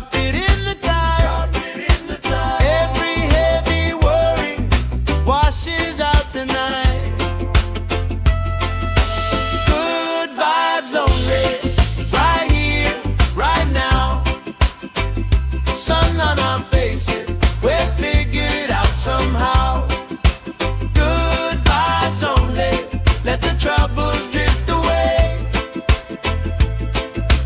Drop it in the tide. Every heavy worry washes out tonight. Good vibes only, right here, right now. Sun on our faces, we'll figure it out somehow. Good vibes only, let the troubles drift away.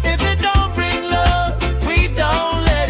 If it don't bring love, we don't let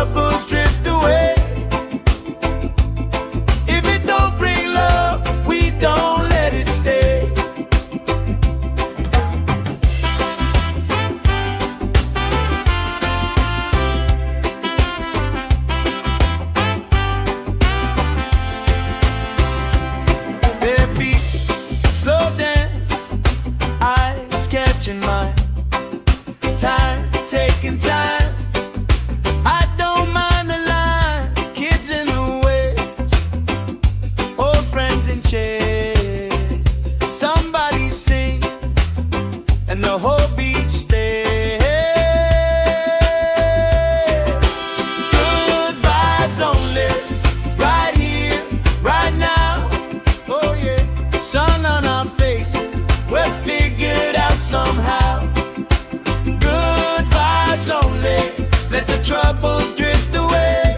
troubles drift away. If it don't bring love, we don't let it stay. Bare feet, slow dance, eyes catching mine. Time, taking time. I don't mind the line. Kids in the way, old friends in chairs. Somebody sing, and the whole beach stays. Good vibes only, right here, right now. Oh yeah, sun on our faces, we're figured out somehow. Good vibes only, let the troubles drift away.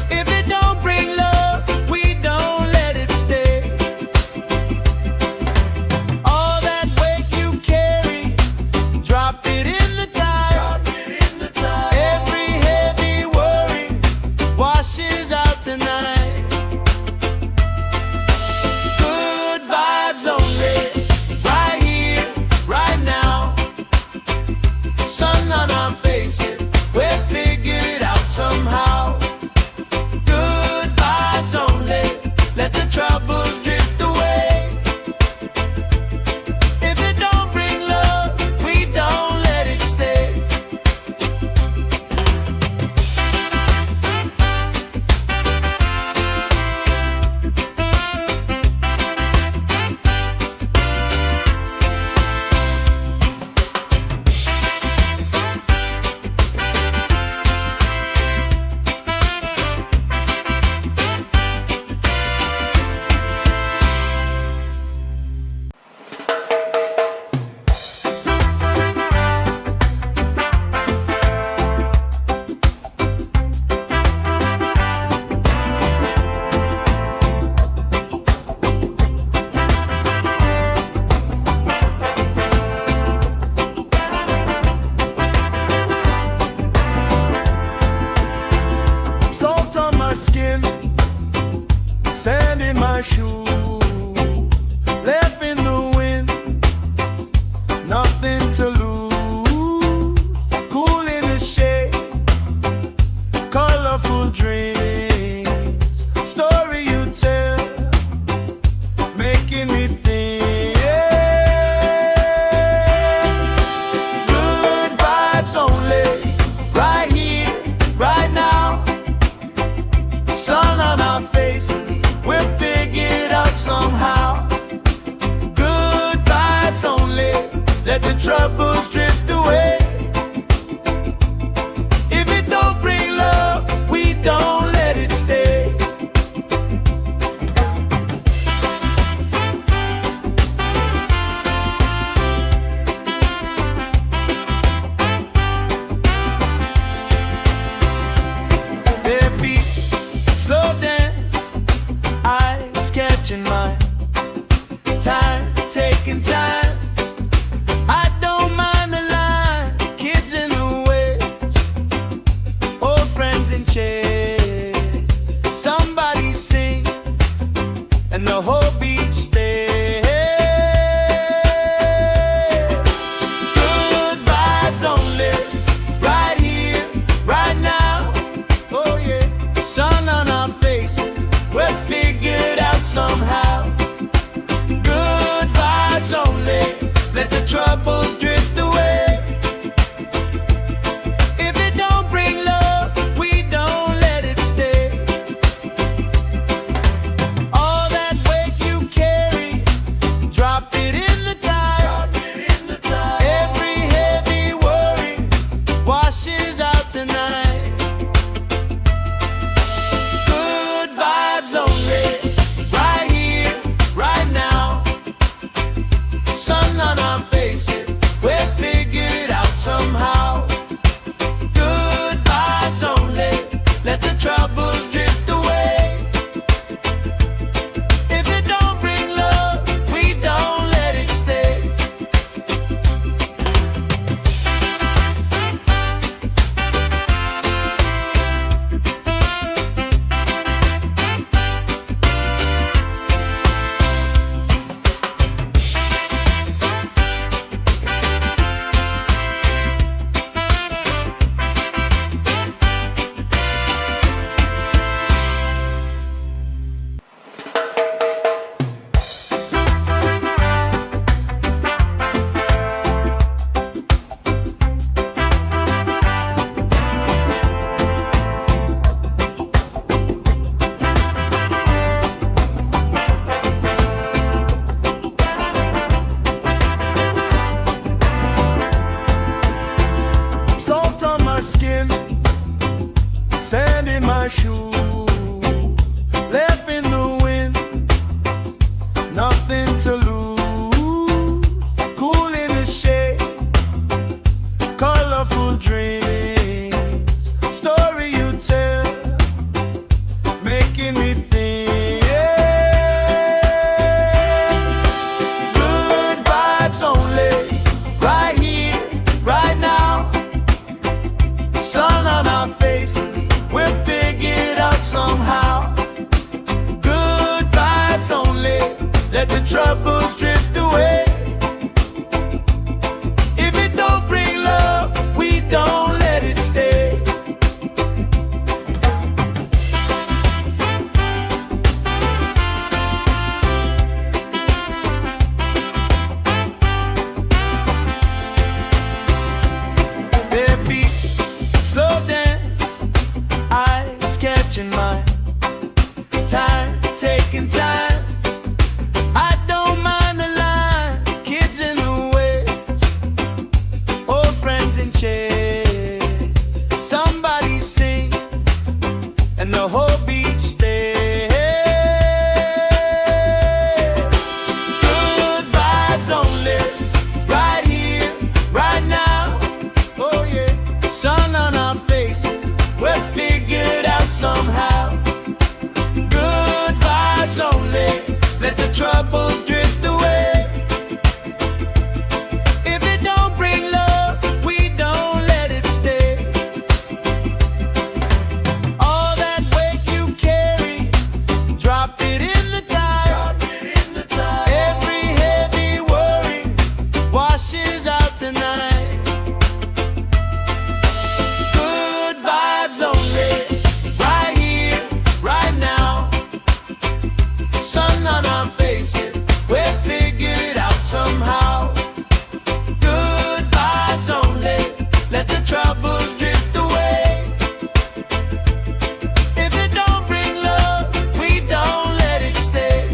If it don't bring love, we don't let it stay. All that weight you carry, drop it in the tide. Every heavy worry washes out tonight. Good vibes only, right here, right now. Sun on our faces, we're figured out somehow. Good vibes only, let the troubles drift away. If it don't bring love, we don't let it stay. Salt on my skin, sand in my shoes, left in the wind, nothing to lose. Cool in the shade, colorful dreams, story you tell, making me think. Good vibes only, right here, right now. Sun on our faces, we're figured out somehow. Good vibes only, let the troubles drift away. If it don't bring love, we don't let it stay. Bare feet, slow dance, eyes catching mine. Time, taking time. I don't mind the line. Kids in the way, old friends in chairs. Somebody sing, and the whole beach stays. Good vibes only, right here, right now. Oh yeah, sun on our faces, we're figured out somehow. Good vibes only. making me think. Good vibes only, right here, right now. Sun on our faces, we'll figure it out somehow. Good vibes only, let the troubles drift away. If it don't bring love, we don't let it stay. Bare feet, slow dance, eyes catching mine. Time, taking time. I don't mind the line. Kids in the way, old friends in chairs. Somebody sing, and the whole beach stays. Good vibes only, right here, right now. Oh yeah, sun on our faces, we'll figure it out somehow. Good vibes only, let the troubles drift away. If it don't bring love, we don't let it stay. All that weight you carry, drop it in the tide. Every heavy worry washes out tonight. Good vibes only, right here, right now. Sun on our faces, we'll figure it out somehow. Good vibes only, let the troubles drift away. If it don't bring love, we don't let it stay.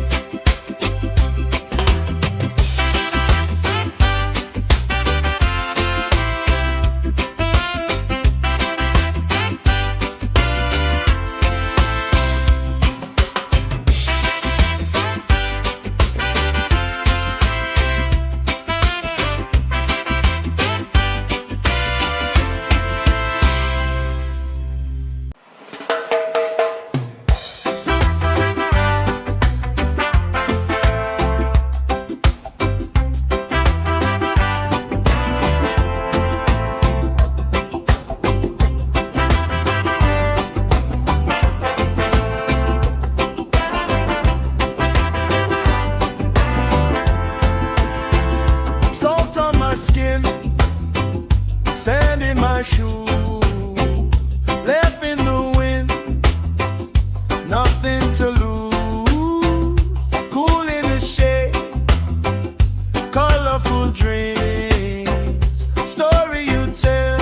Salt on my skin, sand in my shoes, left in the wind, nothing to lose. Cool in the shade, colorful dreams, story you tell,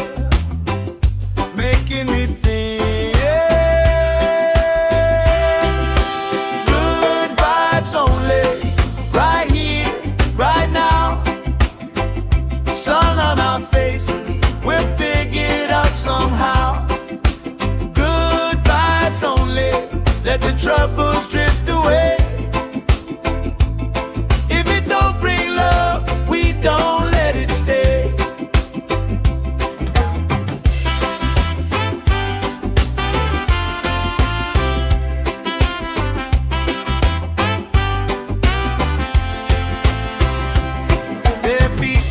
making me think. Good vibes only, right here, right now. Sun on our faces, we'll figure it out somehow. Good vibes only, let the troubles drift away. If it don't bring love, we don't let it stay. Bare feet,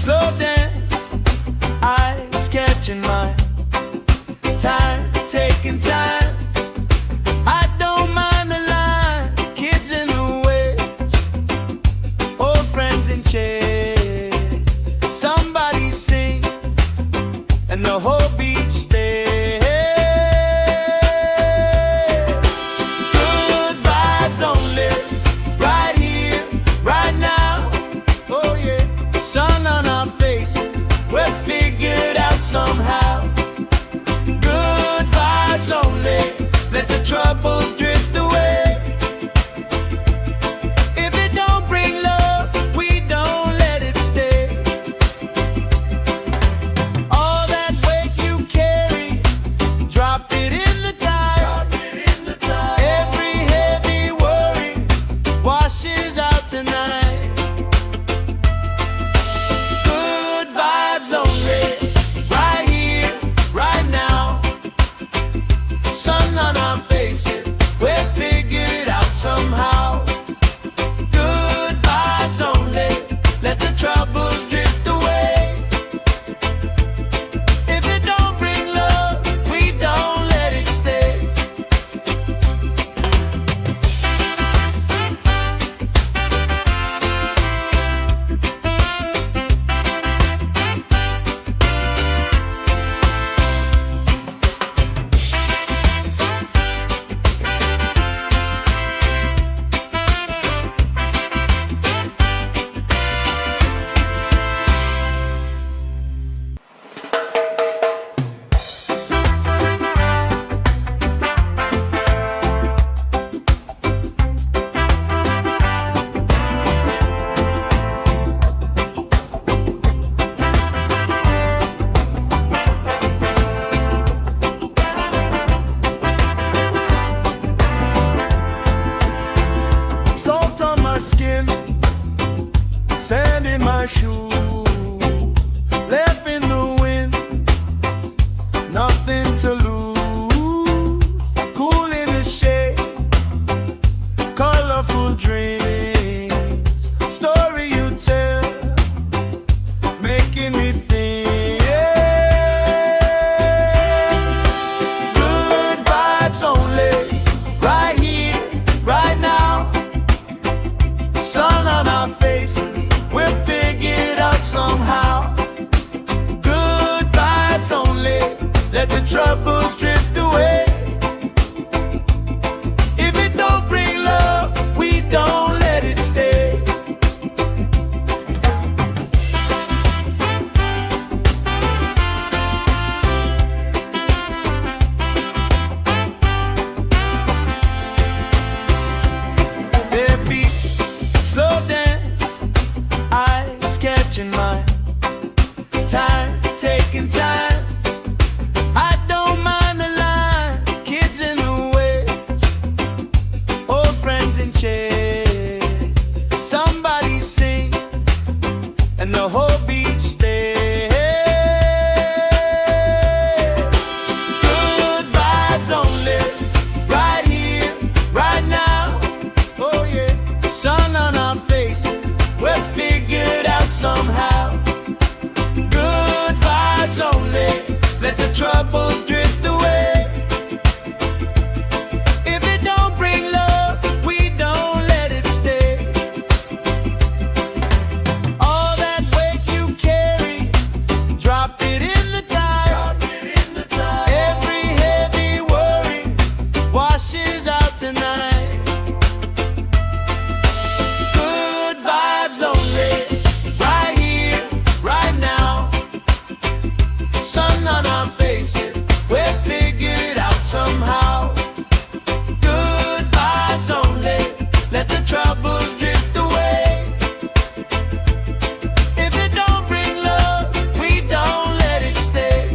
slow dance, eyes catching mine. Time, taking time. I don't mind the line. colorful dreams, story you tell, making me think. Good vibes only, right here, right now. Sun on our faces, we'll figure it out somehow. Good vibes only, let the troubles drift away. If it don't bring love, we don't let it stay. Bare feet, slow dance, eyes catching mine. Time, taking time. I don't mind the line, kids in the way, old friends in chairs. Somebody sings and the whole beach stays. Good vibes only, right here, right now. Oh yeah, sun on our faces, we're figured out somehow. Good vibes only, let the troubles drift away. If it don't bring love, we don't let it stay. All that weight you carry, drop it in the tide. Every heavy worry washes out tonight. Good vibes only, right here, right now. Sun on our faces, we're figured out somehow. Good vibes only, let the troubles drift away. If it don't bring love, we don't let it stay.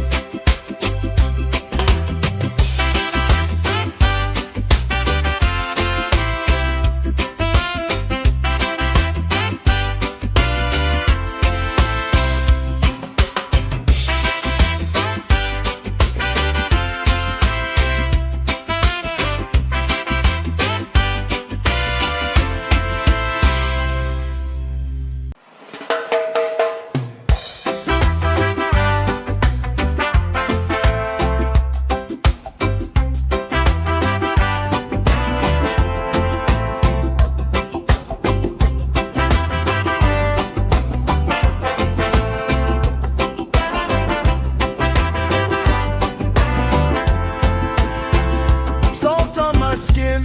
Salt on my skin,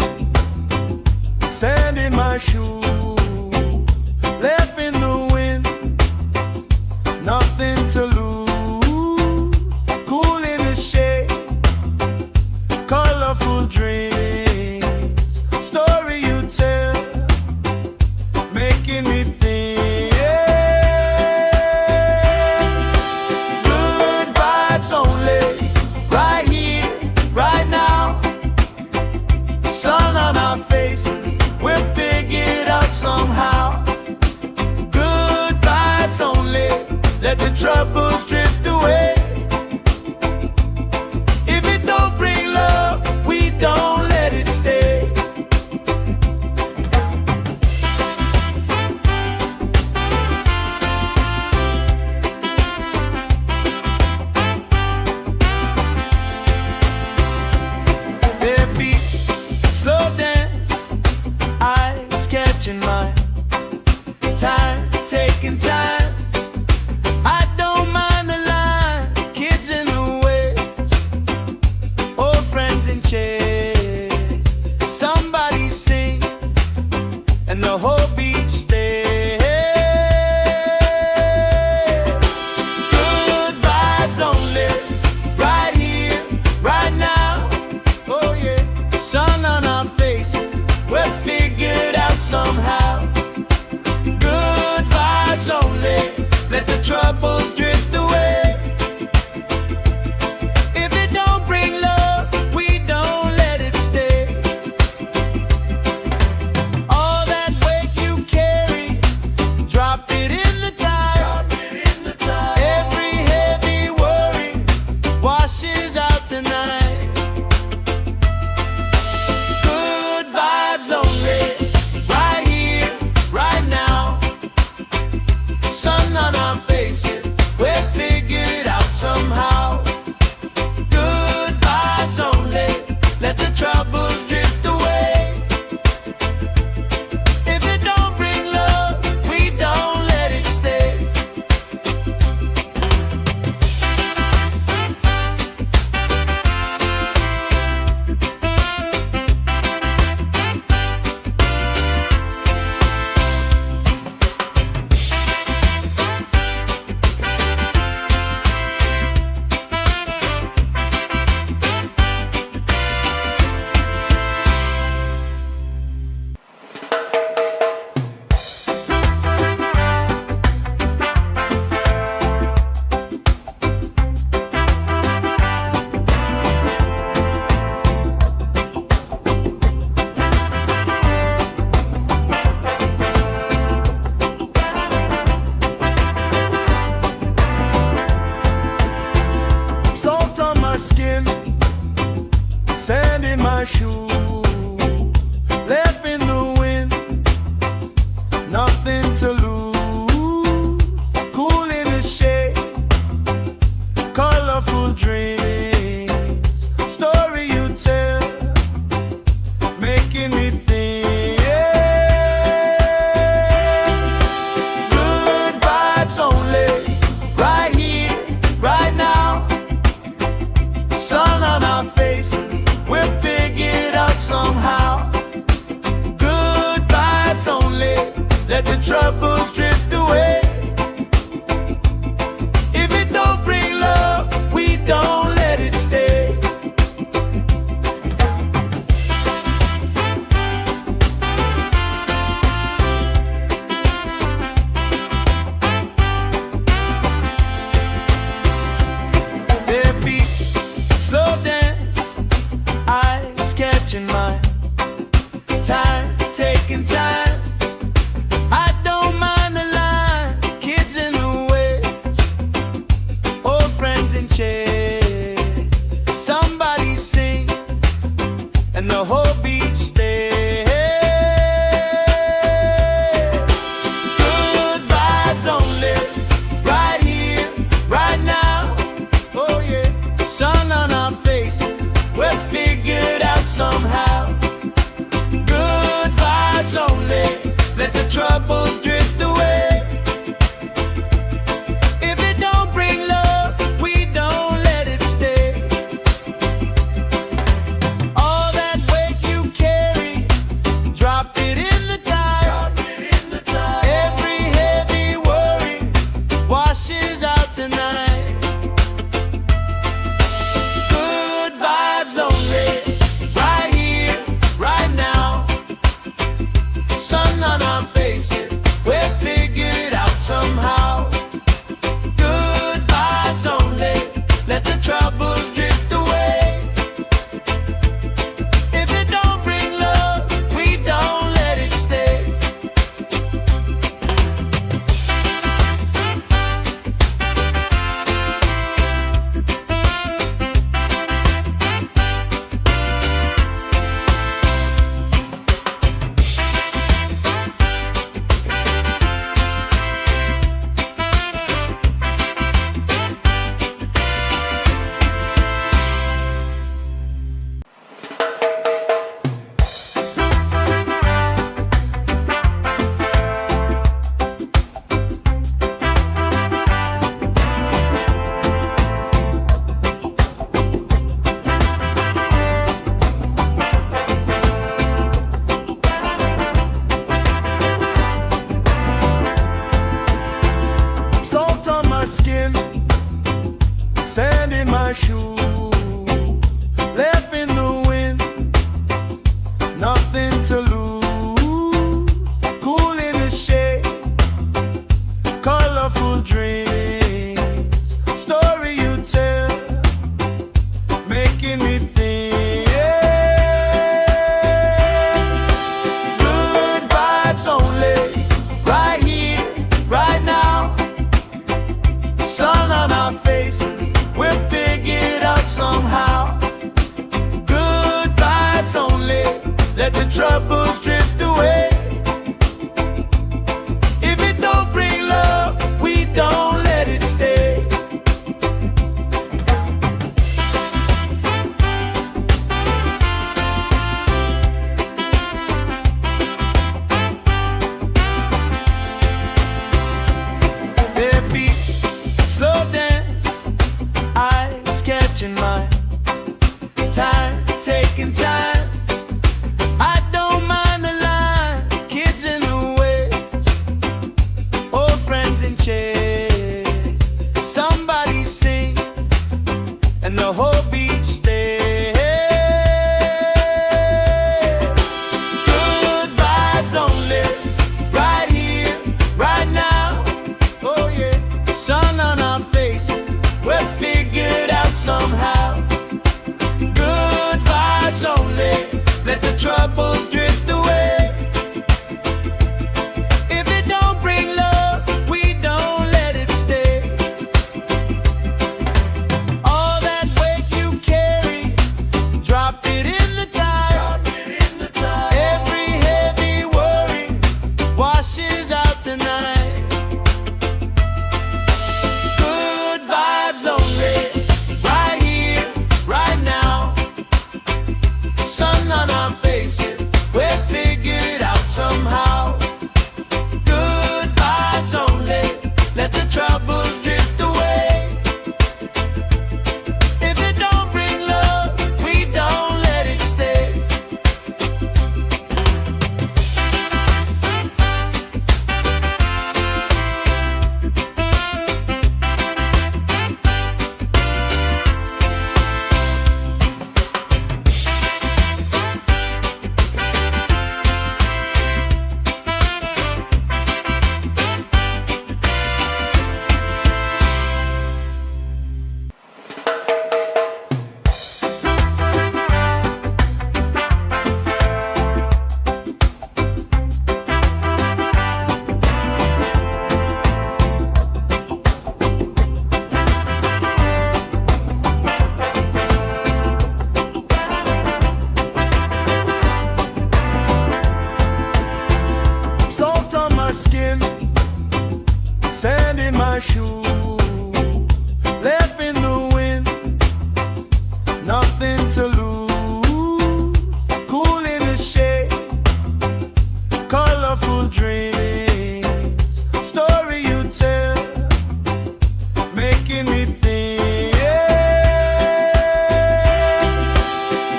sand in my shoes, left in the wind, nothing to lose. Cool in the shade, colorful dreams, story you tell, making me think. Good vibes only, right here, right now. Sun on our faces, we're figured out somehow. Good vibes only, let the troubles drift away. If it don't bring love, we don't let it stay. Bare feet, slow dance, eyes catching mine. Time, taking time. I don't mind the line, kids in the way, old friends in chairs. Somebody sings and the whole beach stays. Good vibes only, right here, right now. Oh yeah, sun on our faces, we're figured out somehow. taking time. I don't mind the line, kids in the way, old friends in chairs. Somebody sing and the whole beach stays. Good vibes only, right here, right now. Oh yeah, sun on our faces, we're figured out somehow. Good vibes only, let the troubles drift away. If it don't bring love, we don't let it stay. All that weight you carry, drop it in the tide. Every heavy worry washes out tonight. Good vibes only, right here, right now. Sun on our faces, we're figured out somehow. Good vibes only, let the troubles drift away. If it don't bring love, we don't let it stay. Salt on my skin, sand in my shoes, left in the wind, nothing to lose. Cool in the shade, colorful dreams, story you tell, making me think. Good vibes only, right here, right now. Sun on our faces, we're figured out somehow. Good vibes only, let the troubles drift away. If it don't bring love, we don't let it stay. Their feet slow dance, eyes catching mine. Time, taking time. I don't mind the my shoe, left in the wind, nothing to lose. Cool in the shade, colorful dreams, story you tell, making me think.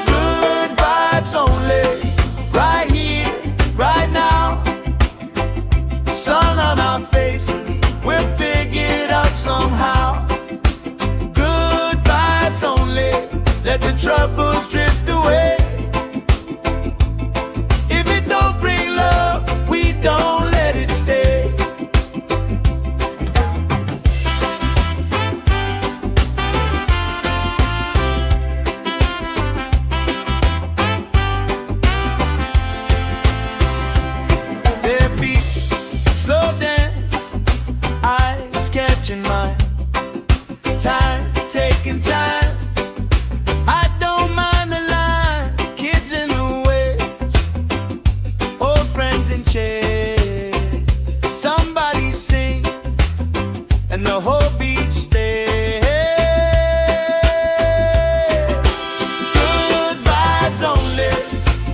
Good vibes only, right here, right now. Sun on our faces, we'll figure it out somehow. Good vibes only, let the troubles drift away. If it don't bring love, we don't let it stay. Bare feet, slow dance, eyes catching mine. Time, taking time. I don't mind the line. Kids in the way, old friends in chairs. Somebody sing, and the whole beach stays. Good vibes only,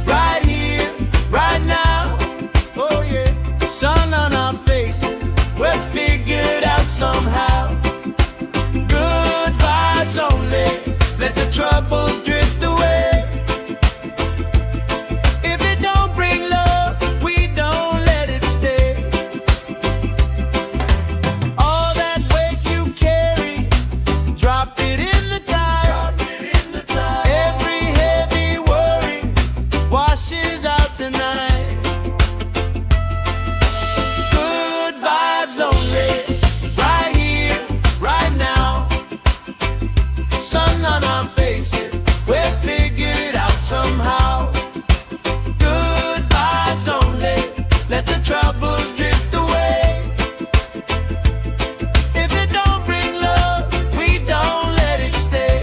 right here, right now. Oh yeah, sun on our faces, we're figured out somehow. Good vibes only, let the troubles drift away. If it don't bring love, we don't let it stay. All that weight you carry, drop it in the tide. Every heavy worry washes out tonight. Good vibes only, right here, right now. Sun on our faces, we'll figure it out somehow. Good vibes only, let the troubles drift away. If it don't bring love, we don't let it stay.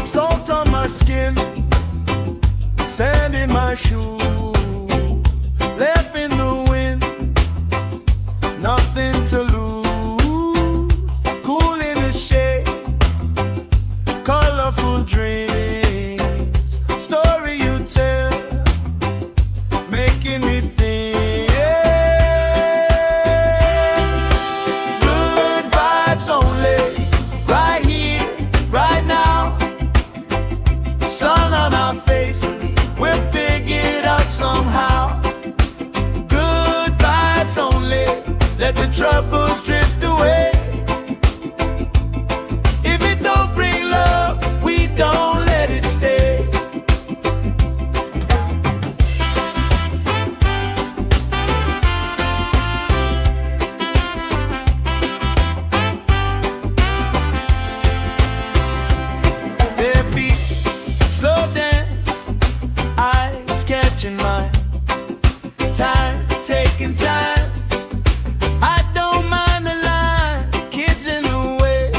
Salt on my skin, sand in my shoe, left in the wind, nothing to lose. Cool in the shade, colorful dreams, story you tell, making me think. Good vibes only, right here, right now. Sun on our faces, we'll figure it out somehow. Good vibes only, let the troubles drift away. If it don't bring love, we don't let it stay. Bare feet, slow dance, eyes catching mine. Time, taking time. I don't mind the line. Kids in the way,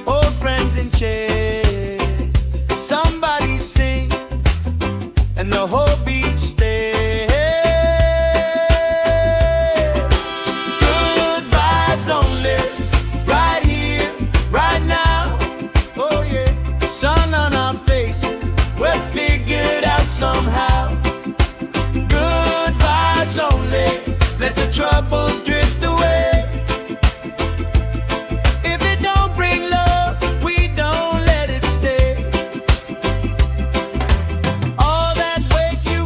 old friends in chairs. Somebody sing, and the whole beach stays. Good vibes only, right here, right now. Oh yeah, sun on our faces, we're figured out somehow. Good vibes only, let the troubles drift away. If it don't bring love, we don't let it stay. All that weight you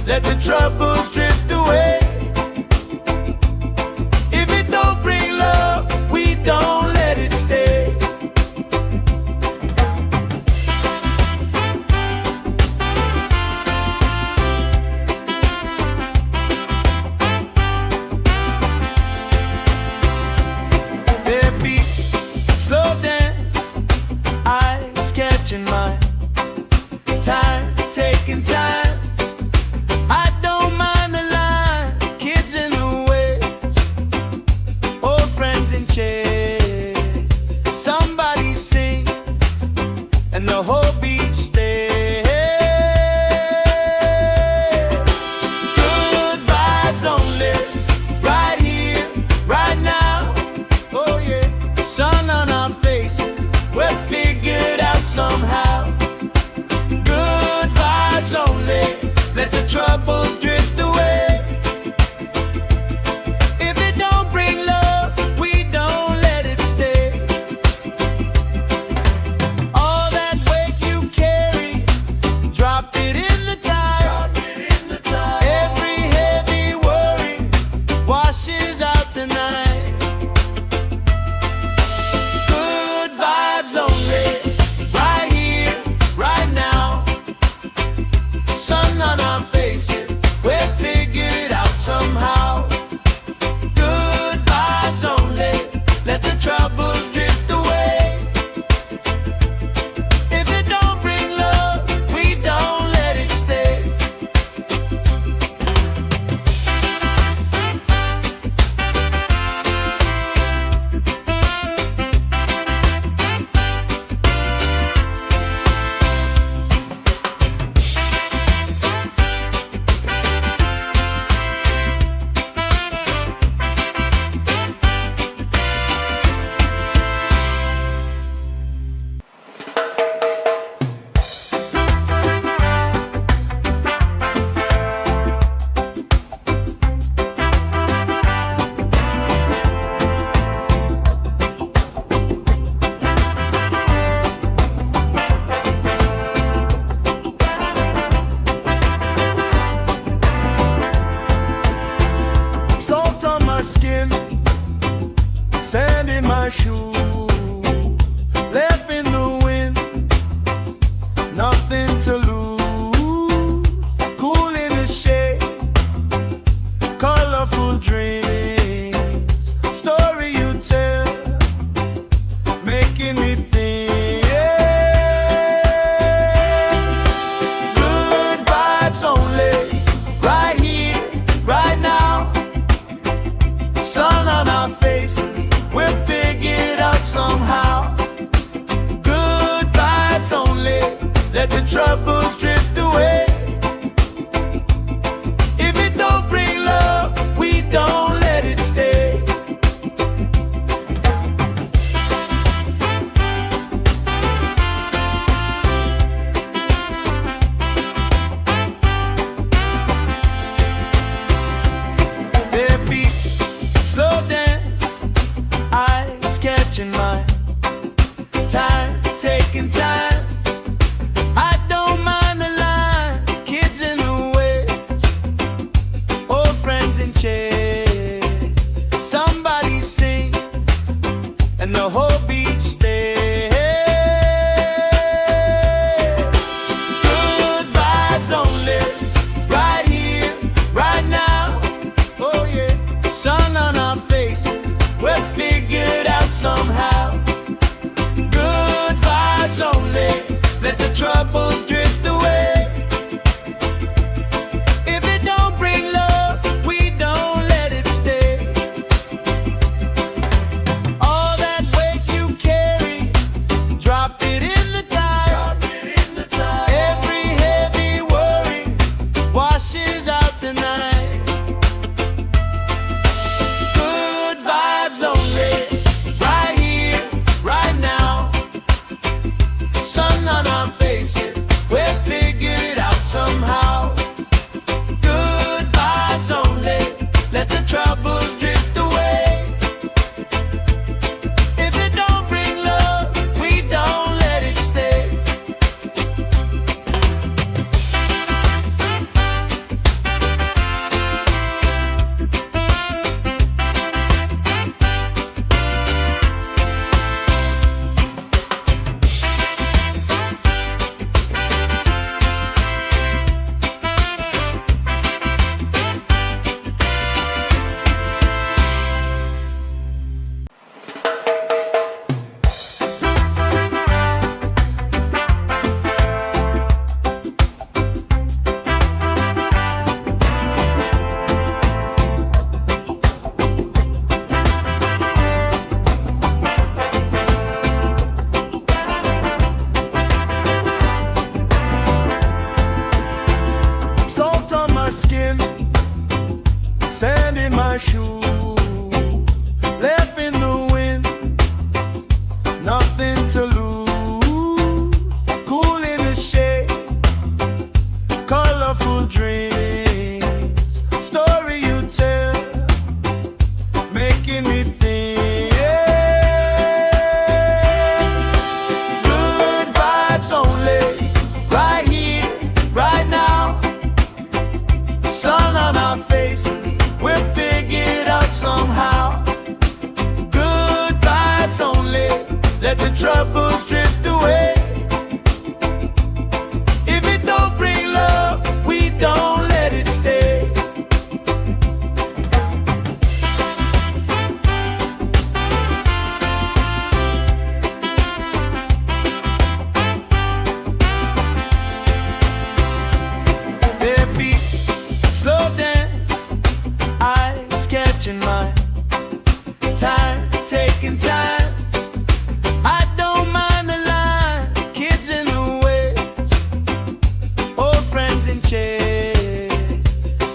let the troubles drift away. If it don't bring love, we don't let it stay. Their feet slow dance, eyes catching mine. Time, taking time. I don't mind the line. Kids in the waves, old friends in chairs. Somebody sings and the whole beach stays. Good vibes only, right here, right now. Oh yeah, sun on our faces, we're figured out somehow. Good vibes only, let the troubles drift away. If it don't bring love, we don't let it stay. All that weight you carry, drop it in the tide. Every heavy worry washes out tonight. Good vibes only, right here, right now. Sun on our faces, we're figured out somehow. Good vibes only, let the troubles drift away. If it don't bring love, we don't let it stay. Salt on my skin, sand in my shoes, left in the wind, nothing to lose. Cool in the shade, colorful dreams, story you tell, making me think. Good vibes only, right here, right now. Sun on our faces, we're figured out somehow. Good vibes only, let the troubles drift away. If it don't bring love, we don't let it stay. Their feet slow dance, eyes catching mine. Time, taking time. I don't mind the line. Kids in the waves, old friends in chairs. Somebody sings and the whole beach stays. Good vibes only, right here, right now. Oh yeah, sun on our faces, we're figured out somehow. Good vibes only, let the troubles drift away. If it don't bring love, we don't let it stay. All that weight you carry, drop it in the tide. Every heavy worry washes out tonight. Good vibes only, right here, right now. Sun on our faces, we're figured out somehow. Good vibes only, let the troubles drift away. If it don't bring love, we don't let it stay. my shoe, left in the wind, nothing to lose. Cool in the shade, colorful dreams, story you tell, making me think. Good vibes only, right here, right now. Sun on our faces, we're figured out somehow. Good vibes only, let the troubles drift away. If it don't bring love, we don't let it stay. Bare feet, slow dance, eyes catching mine. Time, taking time. I don't mind the line. Kids in the way, old friends in chairs.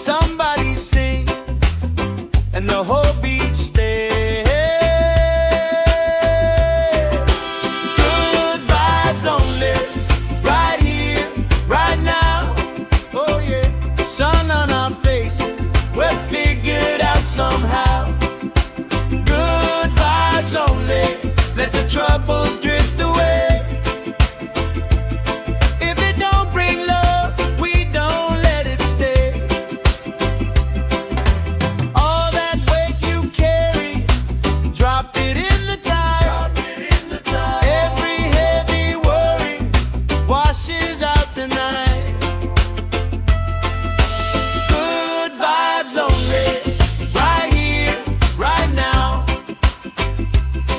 Somebody sing, and the whole beach stays. Good vibes only, right here, right now. Oh yeah, sun on our faces, we're figured out somehow. Good vibes only, let the troubles drift away. If it don't bring love, we don't let it stay. All that weight you carry, drop it in the tide. Every heavy worry washes out tonight. Good vibes only, right here, right now.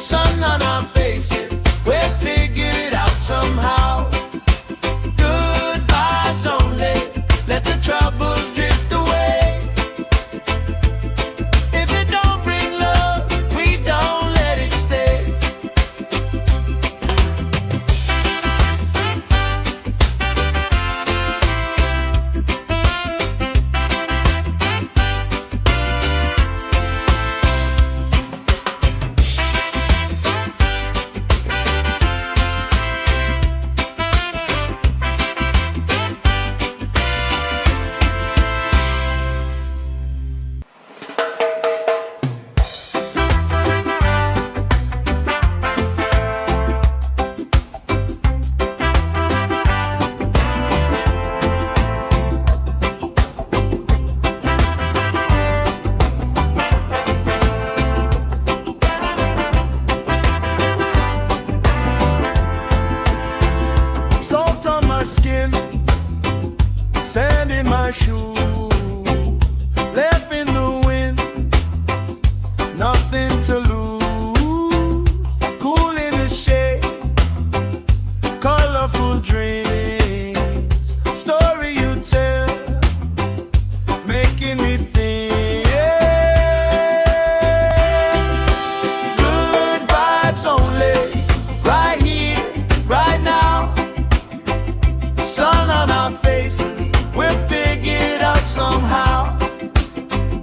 Sun on our faces, we're figured out somehow. Good vibes only, let the troubles drift away. If it don't bring love, we don't let it stay. Salt on my skin, sand in my shoe, left in the wind, nothing to lose. Cool in the shade, colorful dreams, story you tell, making me think. Good vibes only, right here, right now. Sun on our faces, we're figured out somehow.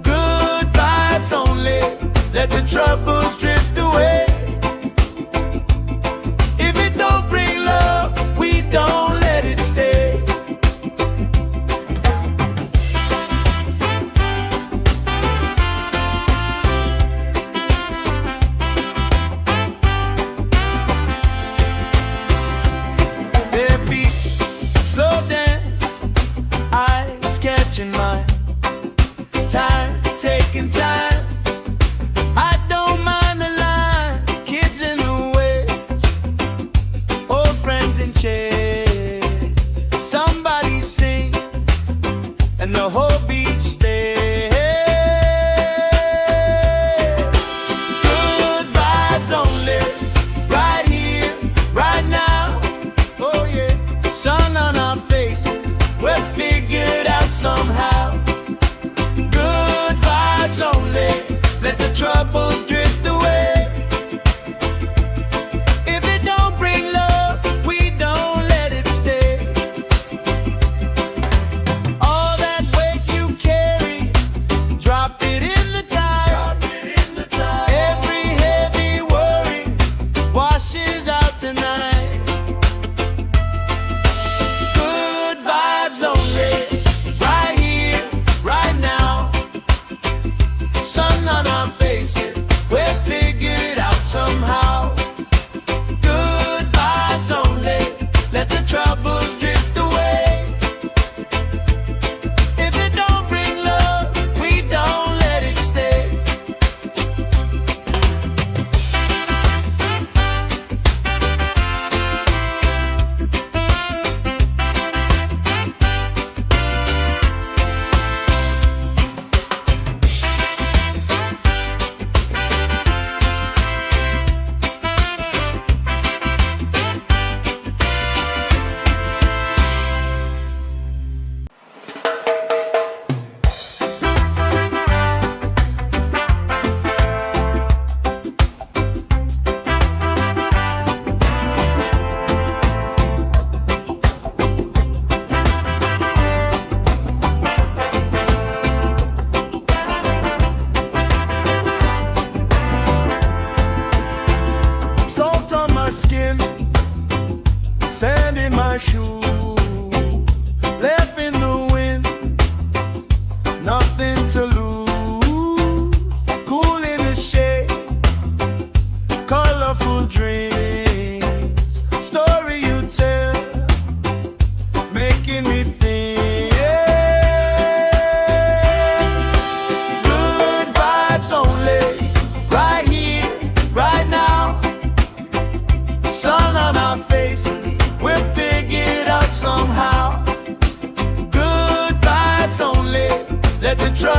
Good vibes only, let the troubles drift away. If it don't bring love, we don't let it stay. Bare feet, slow dance, eyes catching mine. Time, taking time. I don't mind the line.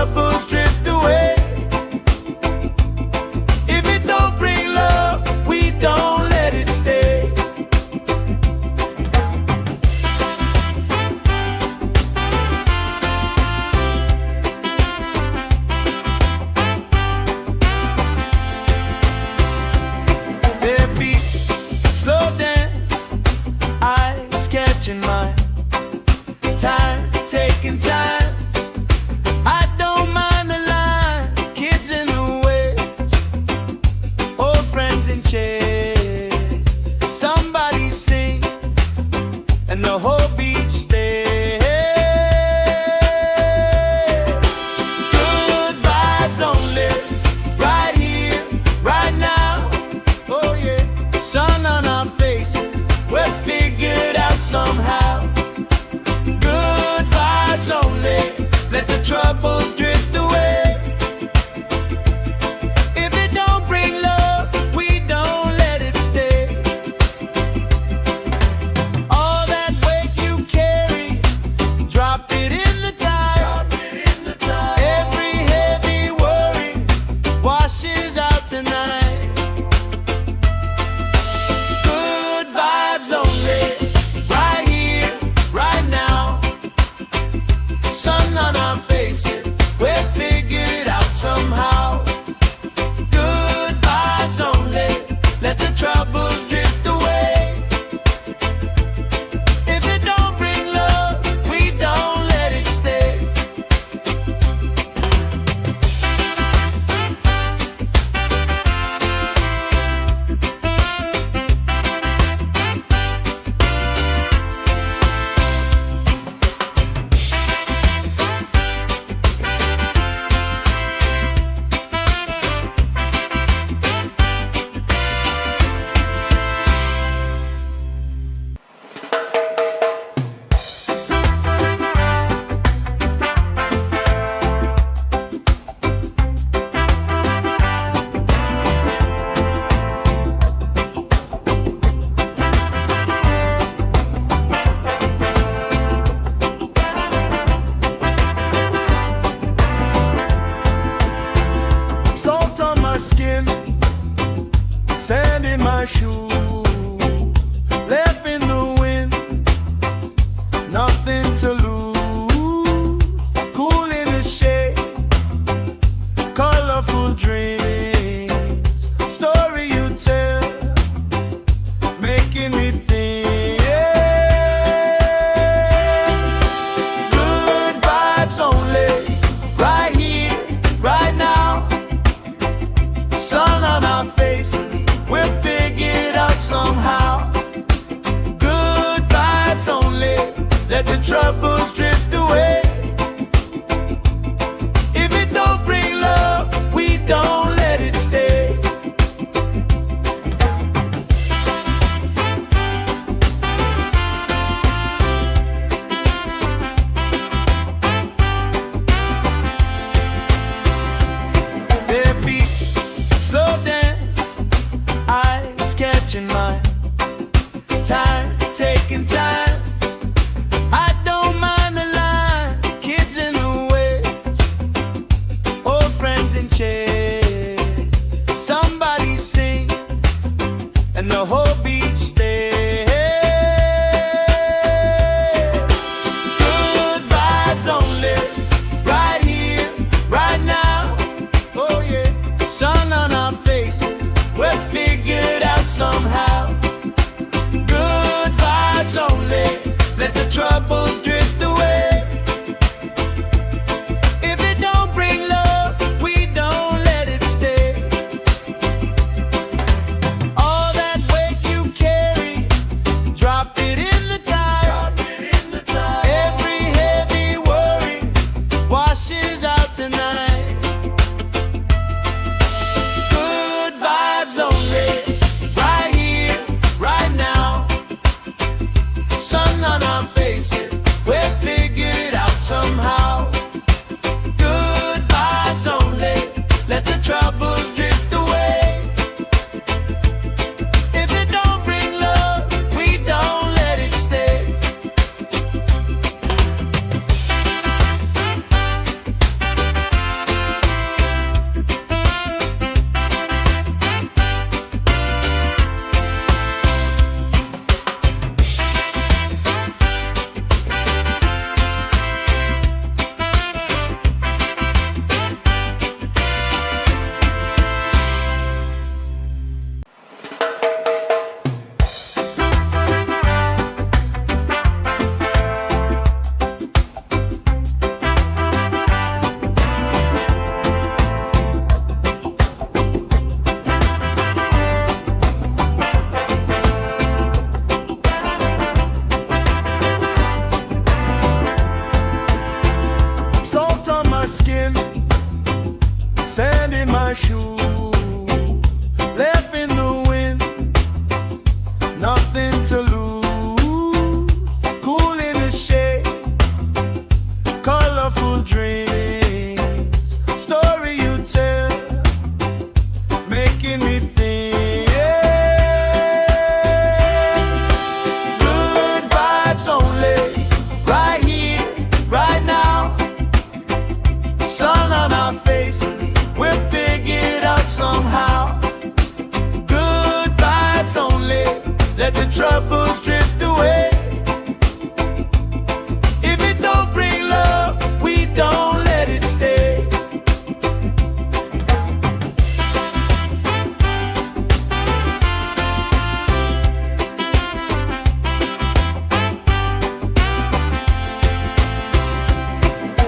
troubles drift away. If it don't bring love, we don't let it stay. Their feet slow dance, eyes catching mine. Time, taking time. I don't mind the line. Kids in the waves, old friends in chairs. Somebody sings and the whole beach stays. Good vibes only, right here, right now. Oh yeah, sun on our faces, we're figured out somehow. Good vibes only, let the troubles drift away. If it don't bring love, we don't let it stay. All that weight you carry, drop it in the tide. Every heavy worry washes out tonight. Good vibes only, right here, right now. Sun on our faces, we're figured out somehow. Good vibes only, let the troubles drift away. If it don't bring love, we don't let it stay. Salt on my skin, sand in my shoes, left in the wind, nothing to lose. Cool in the shade, colorful dreams, story you tell, making me think. Good vibes only, right here, right now. Sun on our faces, we're figured out somehow. Good vibes only, let the troubles drift away. If it don't bring love, we don't sand in my shoe, left in the wind, nothing to lose. Cool in the shade, colorful dreams, story you tell, making me think. Good vibes only, right here, right now. Sun on our faces, we're figured out somehow. Good vibes only, let the troubles drift away. If it don't bring love, we don't let it stay.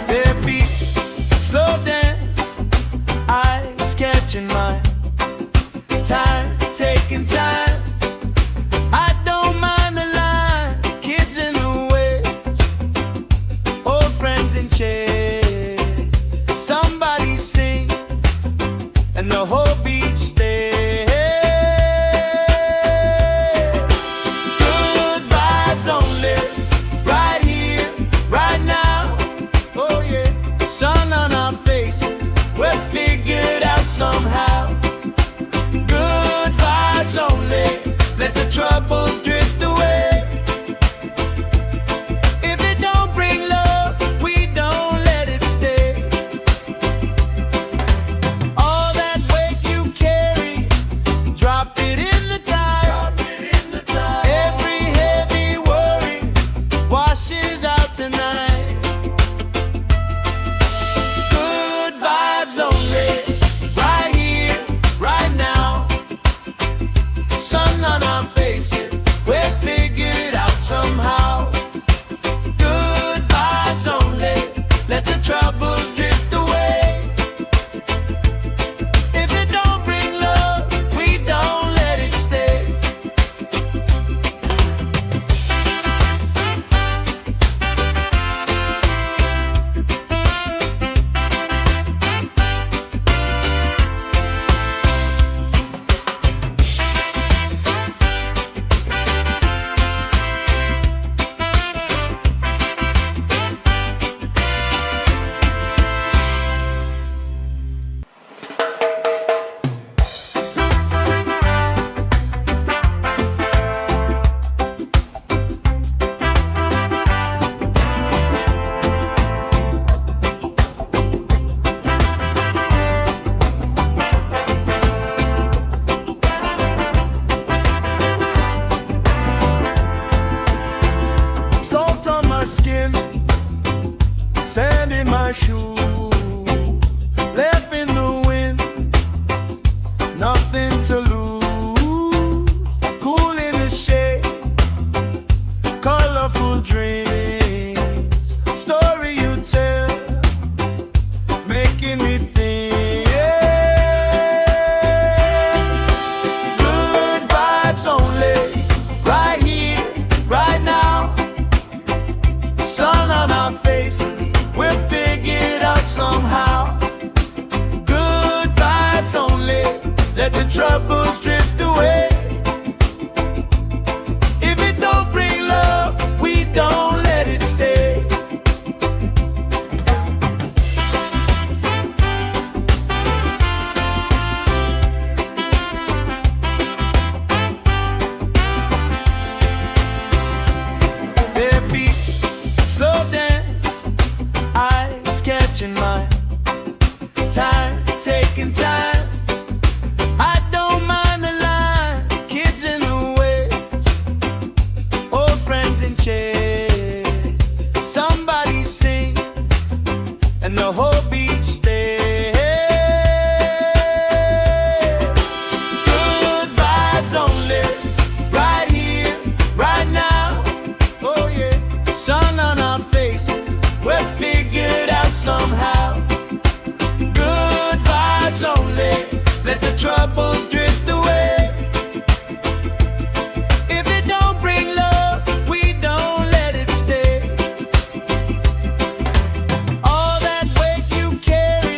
Bare feet, slow dance, eyes catching mine. Time, taking time. I don't mind the line. Kids in the way, old friends in chairs. Somebody sing, and the whole beach stays. Good vibes only, right here, right now. Oh yeah, sun on our faces, we're figured out somehow. Good vibes only, let the troubles drift away. If it don't bring love, we don't let it stay. All that weight you carry, drop it in the tide. Every heavy worry washes out tonight. Good vibes only, right here, right now. Sun on our faces, we're figured out somehow. Good vibes only, let the troubles drift away. If it don't bring love, we don't let it stay. Salt on my skin, sand in my shoe, left in the wind, nothing to lose. Cool in the shade, colorful dreams, story you tell, making me think. Good vibes only, right here, right now. Sun on our faces, we're figured out somehow. Good vibes only, let the troubles drift away. If it don't bring love, we don't let it stay. Bare feet, slow dance, eyes catching mine. Time, taking time. I don't mind the line. Kids in the way, old friends in chairs. Somebody sing, and the whole beach stays. Good vibes only, right here, right now. Oh yeah, sun on our faces, we're figured out somehow. Good vibes only, let the troubles drift away. If it don't bring love, we don't let it stay. All that weight you carry,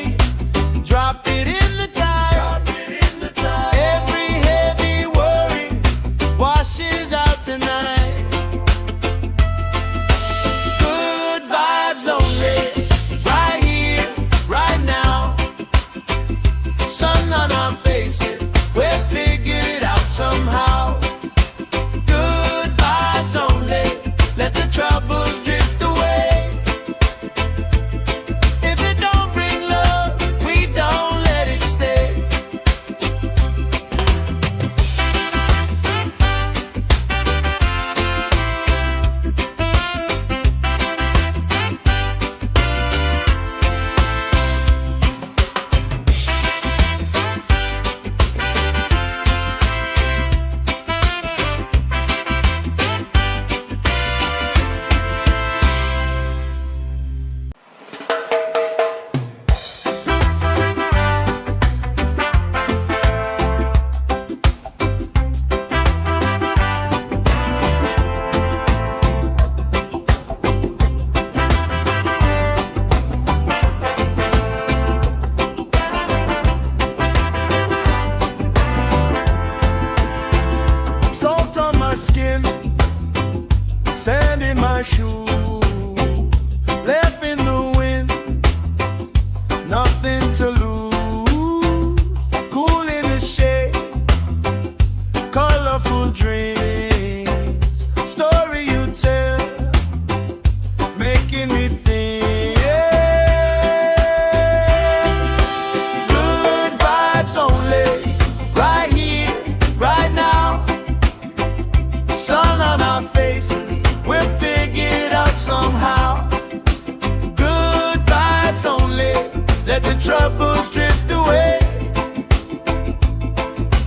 troubles drift away.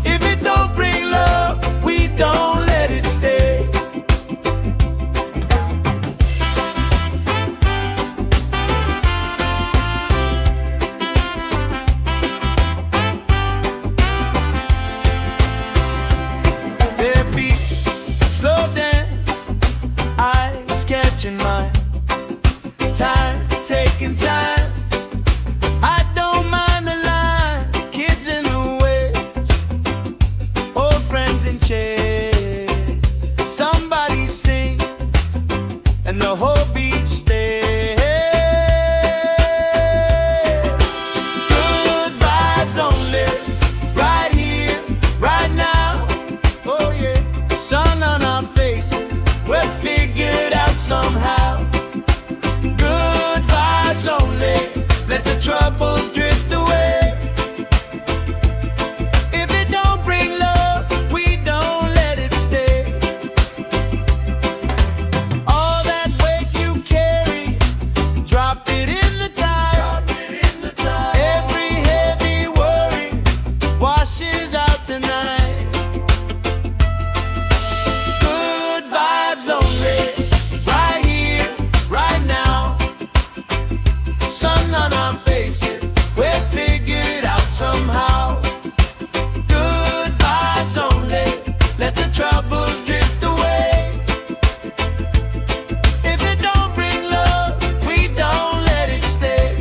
If it don't bring love, we don't let it stay. Their feet slow dance, eyes catching mine. Time, taking time. I don't mind the line. Kids in the waves, old friends in chairs. Somebody sings and the whole beach stays. Good vibes only, right here, right now. Oh yeah, sun on our faces, we're figured out somehow. Good vibes only, let the troubles drift away. If it don't bring love, we don't let it stay. All that weight you carry, drop it in the tide. Every heavy worry washes out tonight. Good vibes only, right here, right now. Sun on our faces, we're figured out somehow. Good vibes only, let the troubles drift away. If it don't bring love, we don't let it stay.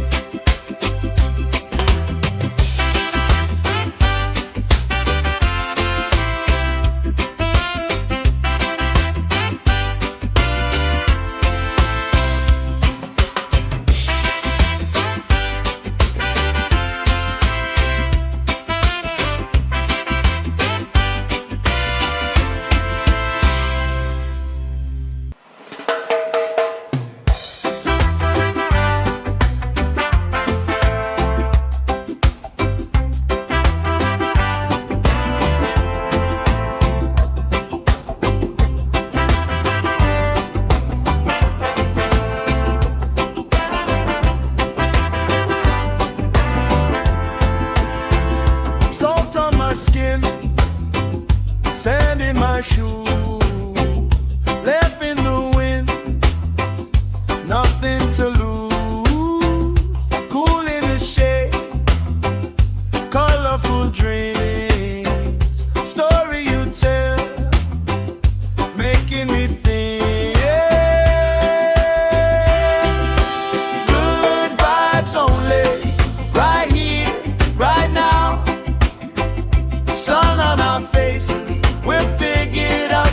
Salt on my skin, sand in my shoes, left in the wind, nothing to lose. Cool in the shade, colorful dreams, story you tell, making me think. Good vibes only, right here, right now. Sun on our faces, we're figured out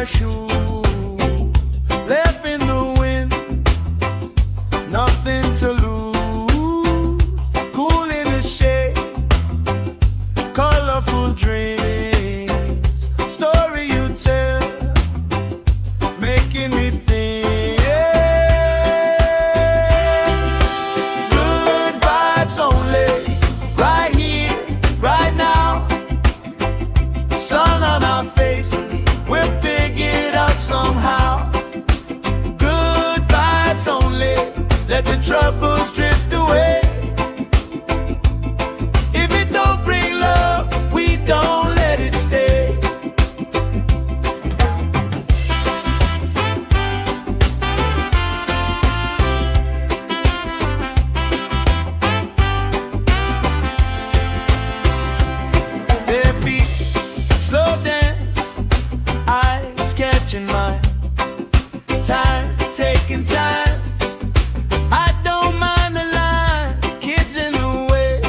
my shoe, left in the wind, nothing to lose. Cool in the shade, colorful dreams, story you tell, making me think. Good vibes only, right here, right now. Sun on our faces, we'll figure it out somehow. Good vibes only, let the troubles drift away. If it don't bring love, we don't let it stay. Bare feet, slow dance, eyes catching mine. Time, taking time. I don't mind the line. Kids in the way,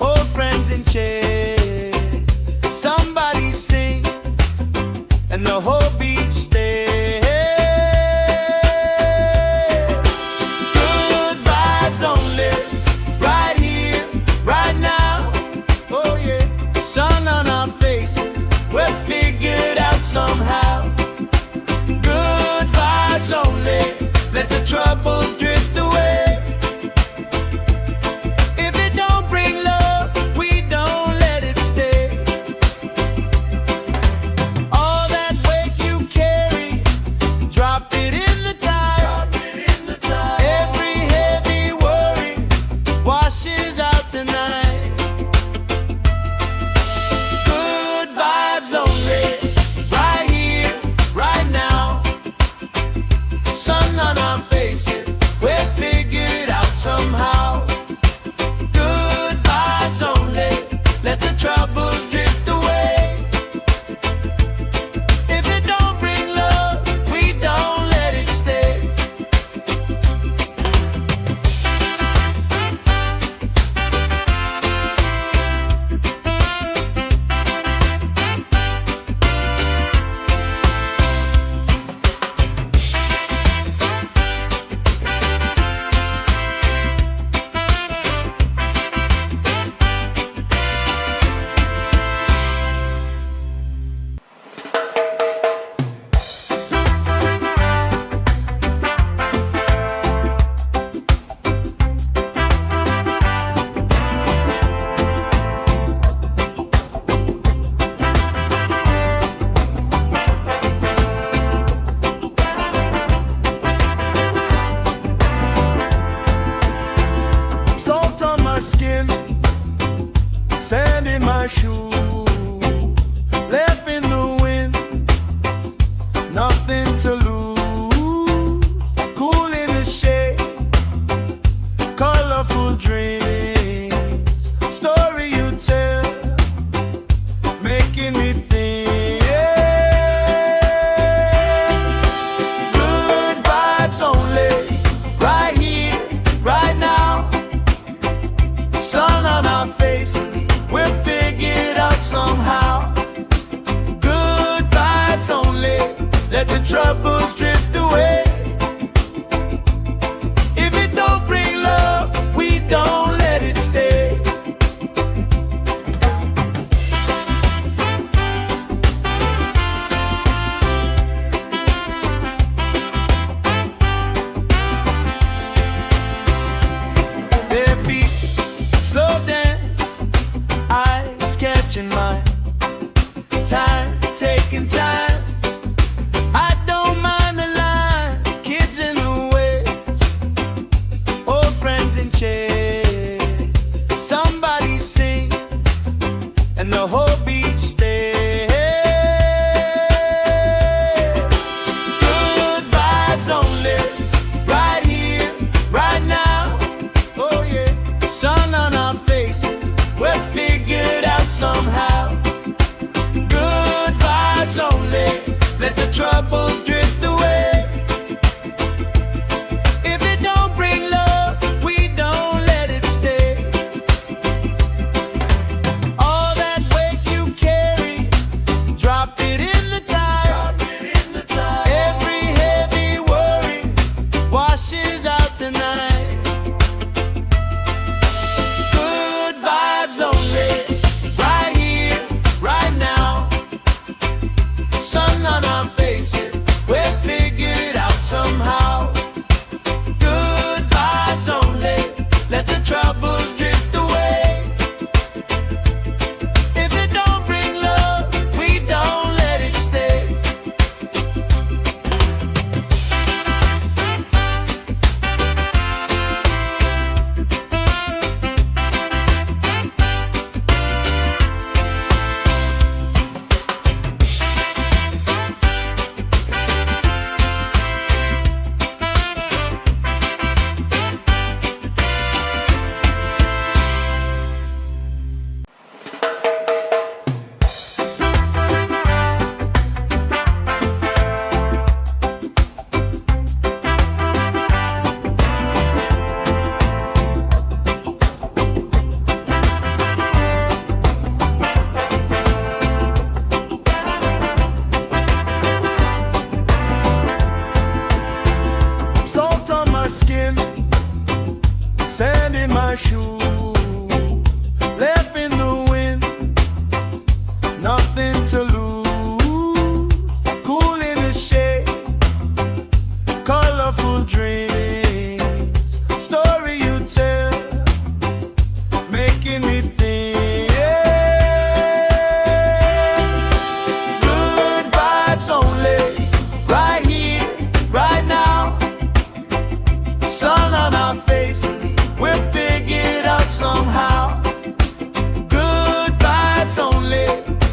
old friends in chairs. Somebody sing, and the whole beach stays. Good vibes only, right here, right now. Oh yeah, sun on our faces, we're figured out somehow. Good vibes only, let the troubles drift away. If it don't bring love, we don't let it stay. All that weight you carry, drop it in the tide. Every heavy worry washes out tonight. Good vibes only, right here, right now. Sun on our faces, we're figured out somehow. Good vibes only, let the troubles drift away. If it don't bring love, we don't let it stay. Salt on my skin, sand in my shoe, left in the wind, nothing to lose. Cool in the shade, colorful dreams, story you tell, making me think. Good vibes only, right here, right now. Sun on our faces, we're figured out somehow. Good vibes only, let the troubles drift away. If it don't bring love, we don't let it stay. Bare feet, slow dance, eyes catching mine. Time, taking time. I don't mind the line. Kids in the way, old friends in chairs. Somebody sing, and the whole beach stays. Good vibes only, right here, right now. Oh yeah, sun on our faces, we're figured out somehow. Good vibes only, let the troubles drift away. If it don't bring love, we don't let it stay. All that weight you carry, drop it in the tide.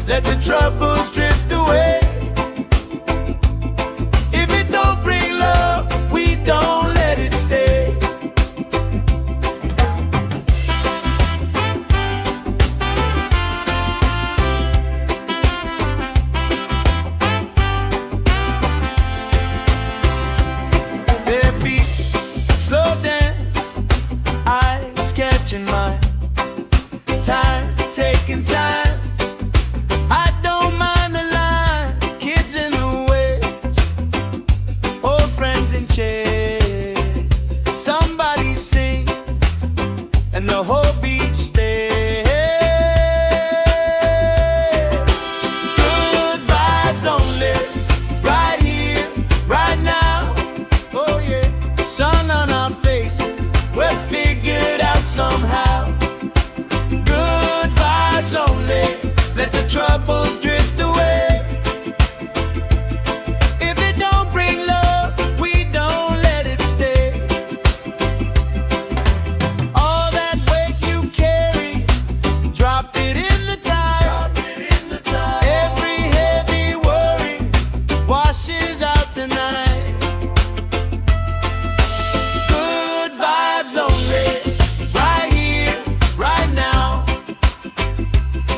let the troubles drift away. If it don't bring love, we don't let it stay. Their feet slow dance, eyes catching mine, time taking time. I don't mind the line, kids in the way, old friends in chairs. Somebody sings and the whole beach stays. Good vibes only, right here, right now. Oh yeah, sun on our faces, we're figured out somehow. Good vibes only, let the troubles drift away. If it don't bring love, we don't let it stay. All that weight you carry, drop it in the tide. Every heavy worry washes out tonight. Good vibes only, right here, right now.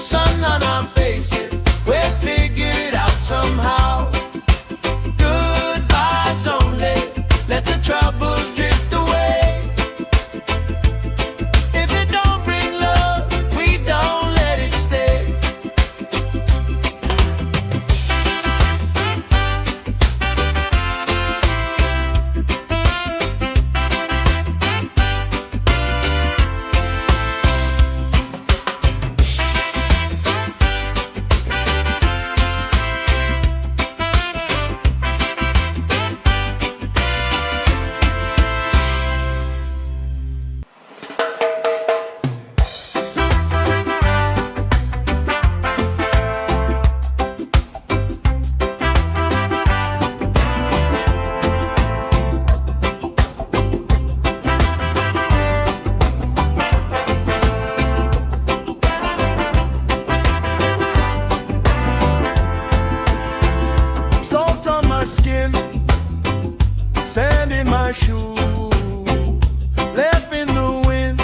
Sun on our faces, we're figured out somehow. Good vibes only, let the troubles drift away. If it don't bring love, we don't let it stay. Salt on my skin, sand in my shoes, left in the wind,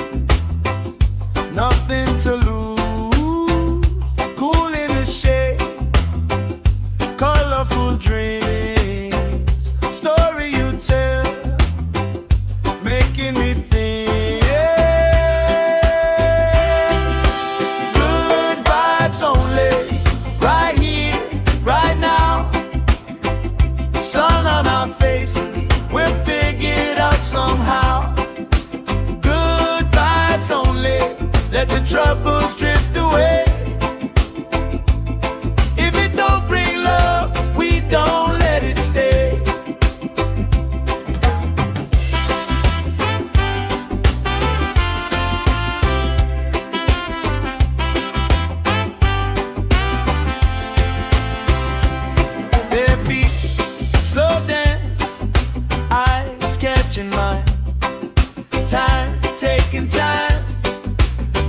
nothing to lose. Cool in the shade, colorful dreams, story you tell, making me think. Good vibes only, right here, right now. Sun on our faces, we're figured out somehow. Good vibes only, let the troubles drift away. If it don't bring love, we don't let it stay. Their feet slow dance, eyes catching mine, time taking time.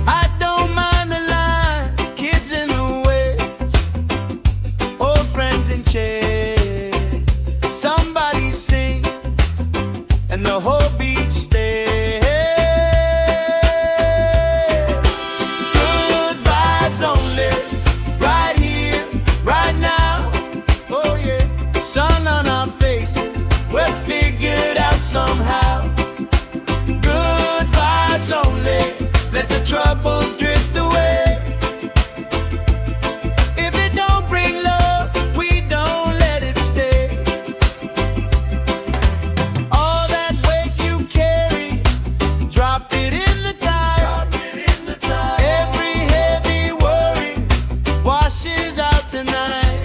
I don't mind the line, kids in the way, old friends in chairs. Somebody sings and the whole beach stays. Good vibes only, right here, right now. Oh yeah, sun on our faces, we're figured out somehow. Good vibes only, let the troubles drift away. If it don't bring love, we don't let it stay. All that weight you carry, drop it in the tide. Every heavy worry washes out tonight.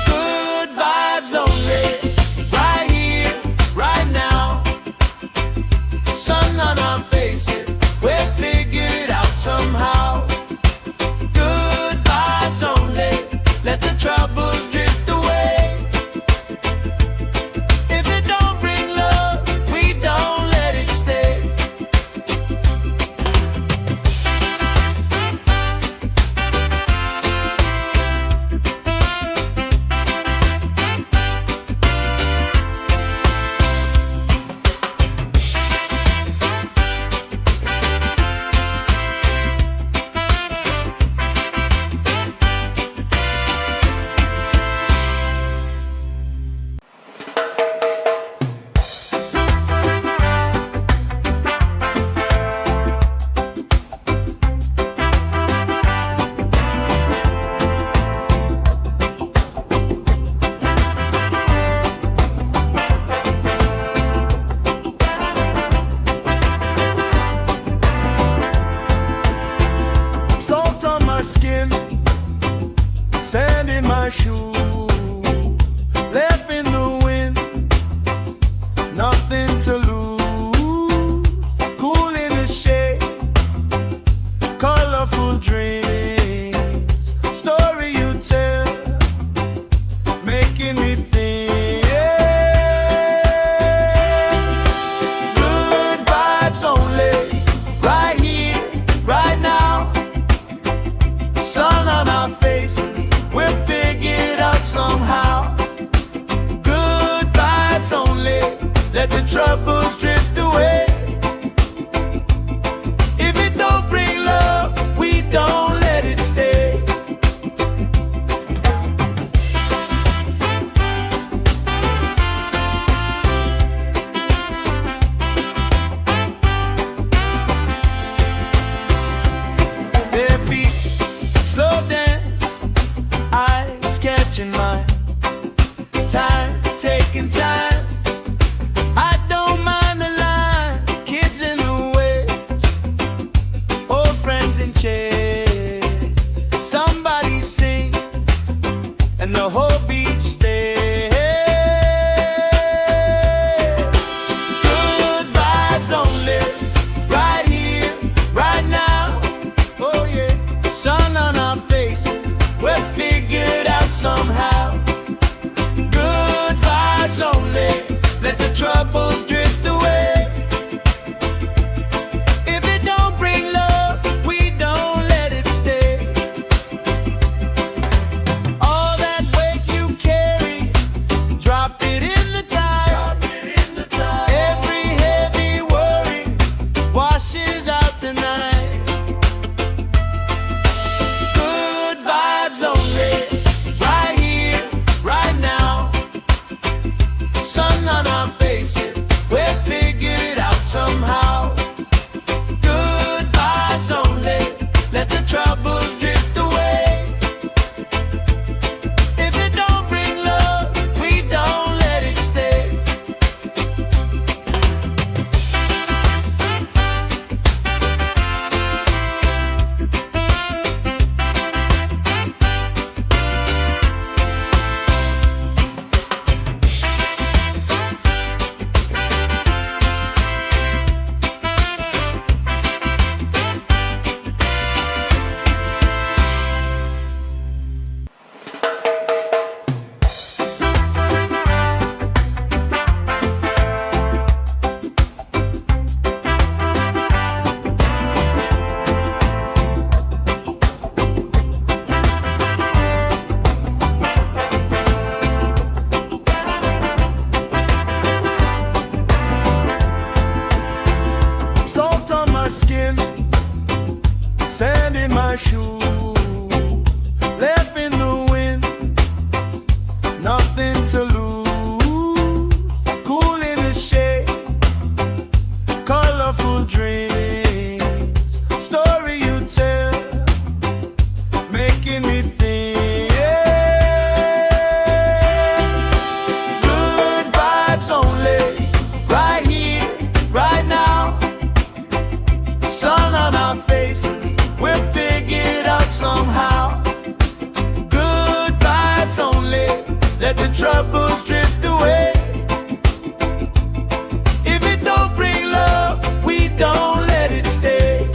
Good vibes only, right here, right now. Sun on our faces, my skin, sand in my shoes, left in the wind, nothing to lose. Cool in the shade, colorful dreams, story you tell, making me think. Good vibes only, right here, right now. Sun on our faces, we're figured out somehow. Good vibes only, let the troubles drift away. If it don't bring love, we don't let it stay. Bare feet, slow dance, eyes catching mine. Time, taking time. I don't mind the line. Kids in the way, old friends in chairs. Somebody sing, and the whole beach stays. Good vibes only, right here, right now. Oh yeah, sun on our faces, we're figured out somehow. Good vibes only, let the troubles drift away. If it don't bring love, we don't let it stay. All that weight you carry, drop it in the tide. Every heavy worry washes out tonight. Good vibes only, right here, right now. Sun on our faces, we're figured out somehow. Good vibes only, let the troubles drift away. If it don't bring love, we don't let it stay. Salt on my skin, sand in my shoes, left in the wind, nothing to lose. Cool in the shade, colorful dreams, story you tell, making me think. Good vibes only, right here, right now. Sun on our faces, we're figured out somehow. Good vibes only, let the troubles drift away. If it don't bring love, we don't let it stay.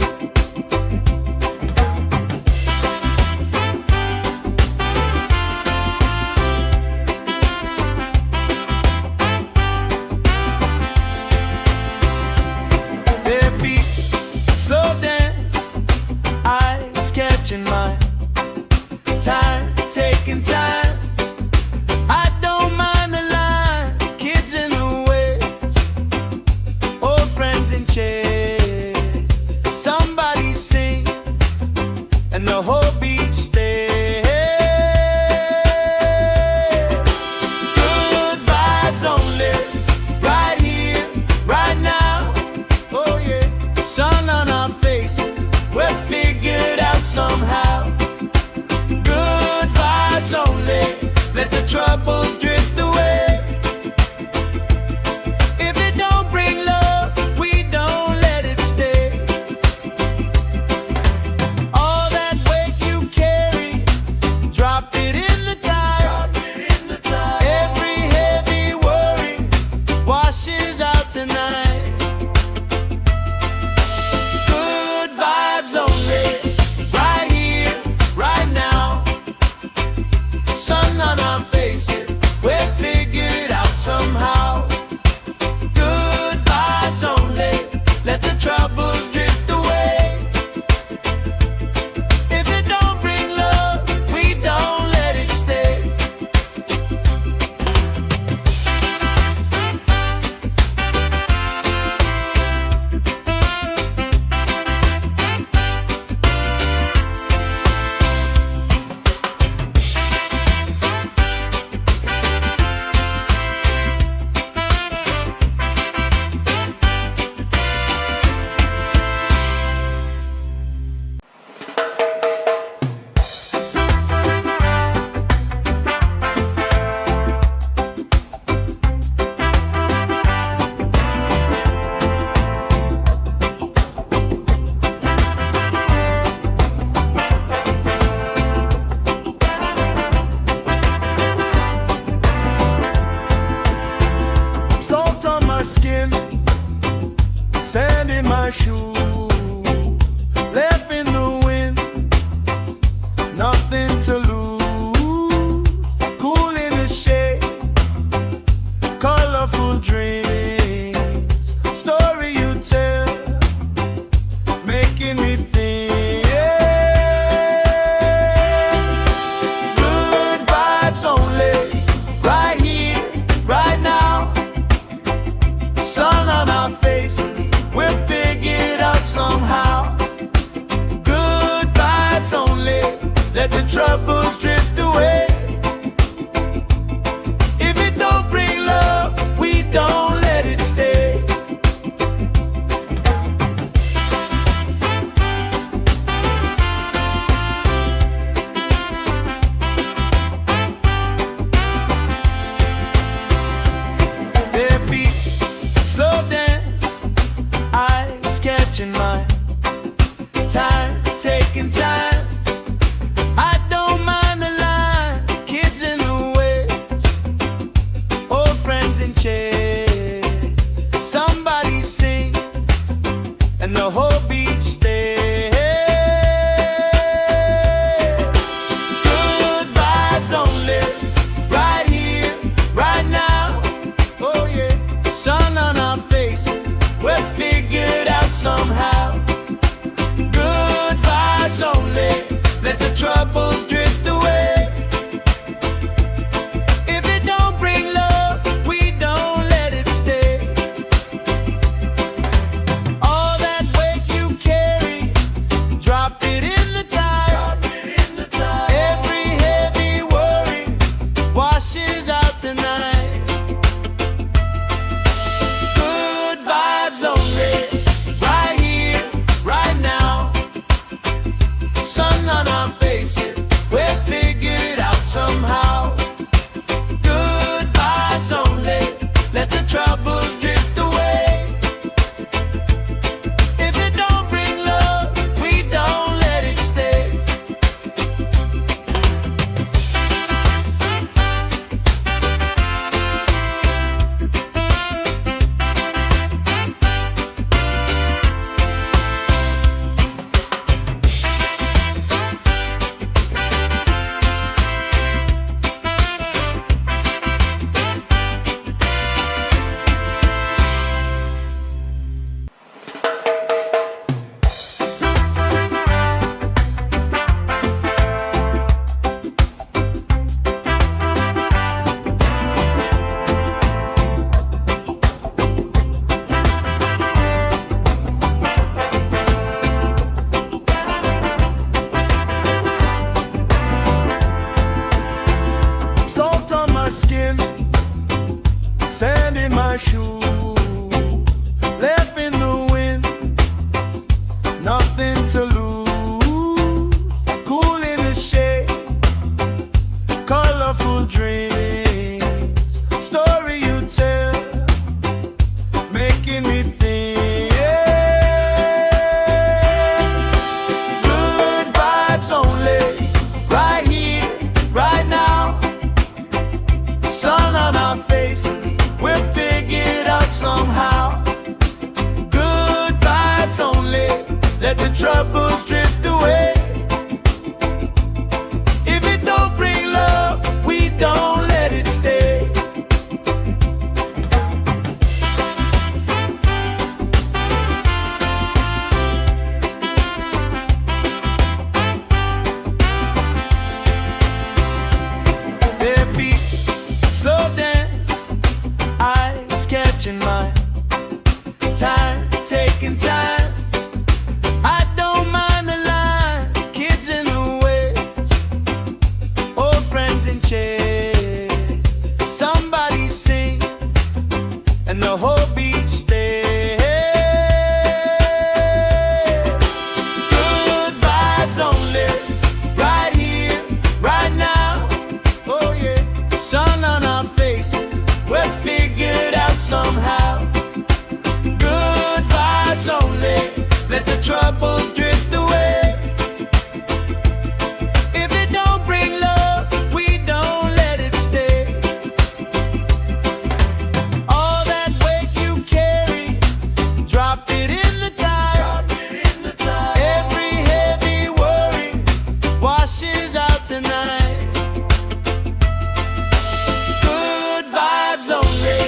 colorful dreams, story you tell, making me think. Good vibes only, right here, right now. Sun on our faces, we'll figure it out somehow. Good vibes only, let the troubles drift away. If it don't bring love, we don't let it stay. Bare feet, slow dance, eyes catching mine. Time, taking time. I don't mind the line, kids in the way, old friends in chairs. Somebody sing, and the whole beach stays. Good vibes only, right here, right now. Oh yeah, sun on our faces, we're figured out somehow. Good vibes only, let the troubles drift away. If it don't bring love, we don't let it stay. All that weight you carry, drop it in the tide. Every heavy worry washes out tonight. Good vibes only,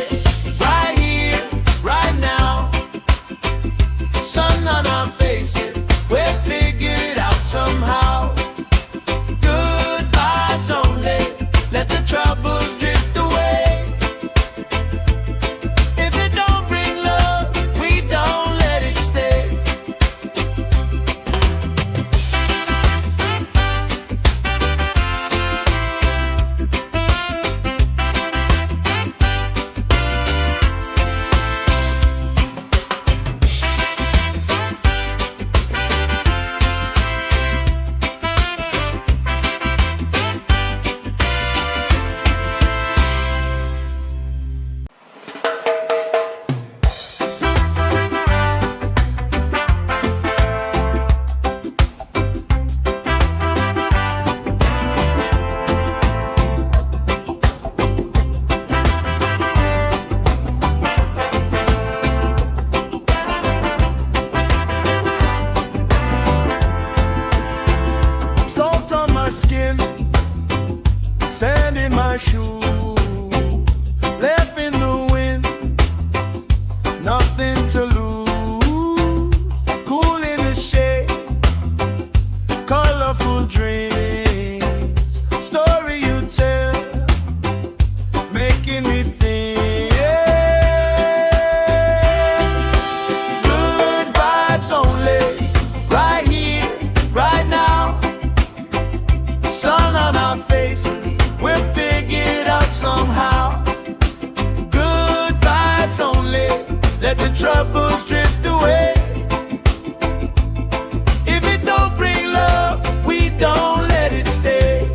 right here, right now. Sun on our faces, we're figured out somehow. Good vibes only, let the troubles drift away. If it don't bring love, we don't let it stay. Salt on my skin, sand in my shoes, left in the wind, nothing to lose. Cool in the shade, colorful dreams, story you tell, making me think. Good vibes only, right here, right now. Sun on our faces, we're figured out somehow. Good vibes only, let the troubles drift away. If it don't bring love, we don't let it stay.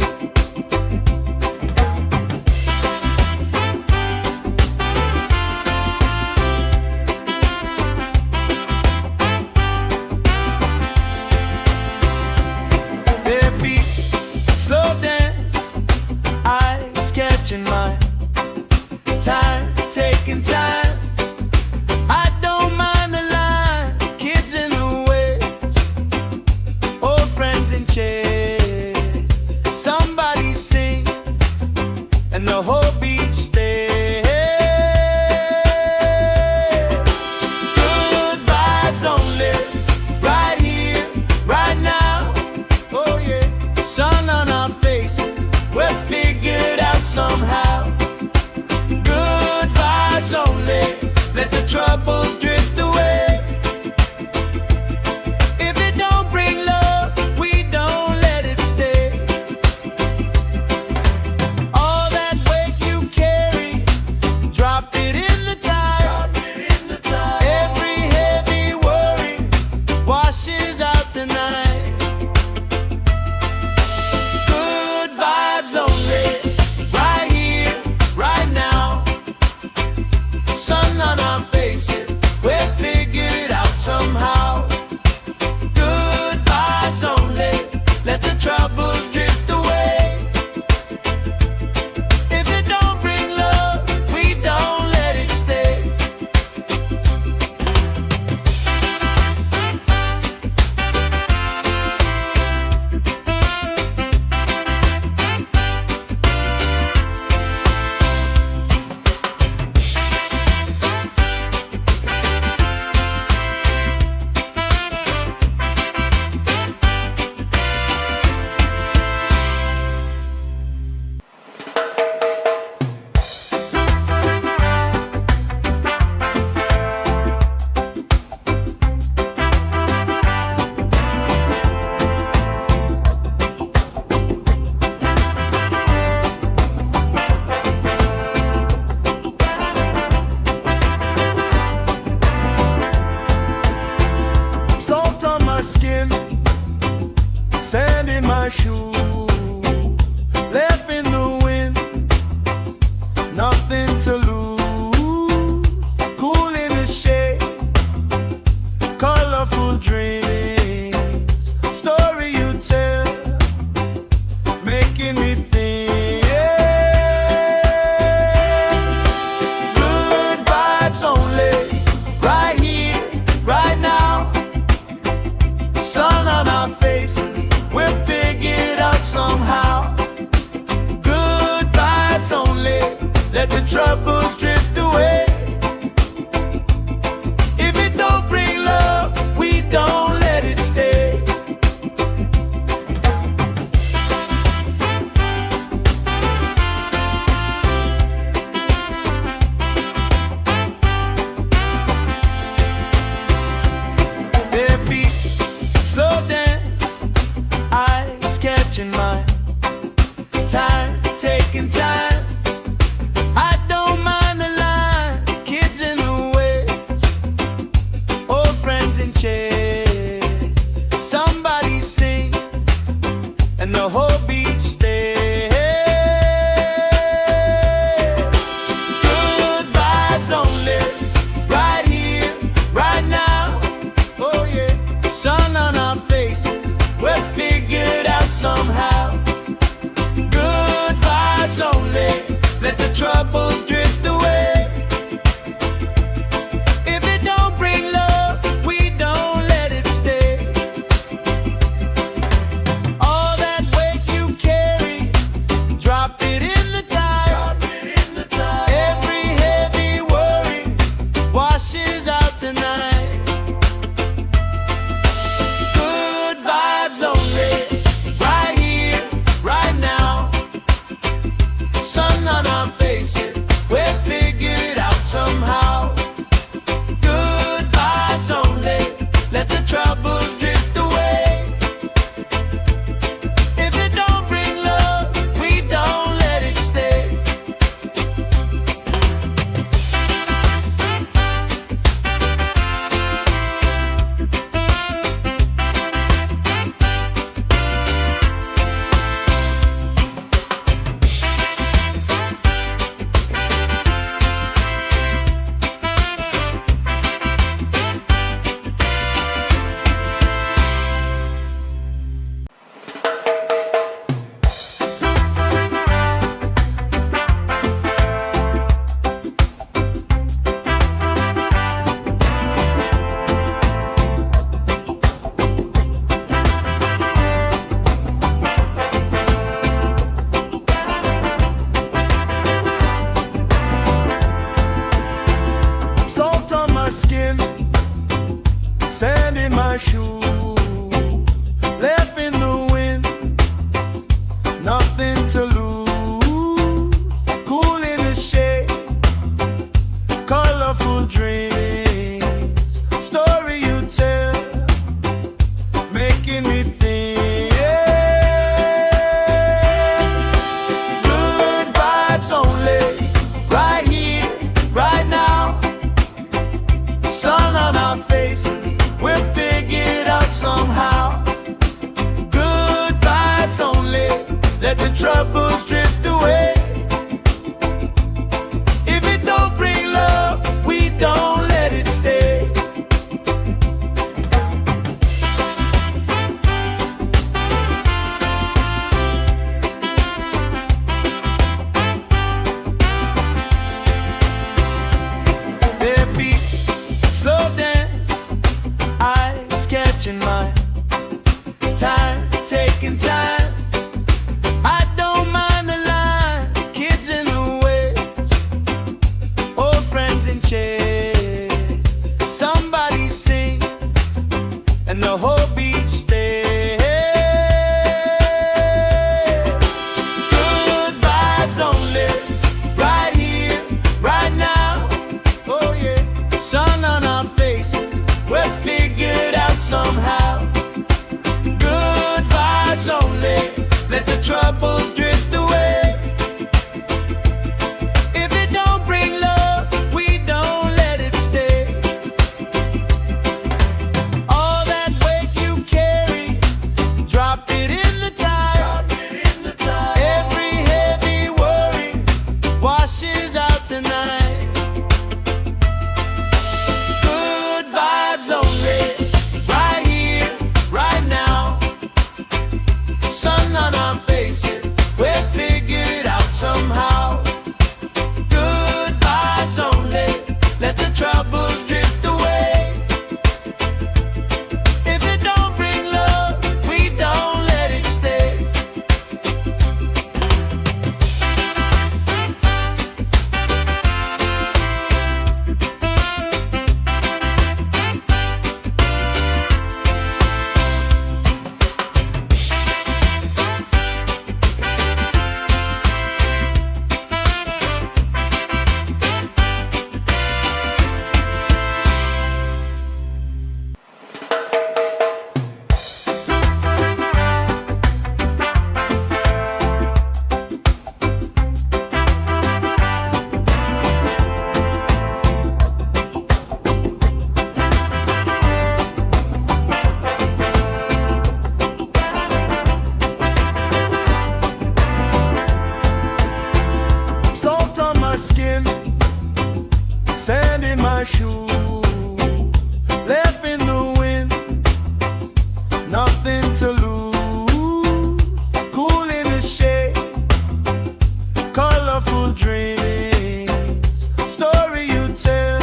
Bare feet, slow dance, eyes catching mine. Time, taking time. I don't mind the line, kids in the way, old friends in chairs. Somebody sing, and the whole beach stays. Good vibes only, right here, right now. Oh yeah, sun on our faces, we're figured out somehow. Good vibes only, let the troubles drift away. If it don't bring love, we don't let it stay. All that weight you carry, drop it in the tide. Every heavy worry washes out tonight. Good vibes only, making me think. Good vibes only, right here, right now. Sun on our faces, we're figured out somehow. Good vibes only, let the troubles drift away. If it don't bring love, we don't let it stay. Their feet slow dance, eyes catching mine. Time, taking time. I don't mind the line, kids in the way, old friends in chairs. Somebody sing, and the whole beach stays. Good vibes only, right here, right now. Oh yeah, sun on our faces, we're figured out somehow. Good vibes only, let the troubles drift away. If it don't bring love, we don't let it stay. All that weight you carry, drop it in the tide. Every heavy worry washes out tonight. Good vibes only, right here, right now. Sun on our faces, we're figured out somehow. Good vibes only, let the troubles drift away. If it don't bring love, we don't let it stay. Salt on my skin, sand in my shoes, left in the wind, nothing to lose. Cool in the shade, colorful dreams, story you tell, making me think. Good vibes only, right here, right now. Sun on our faces, we're figured out somehow. Good vibes only, let the troubles drift away. If it don't bring love, we don't let it stay. Their feet slow dance, eyes catching mine. Time, taking time. I don't mind the shoes, left in the wind, nothing to lose. Cool in the shade, colorful dreams, story you tell,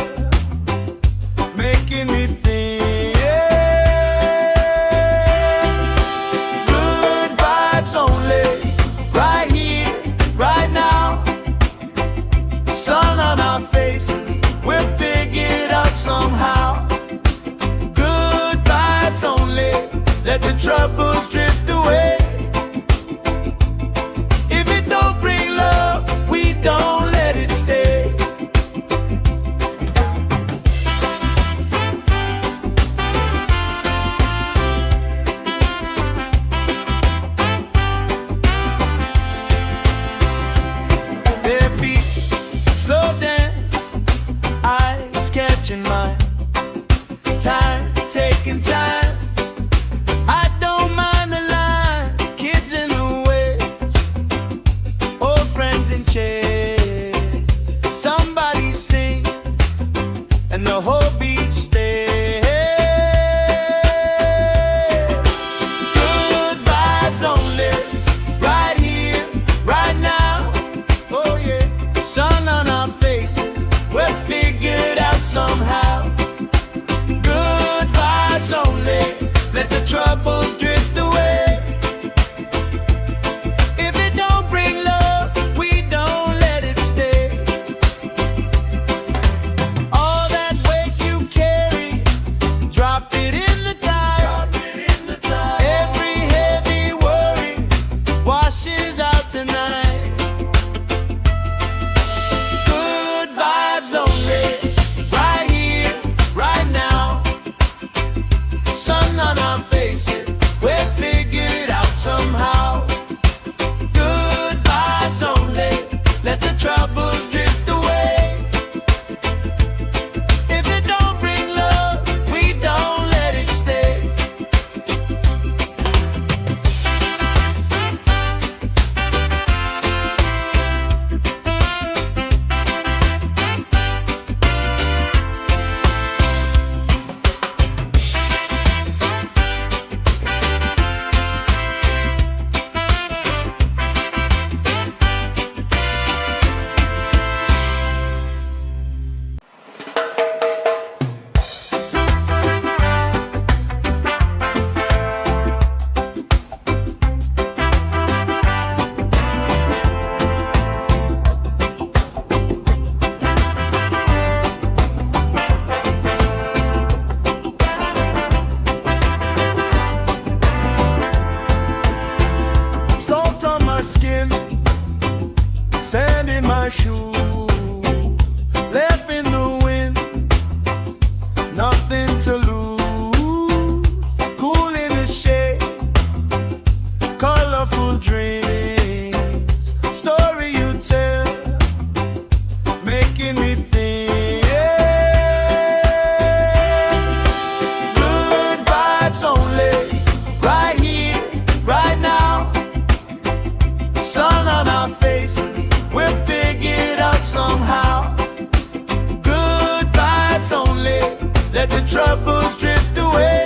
making me think. Good vibes only, right here, right now. Sun on our faces, we'll figure it out somehow. Good vibes only, let the troubles drift away. If it don't bring love, we don't let it stay. Bare feet, slow dance, eyes catching mine. Time, taking time. I don't mind the line. Kids in the way, old friends in chairs. Somebody sing, and the whole beach stays. Good vibes only, right here, right now. Oh yeah, sun on our faces, we're figured out somehow. Good vibes only, let the troubles drift away. If it don't bring love, we don't let it stay. All that weight you carry, drop it in the tide. Every heavy worry washes out tonight. Good vibes only, right here, right now. Sun on our faces, we're figured out somehow. Good vibes only, let the troubles drift away. If it don't bring love, we don't let it stay. Salt on my skin, sand in my shoes, left in the wind, nothing to lose. Cool in the shade, colorful dreams, story you tell, making me think. Good vibes only, right here, right now. Sun on our faces, we're figured out somehow. Good vibes only, let the troubles drift away.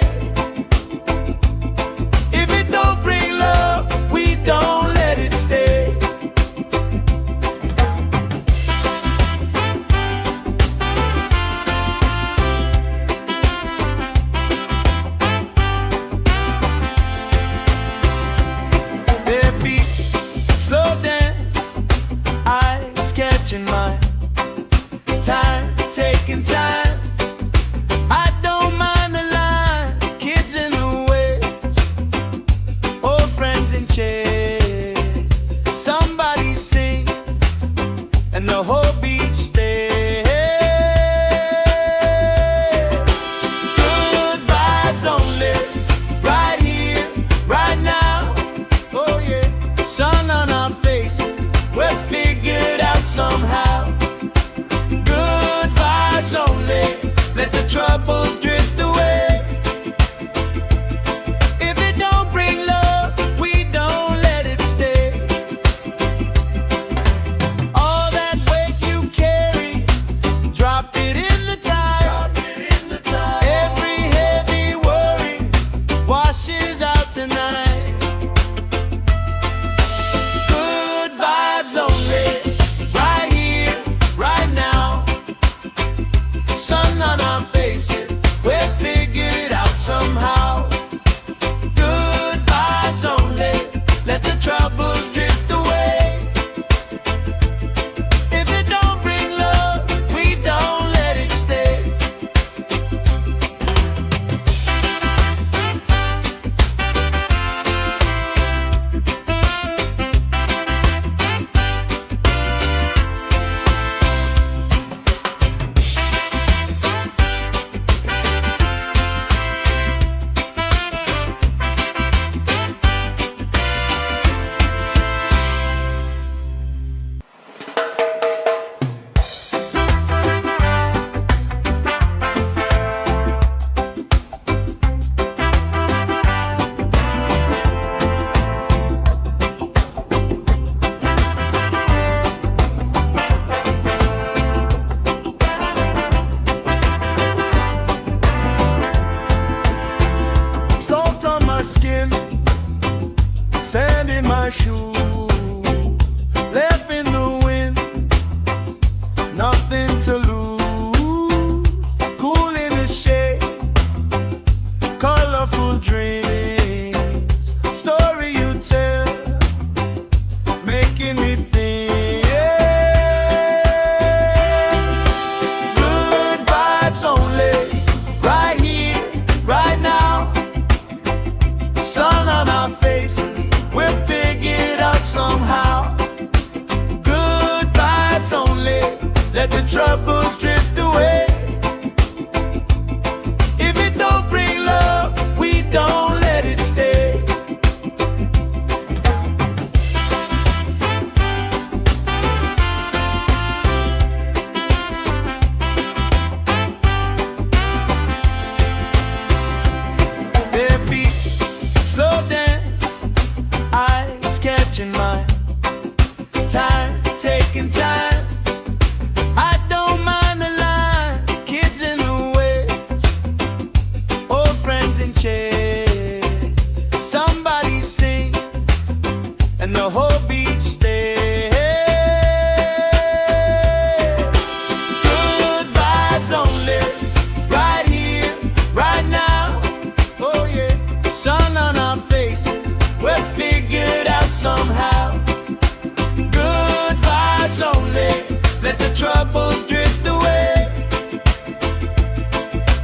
If it don't bring love, we don't let it stay. Bare feet, slow dance, eyes catching mine. Time, taking time. I don't mind the line. Kids in the way, old friends in chairs. Somebody sing, and the whole beach stays. Good vibes only, right here, right now. Oh yeah, sun on our faces, we're figured out somehow. Good vibes only, let the troubles drift away. If it don't bring love, we don't let it stay. All that weight you Time, taking time. I don't mind the line. Kids in the way, old friends in chairs. Somebody sing, and the whole beach stays. Good vibes only, right here, right now. Oh yeah, sun on our faces, we're figured out somehow. Good vibes only, let the troubles drift away.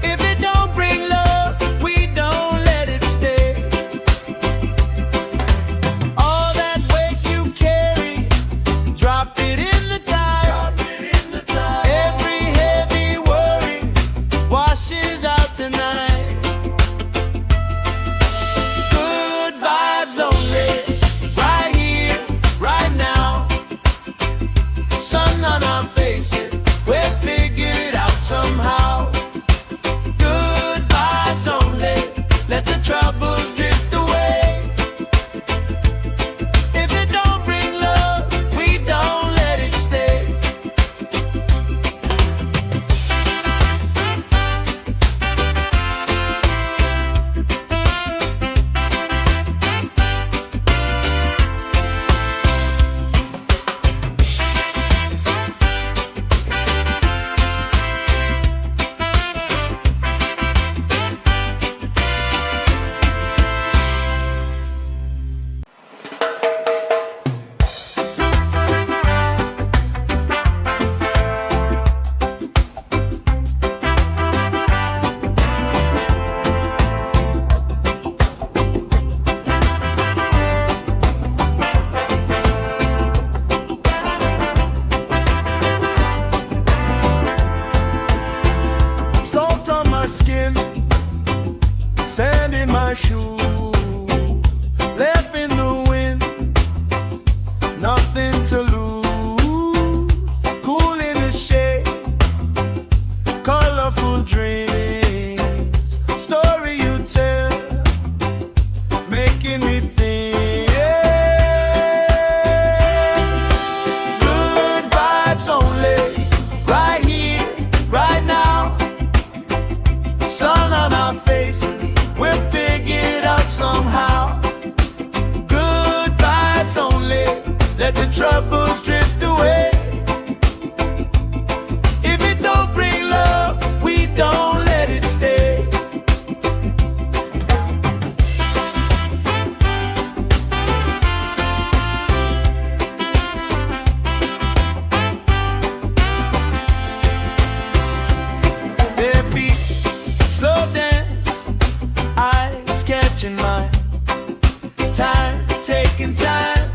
If it don't bring love, we don't let it stay. All that weight you carry, drop it in the tide. Every heavy worry washes out tonight. Good vibes only, right here, right now. Sun on our faces, we're figured out somehow. Good vibes only, let the troubles drift away. If it don't bring love, we don't let it stay. Salt on my skin, sand in my shoes, left in the wind, nothing to lose. Cool in the shade, colorful dreams, story you tell, making me think. Good vibes only, right here, right now. Sun on our faces, we're figured out somehow. Good vibes only, let the troubles drift away. If it don't bring love, we don't let it stay. Bare feet, slow dance, eyes catching mine. Time, taking time.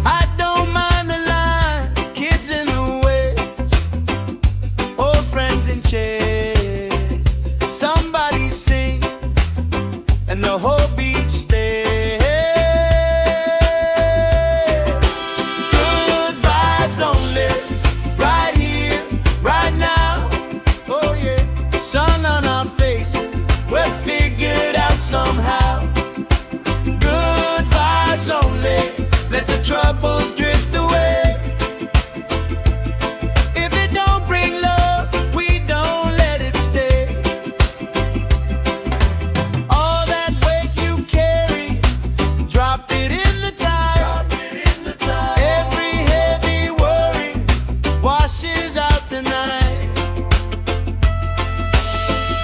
I don't mind the line. Kids in the way, old friends in chairs. Somebody sing, and the whole beach stays. Good vibes only, right here, right now. Oh yeah, sun on our faces, we're figured out somehow. Good vibes only, let the troubles drift away. If it don't bring love, we don't let it stay. All that weight you carry, drop it in the tide. Every heavy worry washes out tonight.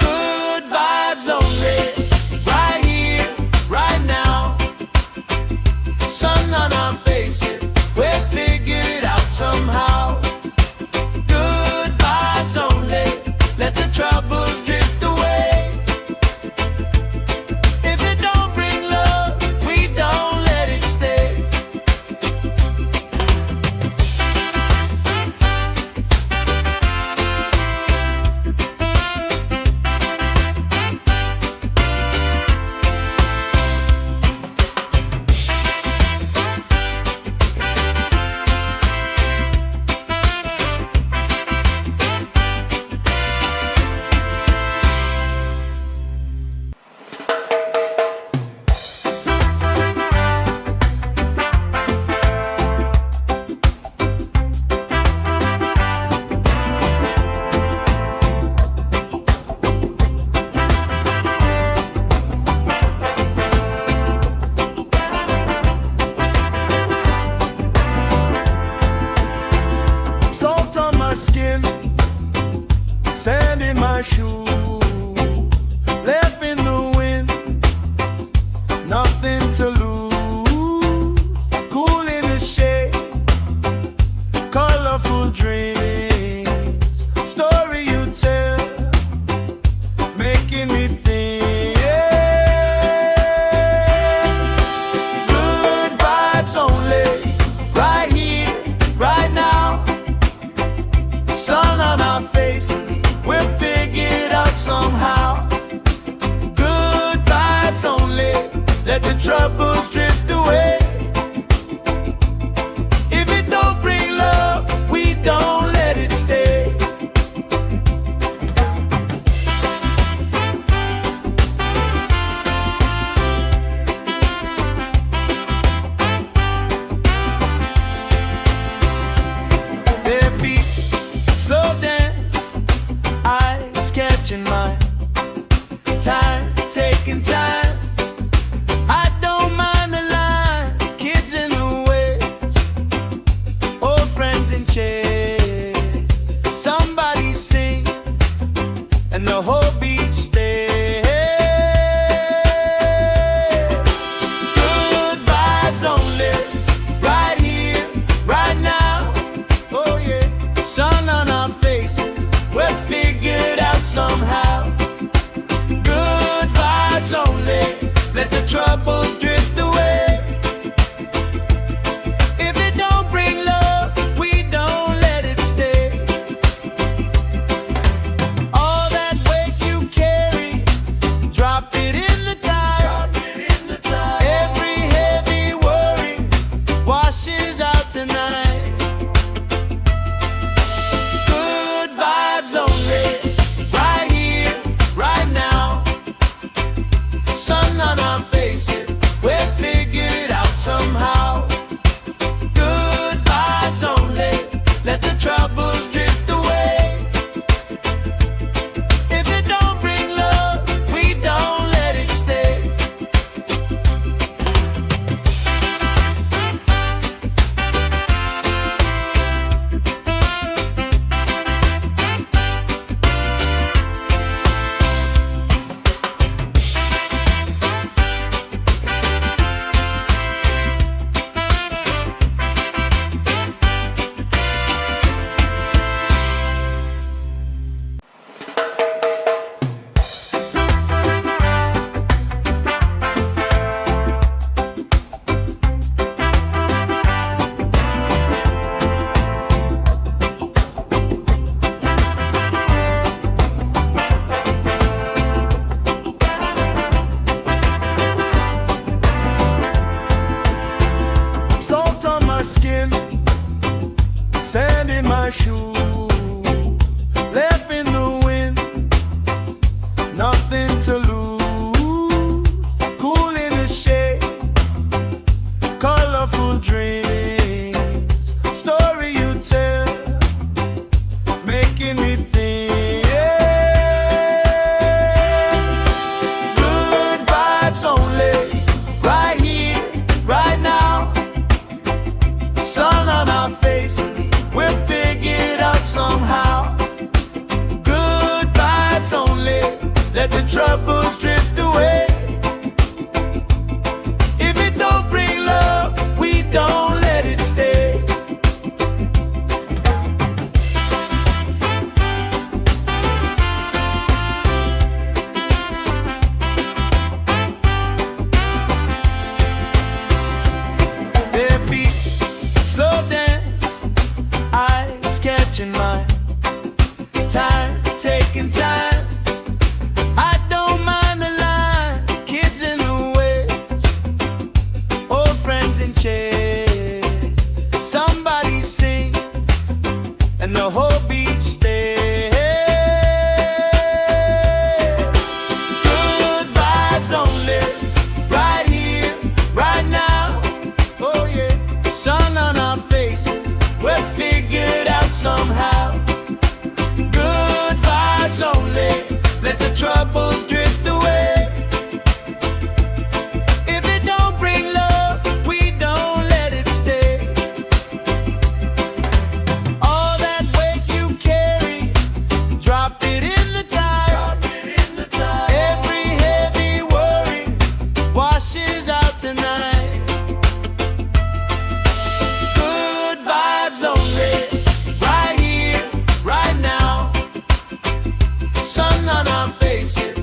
Good vibes only, right here, right now. Sun on our faces, troubles drift away. If it don't bring love, we don't let it stay. All that weight you carry, drop it in the tide. Every heavy worry washes out tonight. Good vibes only, right here, right now. Sun on our faces, we're figured out somehow. Good vibes only, let the troubles drift away. If it don't bring love, we don't let it stay. Salt on my skin, sand in my shoes, left in the wind, nothing to lose. Cool in the shade, colorful dreams, story you tell, making me think. Good vibes only, right here, right now. Sun on our faces, we're figured out somehow. Good vibes only, let the troubles drift away. If it don't bring love, we don't let it stay. Their feet slow dance, eyes catching mine. Time, taking time. I don't mind the line. Kids in the way, old friends in chairs. Somebody sing, and the whole beach stays. Good vibes only, right here, right now. Oh yeah, sun on our faces, we're figured out somehow. Good vibes only, let the troubles drift away. If it don't bring love, we don't let it stay. All that weight you carry, drop it in the tide. Every heavy worry washes out tonight. Good vibes only, right here, right now. Sun on our faces,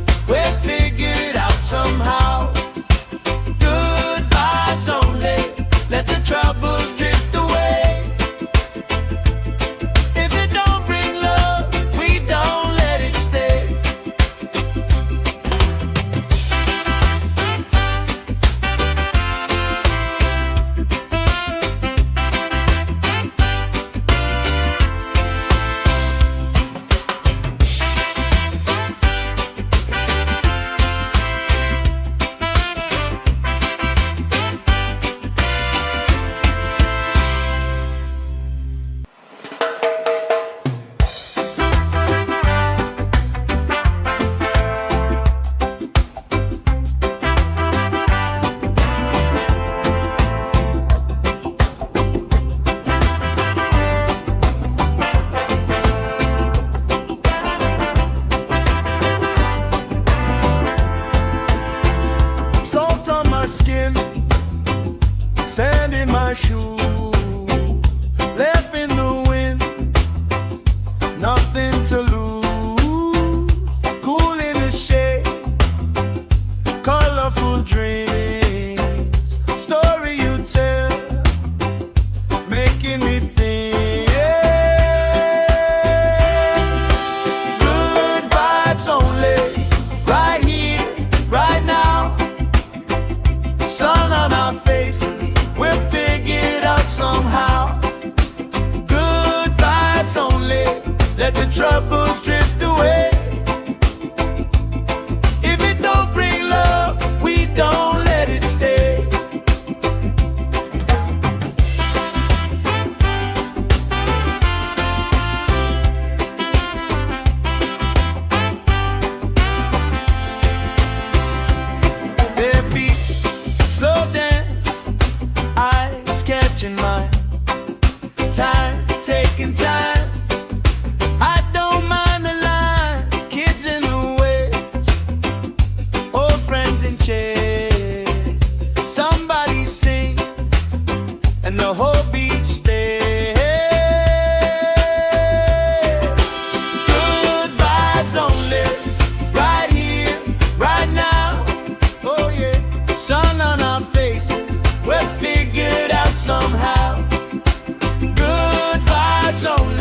making me think. Good vibes only, right here, right now. Sun on our faces, we'll figure it out somehow. Good vibes only, let the troubles drift away. If it don't bring love, we don't let it stay. Their feet slow dance, eyes catching mine. Time, taking time. I don't mind the line. Kids in the way, old friends in chairs. Somebody sings and the whole beach stays. Good vibes only, right here, right now. Oh yeah, sun on our faces, we're figured out somehow. Good vibes only.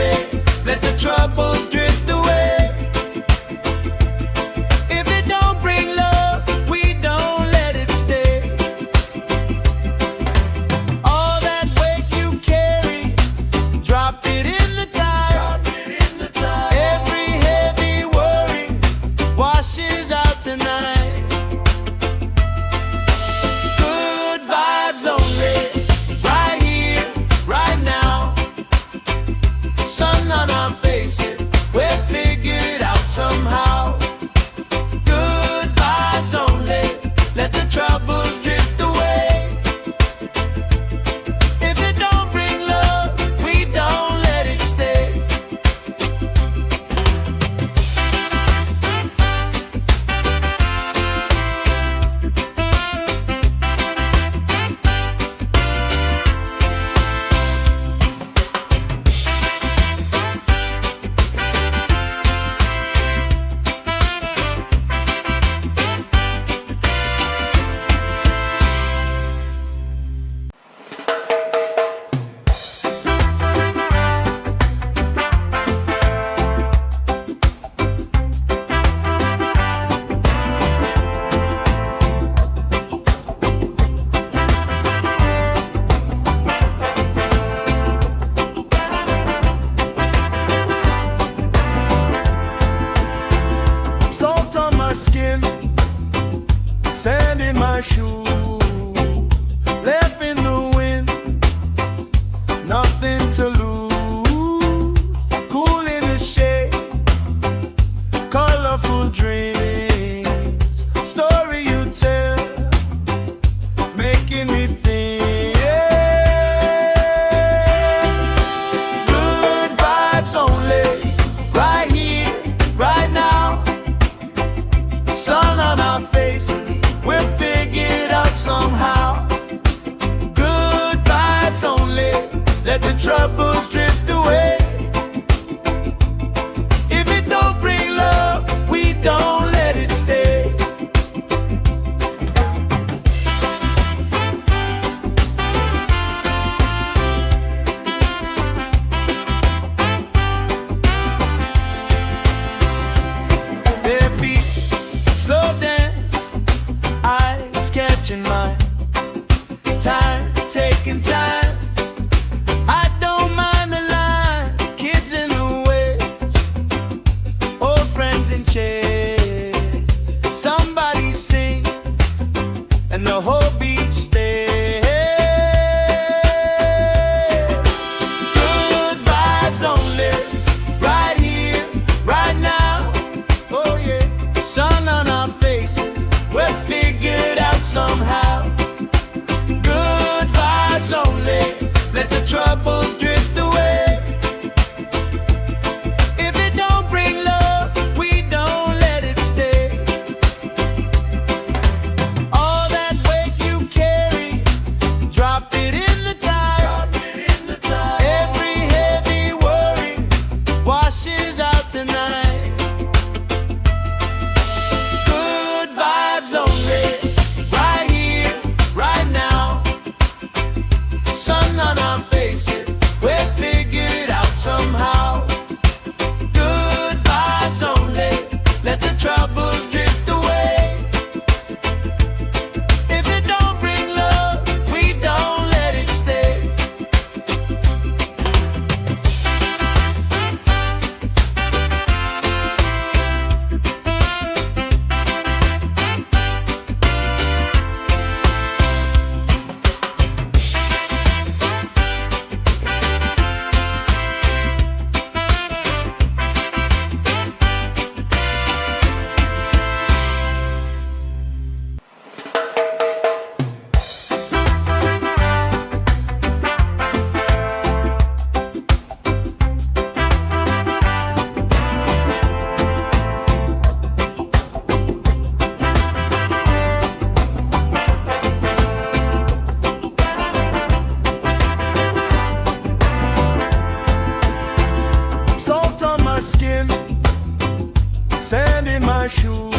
my shoes,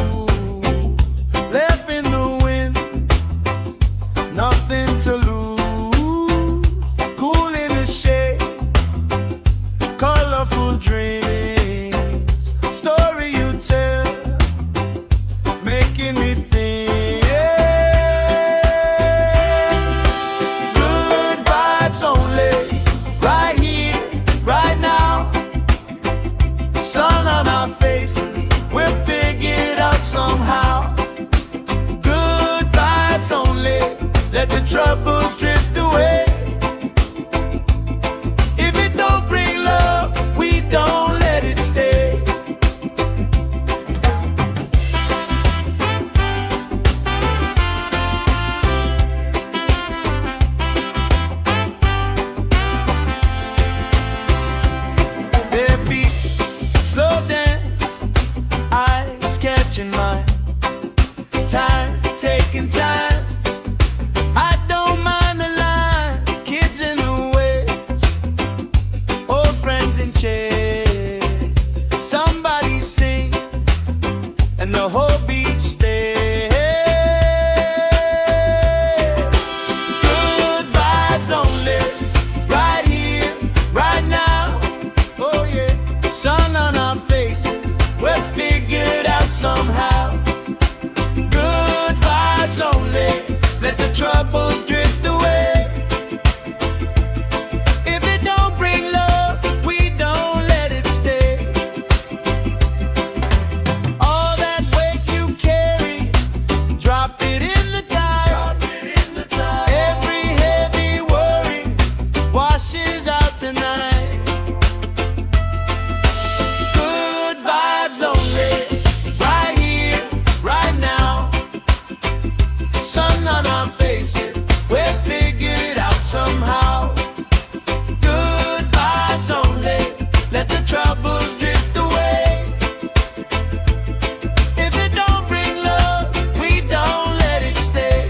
left in the wind, nothing to lose. Cool in the shade, colorful dreams, story you tell, making me think. Good vibes only, right here, right now. Sun on our faces, we're figured out somehow. Good vibes only, let the troubles drift away. If it don't bring love, we don't let it stay. Bare feet, slow dance, eyes catching mine. Time, taking time. I don't mind the line. Kids in the way, old friends in chairs. Somebody sing, and the whole beach stays. Good vibes only, right here, right now. Oh yeah, sun on our faces, we're figured out somehow. Good vibes only, let the troubles drift away. If it don't bring love, we don't let it stay. All that weight you carry, drop it in the tide. Every heavy worry washes out tonight. Good vibes only, right here, right now. Sun on our faces, we're figured out somehow. Good vibes only, let the troubles drift away. If it don't bring love, we don't let it stay.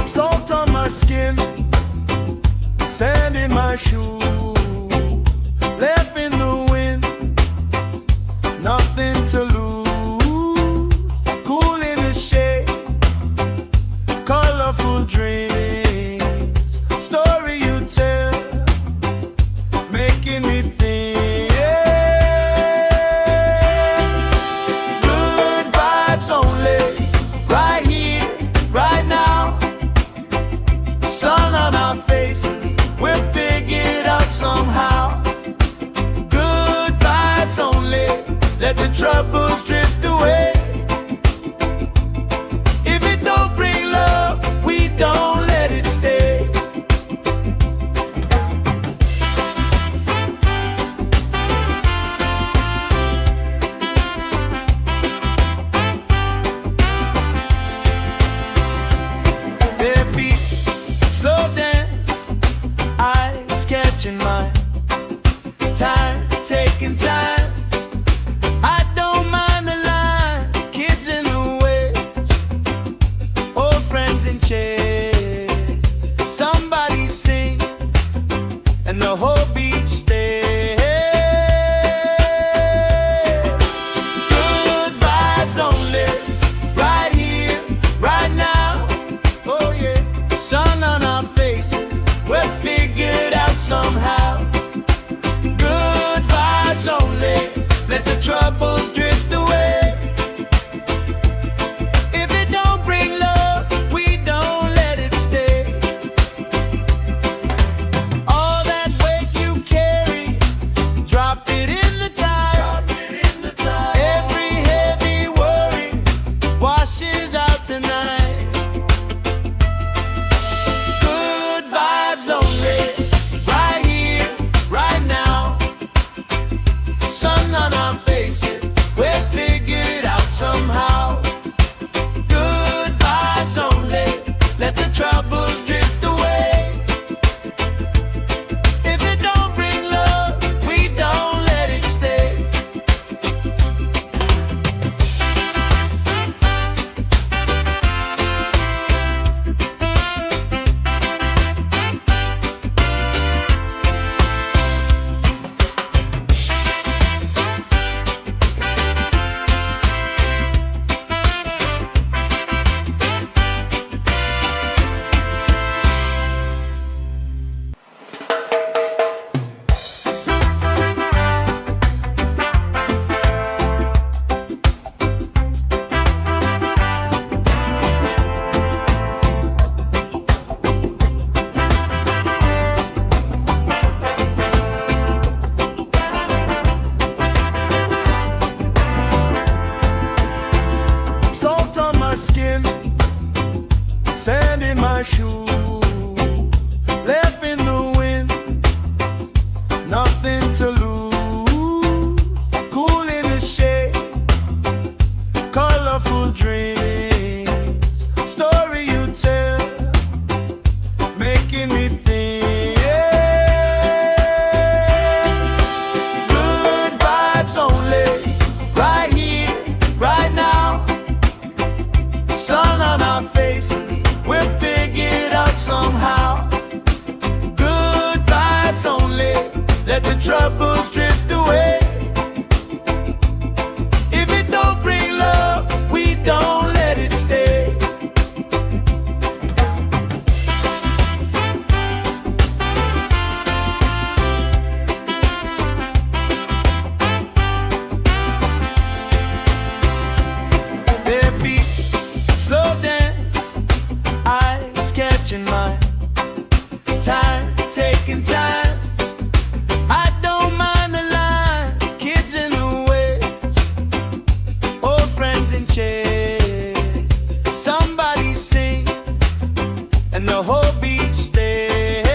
Salt on my skin, sand in my shoes, left in the wind, nothing to lose. Cool in the shade, colorful dreams, story you tell, making me think. Good vibes only, right here, right now. Sun on our faces, we're figured out somehow. Good vibes only, let the troubles drift away. If it don't bring love, we don't let it stay. Bare feet, slow dance, eyes catching mine. Time, taking time. I don't mind the line. Kids in the way, old friends in chairs. Somebody sing, and the whole beach stays. Good vibes only, right here, right now. Oh yeah, sun on our faces, we're figured out somehow. Good vibes only, let the troubles drift away. If it don't bring love, we don't let it stay. All that weight you carry, drop it in the tide. making me think. Good vibes only, right here, right now. Sun on our faces, we're figured out somehow. Good vibes only, let the troubles drift away. If it don't bring love, we don't let it stay. Their feet slow dance, eyes catching mine. Time, taking time. I don't mind the line. Kids in the way, old friends in chairs. Somebody sing, and the whole beach stays.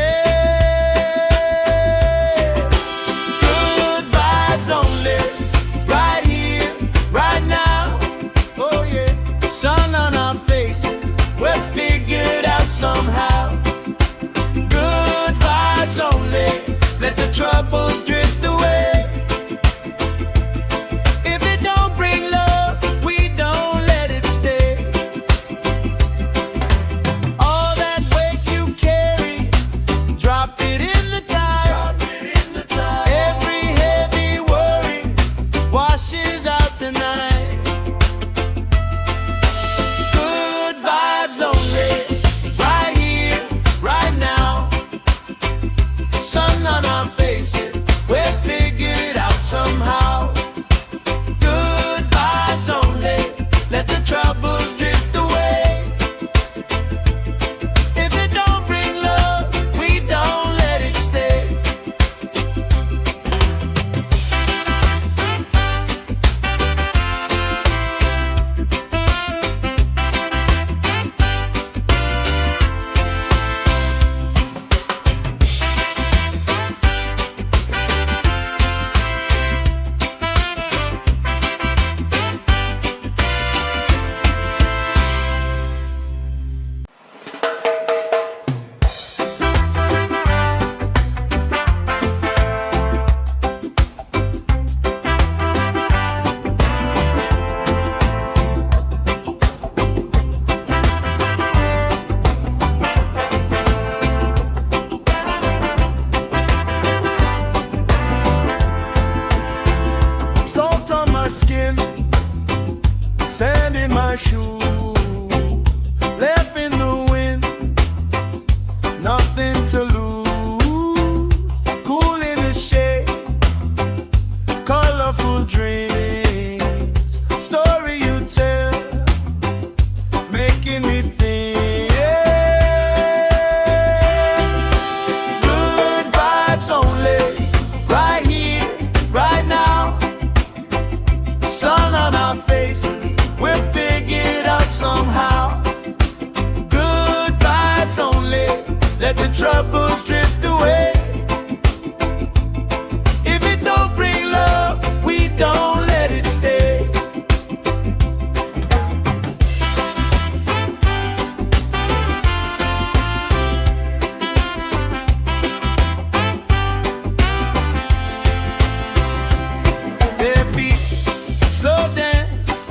Good vibes only, right here, right now. Oh yeah, sun on our faces, we're figured out somehow. Good vibes only, let the troubles drift away. If it don't bring love, we don't let it stay. All that weight you carry, drop it in the tide. Every heavy worry washes out tonight. Good vibes only, right here, right now. Sun on our faces, we're figured out somehow. Good vibes only, let the troubles drift away. If it don't bring love, we don't let it stay. Salt on my skin, sand in my shoes, left in the wind, nothing to lose. Cool in the shade, colorful dreams, story you tell, making me think. Good vibes only, right here, right now. Sun on our faces, we're figured out somehow. Good vibes only, let the troubles drift away. If it don't bring love, we don't let it stay. Their feet slow dance,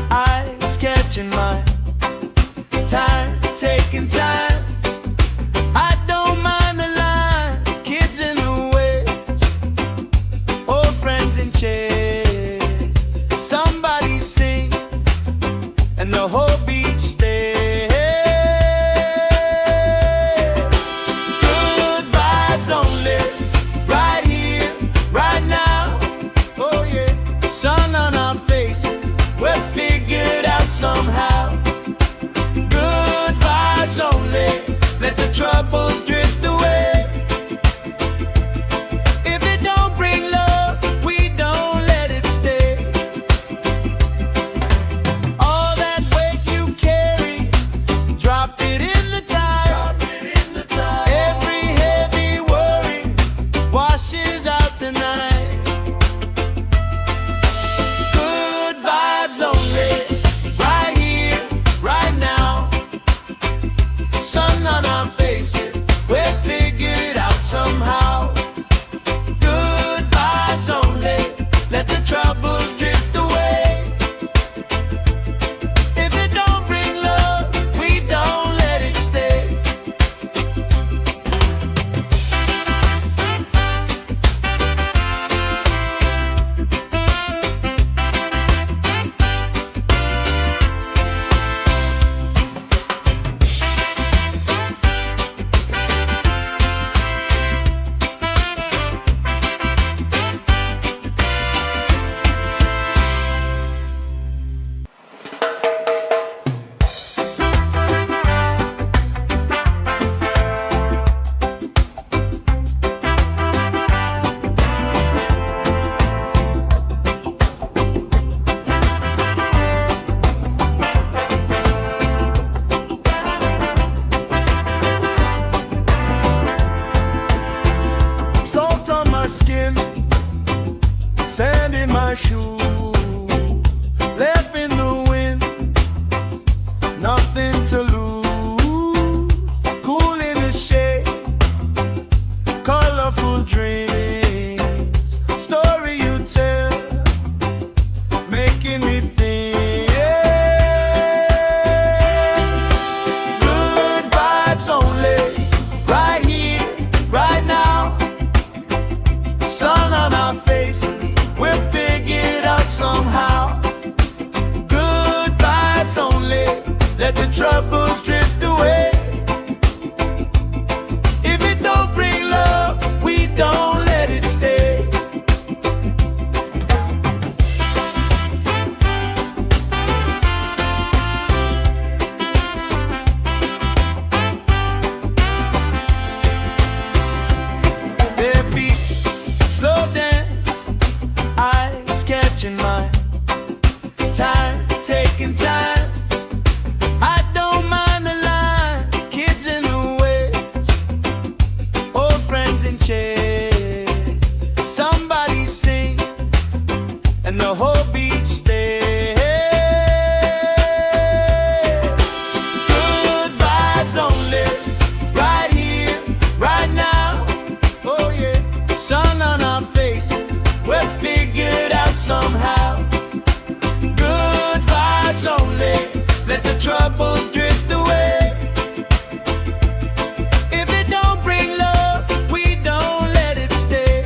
eyes catching mine. Time, taking time. I don't mind the line. Kids in the way, old friends in chairs. Somebody sing, and the whole beach stays. Good vibes only, right here, right now. Oh yeah, sun on our faces, we're figured out somehow. Good vibes only, let the troubles drift away. If it don't bring love, we don't let it stay. All that weight you carry, drop it in the tide. Every heavy worry washes out tonight. Good vibes only, right here, right now. Sun on our faces, shoes, left in the wind, nothing to lose. Cool in the shade, colorful dreams, story you tell, making me think. Good vibes only, right here, right now. Sun on our faces, we're figured out somehow. Good vibes only, let the troubles drift away. If it don't bring love, we don't let it stay. Bare feet, slow dance, eyes catching mine. Time, taking time. I don't mind the line. Kids in the way, old friends in chairs. Somebody sing, and the whole beach stays. Good vibes only, right here, right now. Oh yeah, sun on our faces, we're figured out somehow. Good vibes only, let the troubles drift away. If it don't bring love, we don't let it stay.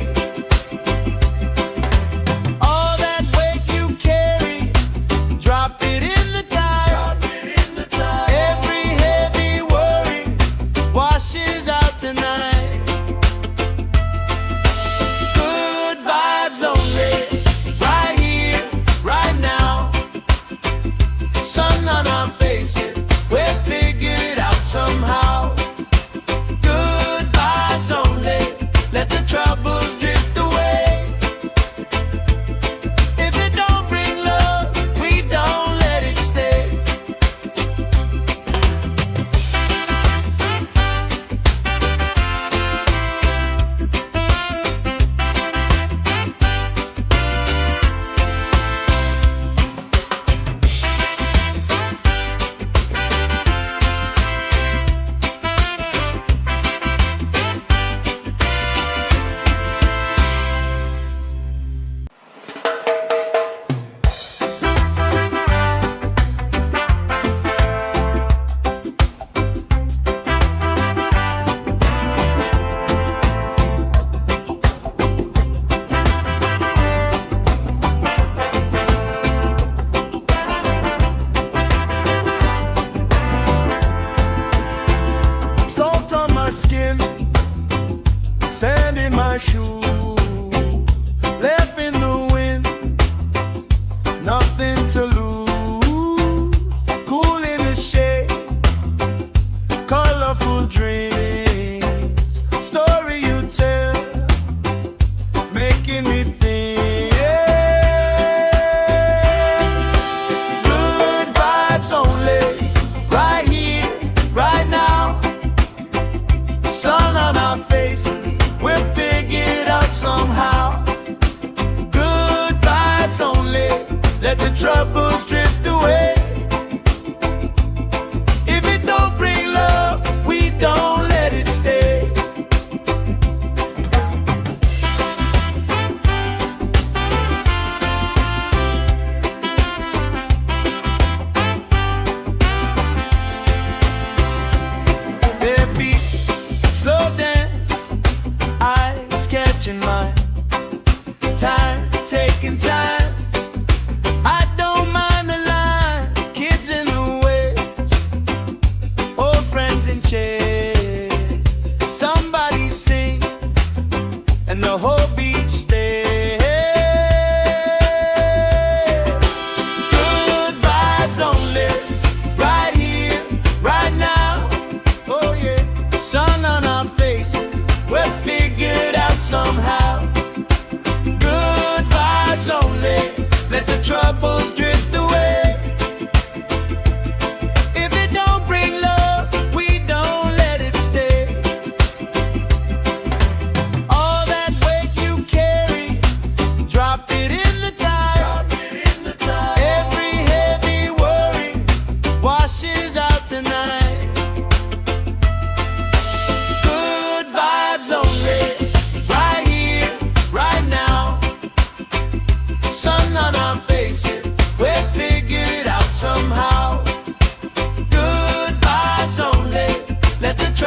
All that weight you carry, drop it in the tide. Every heavy worry washes out tonight. Good vibes only, right here, right now. Sun on our faces, we're figured out somehow. Good vibes only, let the troubles drift away. If it don't bring love, we don't let it stay. Salt on my skin, sand in my shoes, left in the wind, nothing to lose. Cool in the shade, colorful dreams, story you tell, making me think. Good vibes only, right here, right now. Sun on our faces, we're figured out somehow. Good vibes only, let the troubles drift away. If it don't bring love, we don't let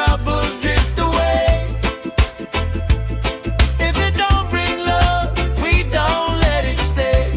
troubles drift away. If it don't bring love, we don't let it stay.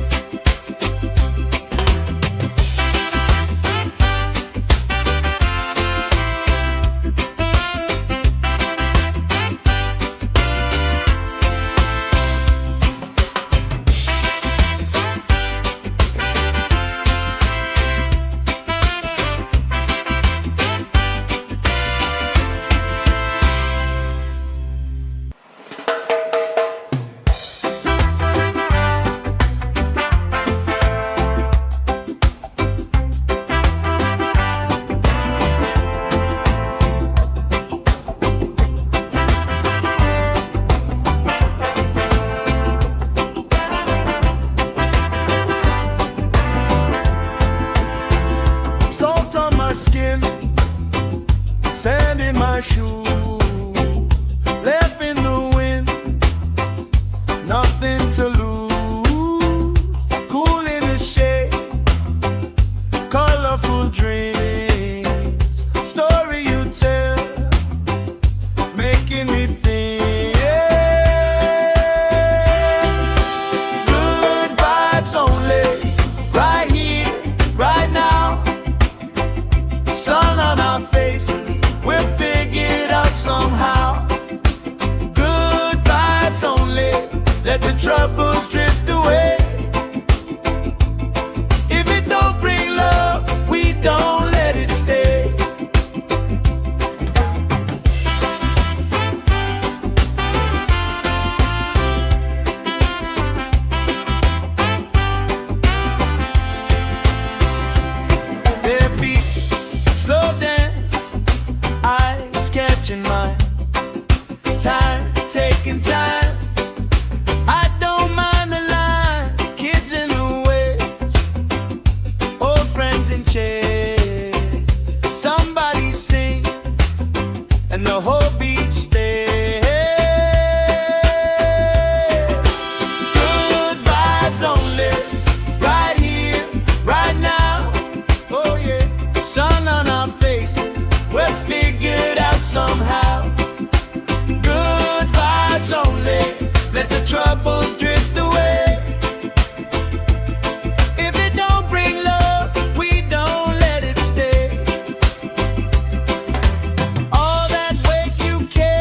Salt on my skin, sand in my shoes, left in the wind, nothing to lose. Cool in the shade, colorful dreams, story you tell, making me think. Good vibes only, right here, right now. Sun on our faces, we'll figure it out somehow. Good vibes only, let the troubles drift away. If it don't bring love, we don't let it stay. Bare feet, slow dance, eyes catching mine. Time, taking time. I don't mind the line. Kids in the waves, old friends in chairs. Somebody sings, and the whole beach stays. Good vibes only, right here, right now. Oh yeah, sun on our faces, we're figured out somehow. Good vibes only, let the troubles drift away. If it don't bring love, we don't let it stay. All that weight you carry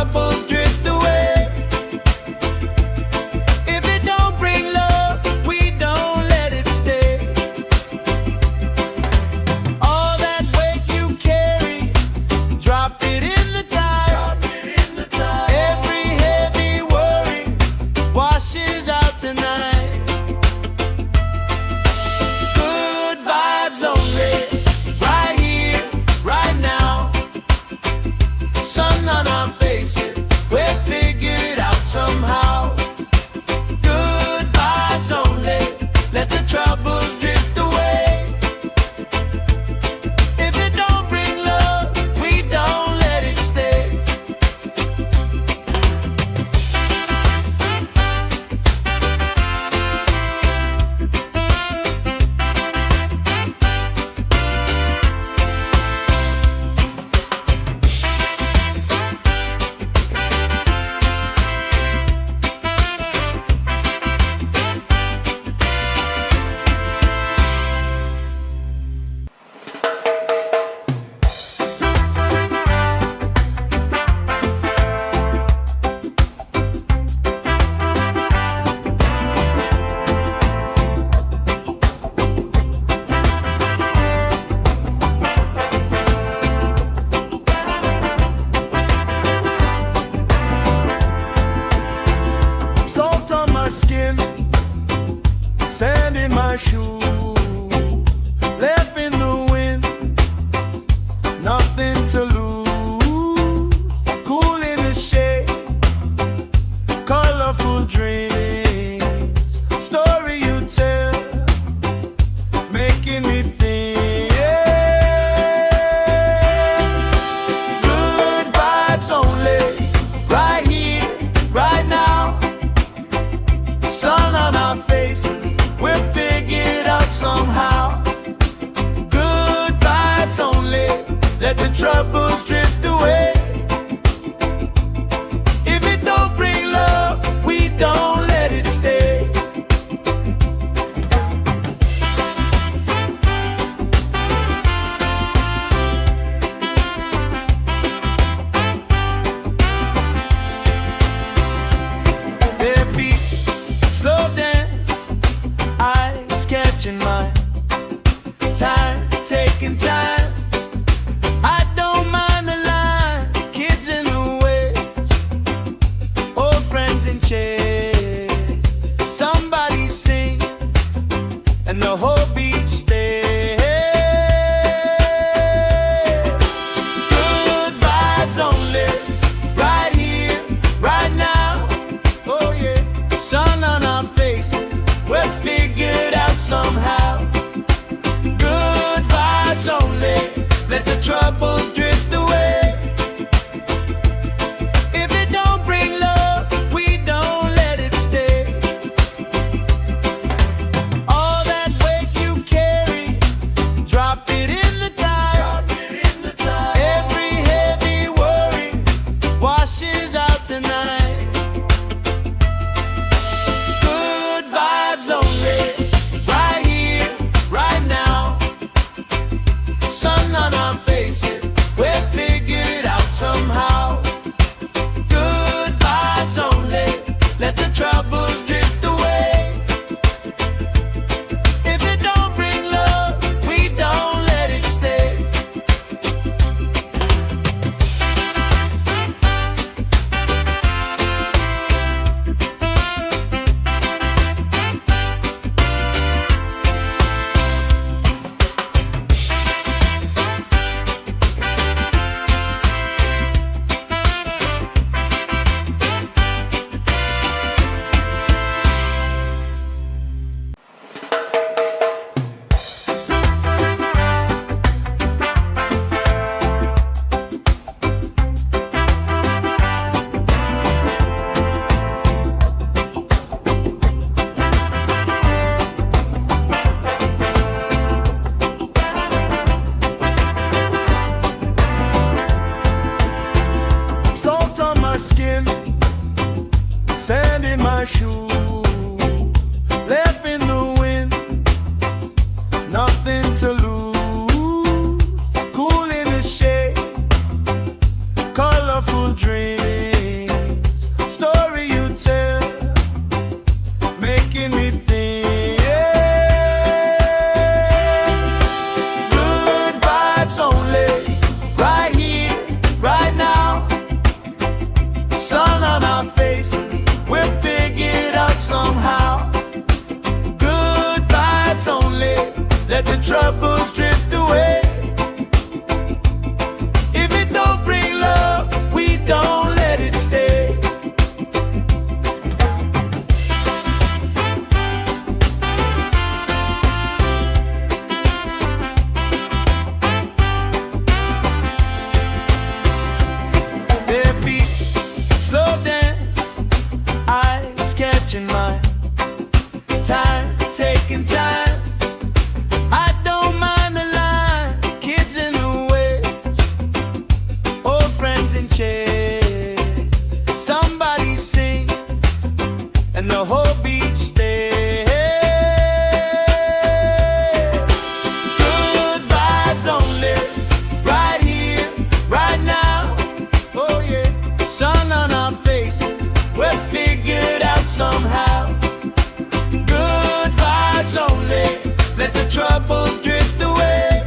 troubles drift away. If it don't bring love, we don't let it stay. All that weight you carry, drop it in the tide. Every heavy worry washes out tonight. Good vibes only, right here, right now. Sun on our faces, we're figured out somehow. Good vibes only, let the troubles drift away. If it don't bring love, we don't let it stay. Salt on my skin, sand in my shoe, left in the wind, nothing to lose. Cool in the shade, colorful dreams, story you tell, making me think. Good vibes only, right here, right now. Sun on our faces, we're figured out somehow. Good vibes only, let the troubles drift away. If it don't bring love, we don't let it stay. Bare feet, slow dance, eyes catching mine. Time, taking time. I don't mind the line. Kids in the way, old friends in chairs. Somebody sing, and the whole beach stays. Good vibes only, right here, right now. Oh yeah, sun on our faces, we're figured out somehow. Good vibes only, let the troubles drift away. If it don't bring love, we don't let it stay. All that weight you carry, drop it in the tide. Every heavy worry washes out tonight. Good vibes only, right here, right now. Sun on our faces, we're figured out somehow. Good vibes only, let the troubles drift away. If it don't bring love, we don't let it stay. my shoe, left in the wind, nothing to lose. Cool in the shade, colorful dreams. troubles drift away. If it don't bring love, we don't let it stay. Their feet slow dance, eyes catching mine. Time, taking time. I don't mind the line. Kids in the way, old friends in chairs. Somebody sing, and the whole beach stays. Good vibes only, right here, right now. Oh yeah, sun on our faces, we're figured out somehow. Good vibes only, let the troubles drift away.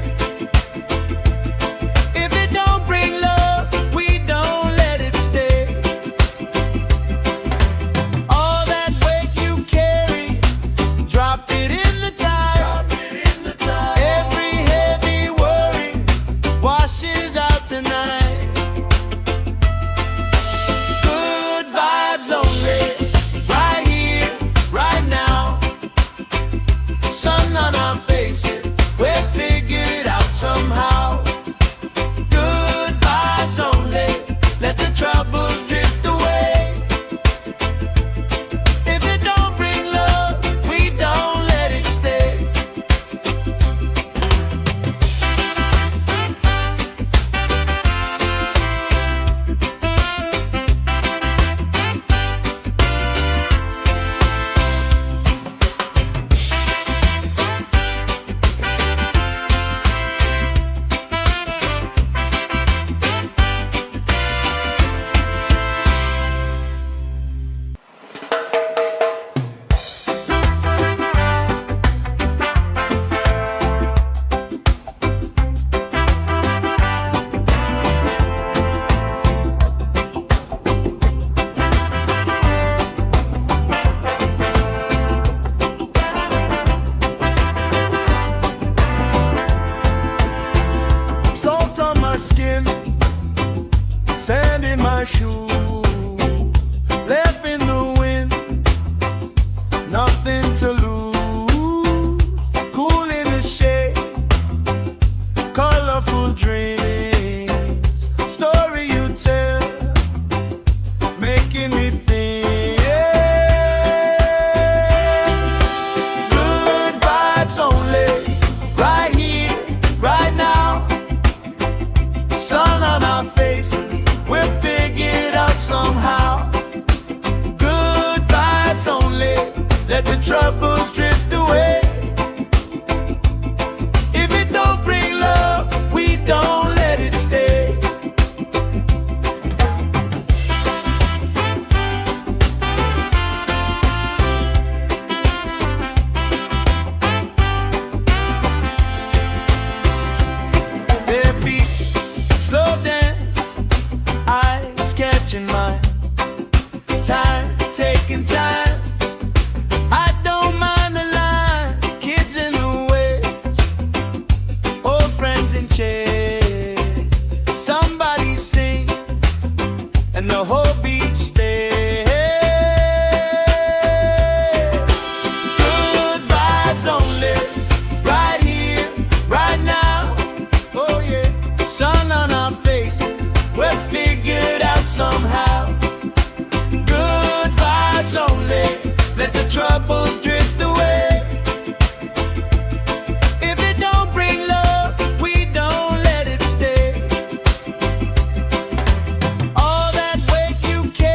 If it don't bring love, we don't let it stay. All that weight you carry, drop it in the tide. Every heavy worry washes out tonight. Good vibes only, right here, right now. Sun on our faces, we're figured out somehow. Good vibes only, let the troubles drift away. If it don't bring love, we don't let it stay. Salt on my skin, sand in my shoes, left in the wind, nothing to lose. Cool in the shade, colorful dreams, story you tell, making me think. Good vibes only, right here, right now. Sun on our faces, we're figured out somehow. Good vibes only, let the troubles drift away. If it don't bring love, we don't let it stay. Their feet slow dance, eyes catching mine. Time, taking time. I don't mind the line. Kids in the way, old friends in chairs. Somebody sing, and the whole beach stays. Good vibes only, right here, right now. Oh yeah, sun on our faces, we're figured out somehow. Good vibes only, let the troubles drift away. If it don't bring love, we don't let it stay. All that weight you carry,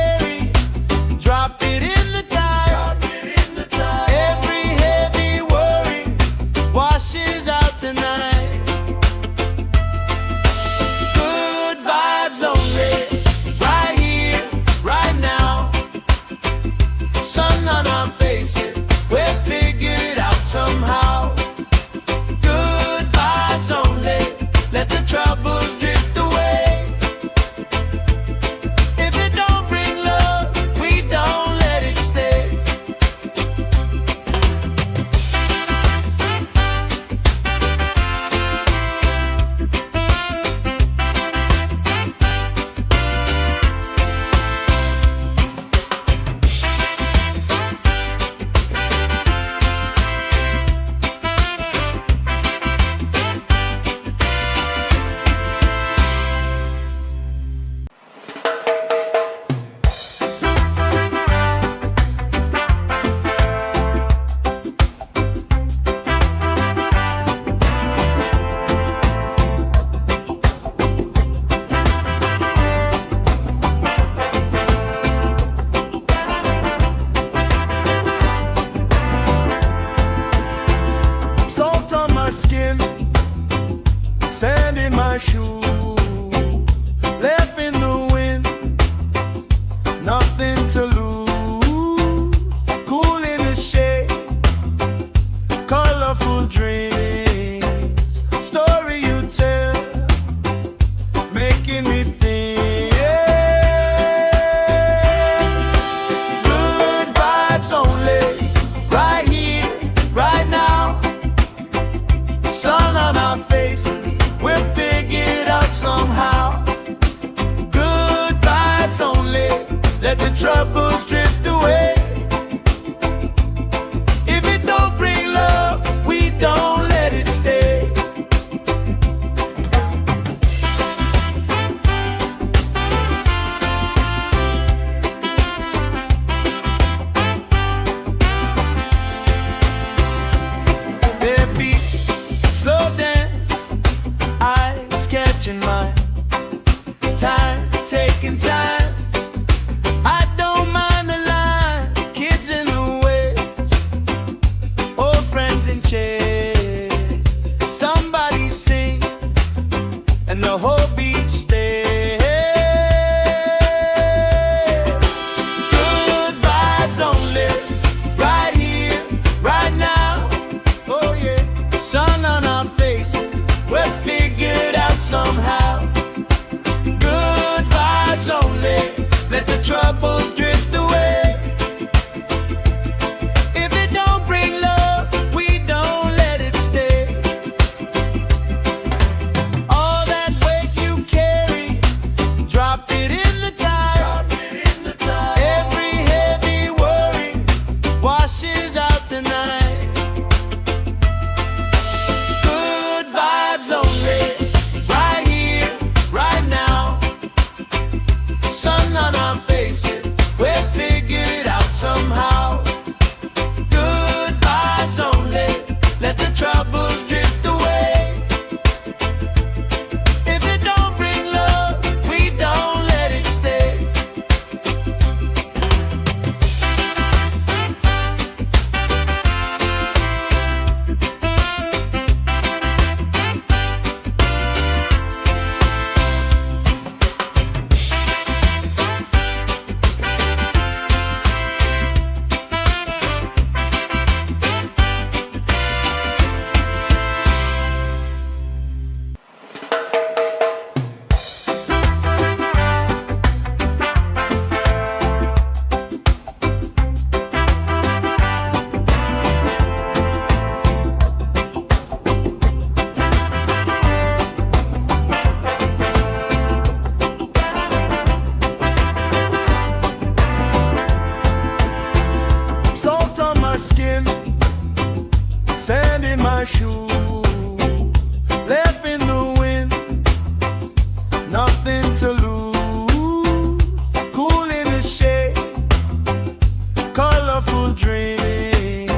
colorful dreams,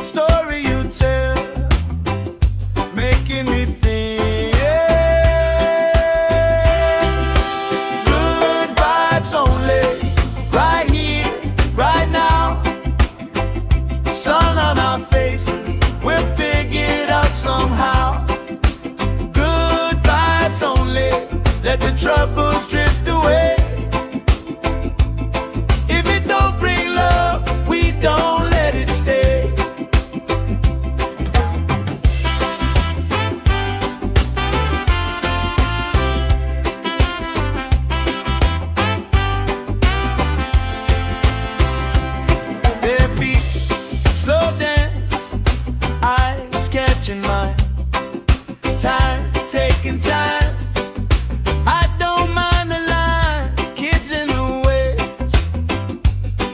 story you tell, making me think. Good vibes only, right here, right now. Sun on our faces, we'll figure it out somehow. Good vibes only, let the troubles drift away. If it don't bring love, we don't let it stay. Bare feet, slow dance, eyes catching mine. Time, taking time. I don't mind the line. Kids in the way,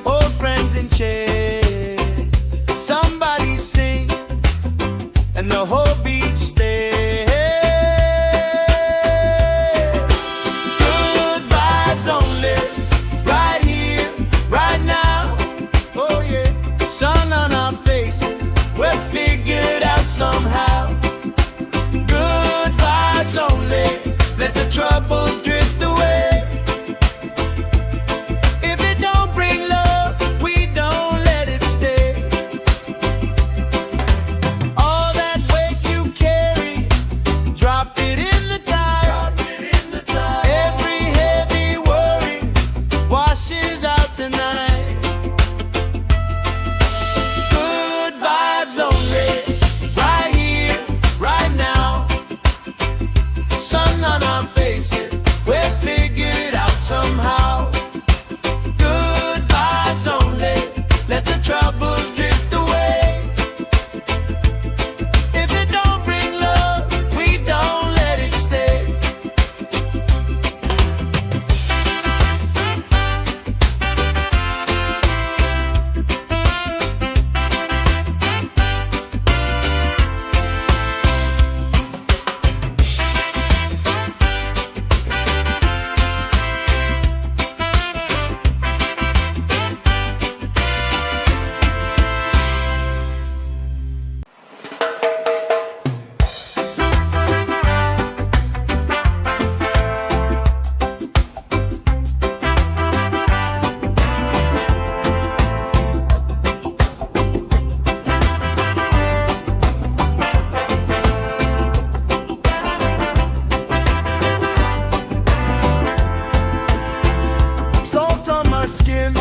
old friends in chairs. Somebody sing, and the whole beach stays. Good vibes only, right here, right now. Oh yeah, sun on our faces, we're figured out somehow. Good vibes only, let the troubles drift away. If it don't bring love, we don't let it stay. All that weight you carry, drop it in the tide. Every heavy worry washes out tonight. Good vibes only, right here, right now. Sun on our faces, we'll figure it out somehow. Good vibes only, let the troubles drift away. If it don't bring love, we don't let it stay. Salt on my skin,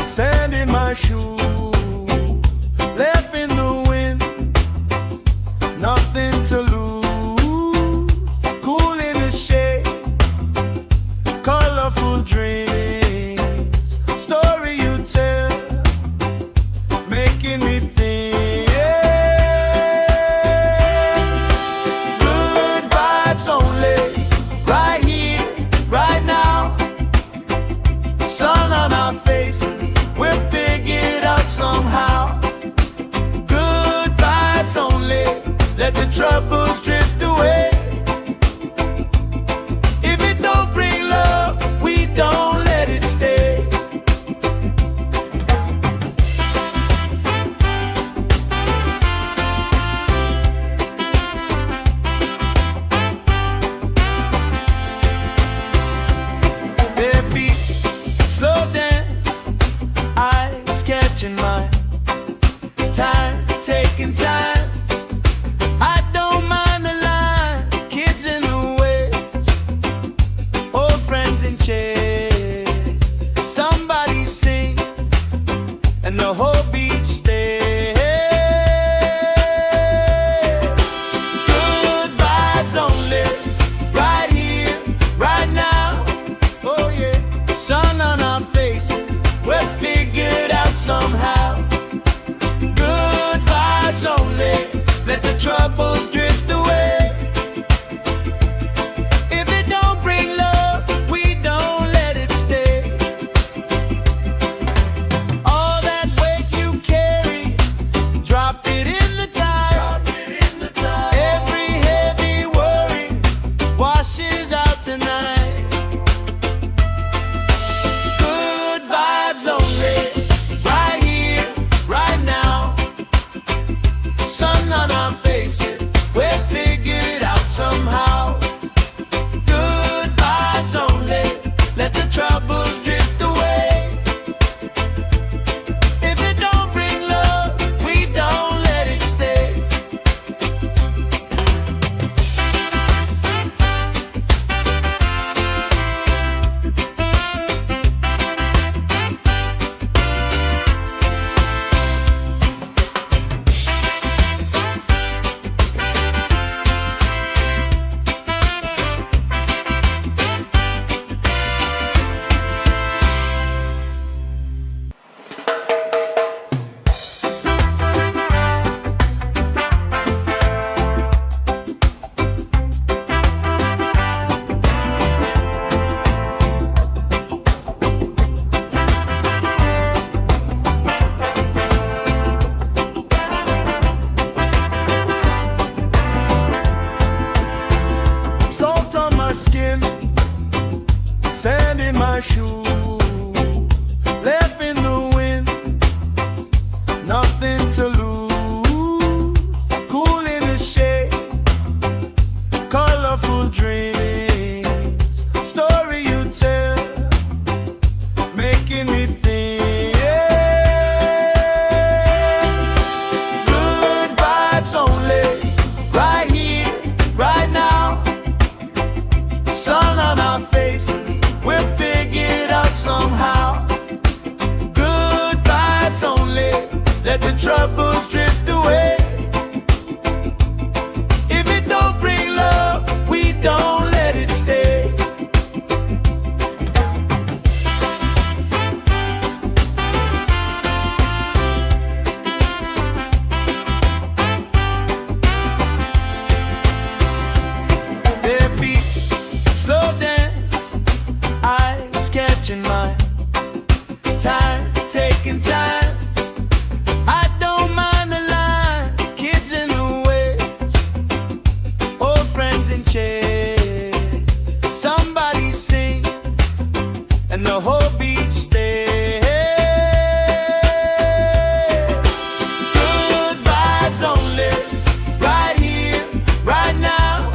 sand in my shoes, left in the wind, nothing to lose. Cool in the shade, colorful dreams, story you tell, making me think. Good vibes only, right here, right now. Sun on our faces, we'll figure it out somehow. Good vibes only, let the troubles drift away. If it don't bring love, we don't let it stay. Bare feet, slow dance, eyes catching mine. Time, taking time. I don't mind the line. Kids in the way, old friends in chairs. Somebody sing, and the whole beach stays. Good vibes only, right here, right now. Oh yeah, sun on our faces, we're figured out somehow. Good vibes only, let the troubles drift away. If it don't bring love, we don't let it stay. All that weight you carry, drop it in the tide. Every heavy worry washes out tonight. Good vibes only, making me think. Good vibes only, right here, right now. Sun on our faces, we'll figure it out somehow. Good vibes only, let the troubles drift away. If it don't bring love, we don't let it stay. Their feet slow dance, eyes catching mine. Time, taking time. I don't mind the line, kids in the way, old friends in chairs. Somebody sings and the whole beach stays. Good vibes only, right here, right now.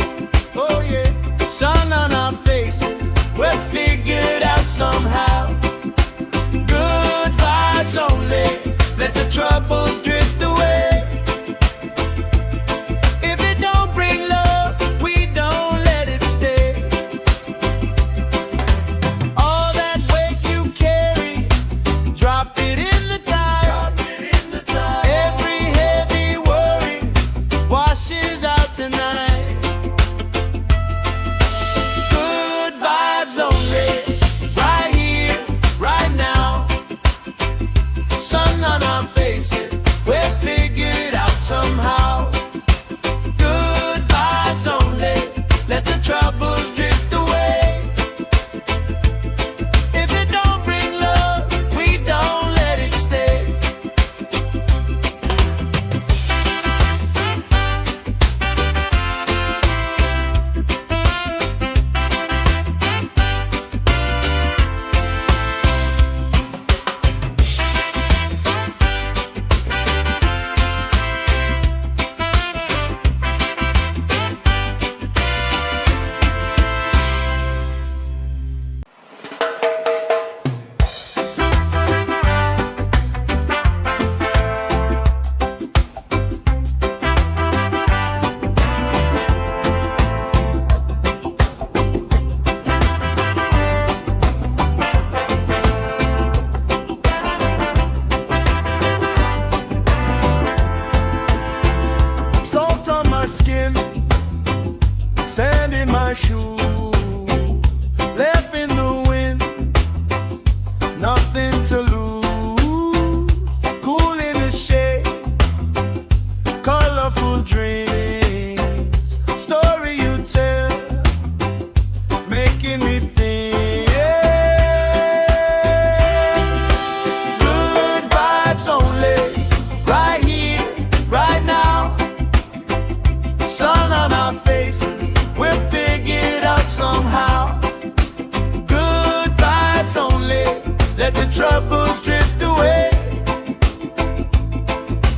Oh yeah, sun on our faces, we'll figure it out somehow. Good vibes only, let the troubles drift away. If it don't bring love, we don't let it stay. All that weight you carry, drop it in the tide. Every heavy worry washes out tonight. Good vibes only, right here, right now. Sun on our faces, we'll figure it out somehow. Good vibes only, let the troubles drift away. If it don't bring love, we don't let it stay. Salt on my skin, sand in my shoes, left in the wind, nothing to lose. Cool in the shade, colorful dreams, story you tell, making me think. Good vibes only, right here, right now. Sun on our faces, we'll figure it out somehow. Good vibes only, let the troubles drift away.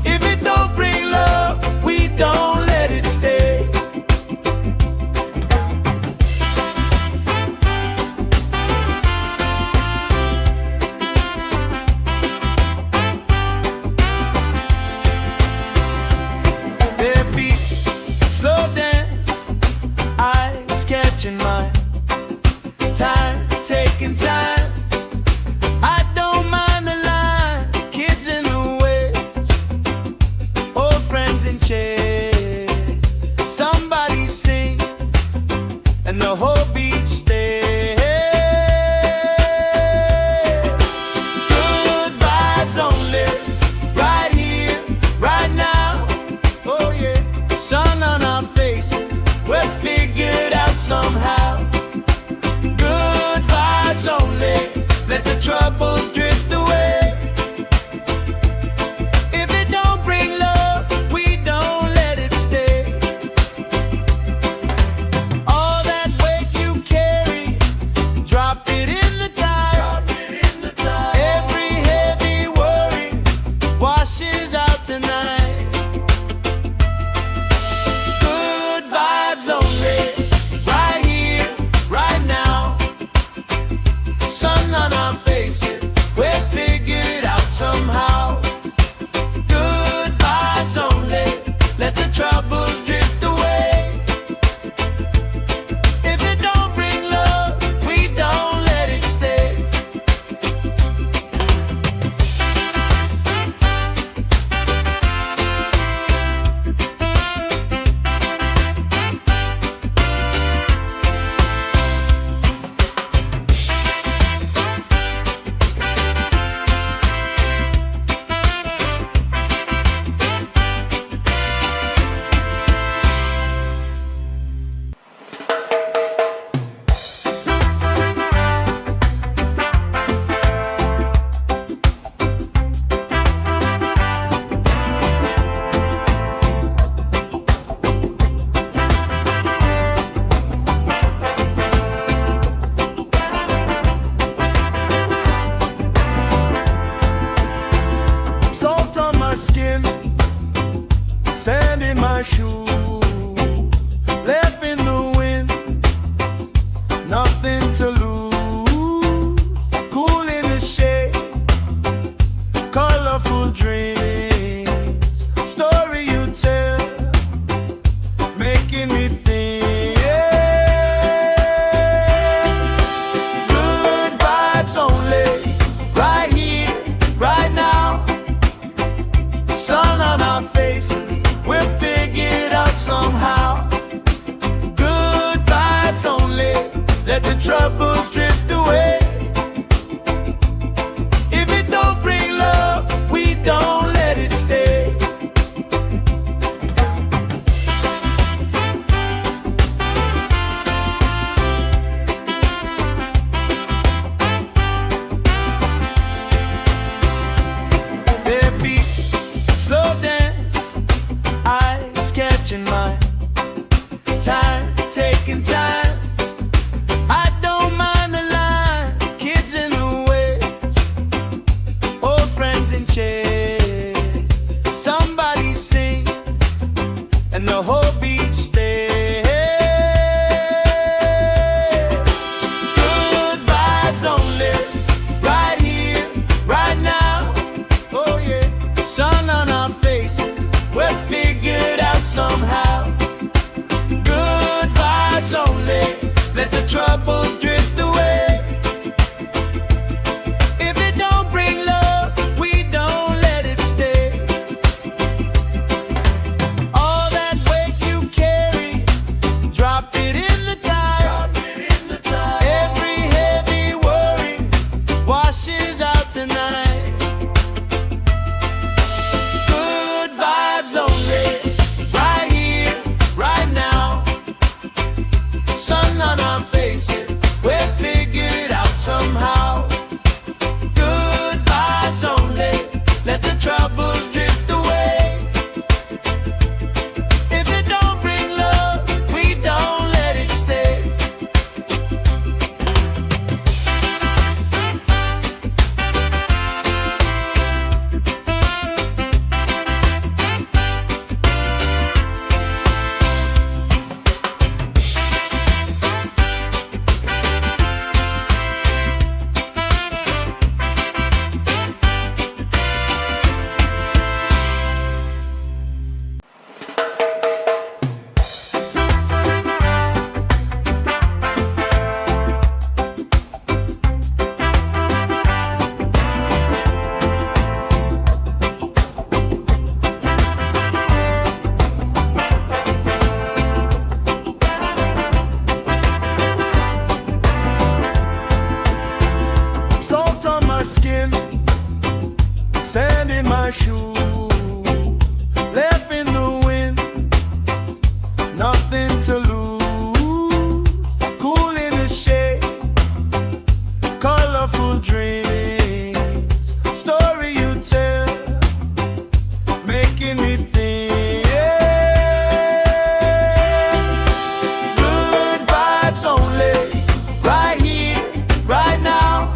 If it don't bring love, we don't let it stay. Their feet slow dance, eyes catching mine. Time, taking time. I don't mind the line, kids in the way, old friends in chairs. Somebody sings and the whole beach stays. Good vibes only, right here, right now. Oh yeah, sun on our faces, we'll figure it out somehow. Good vibes only, let the troubles drift away. If it don't bring love, we don't let it stay. All that weight you carry, drop it in the tide. Every heavy worry washes out tonight. Good vibes only, right here, right now. Sun on our faces, troubles drift away. If it don't bring love, we don't let it stay. Bare feet, slow dance, eyes catching mine. Time, taking time. I don't mind the line. Kids in the way, old friends in chairs. Somebody sings and the whole beach stays. Good vibes only, right here, right now. Oh yeah, sun on our faces, we're figured out somehow. Good vibes only, let the troubles drift away. If it don't bring love, we don't let it stay. All that weight you carry, drop it in the tide. Every heavy worry washes out tonight. Good vibes only, right here, right now. Sun on our faces, we're figured out somehow. Good vibes only, let the troubles drift away. If it don't bring love, we don't let it stay. Salt on my skin, sand in my shoes, left in the wind, nothing to lose. Cool in the shade, colorful dreams, story you tell, making me think. Good vibes only, right here, right now.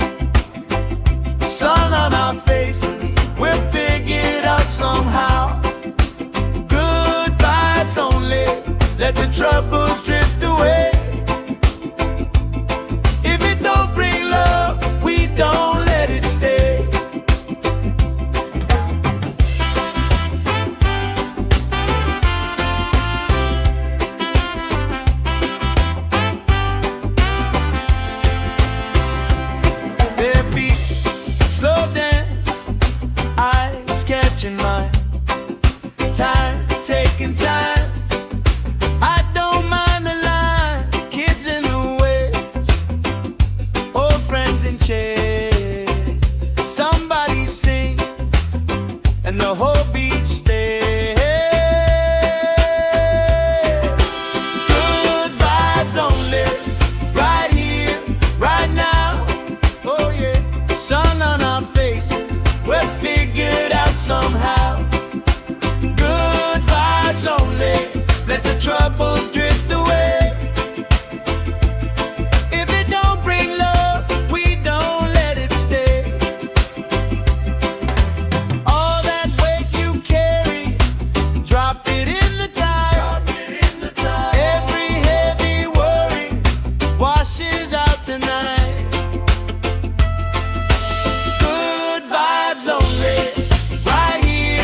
Sun on our faces, we're figured out somehow. Good vibes only, let the troubles drift away. If it don't bring love, we don't let it stay. Bare feet, slow dance, eyes catching mine. Time, taking time. I don't mind the line. Kids in the way, old friends in chairs. Somebody sings and the whole beach stays. Good vibes only, right here, right now. Oh yeah, sun on our faces, we're figured out somehow. Good vibes only, let the troubles drift away. If it don't bring love, we don't let it stay. All that weight you carry, drop it in the tide. Every heavy worry washes out tonight. Good vibes only, right here,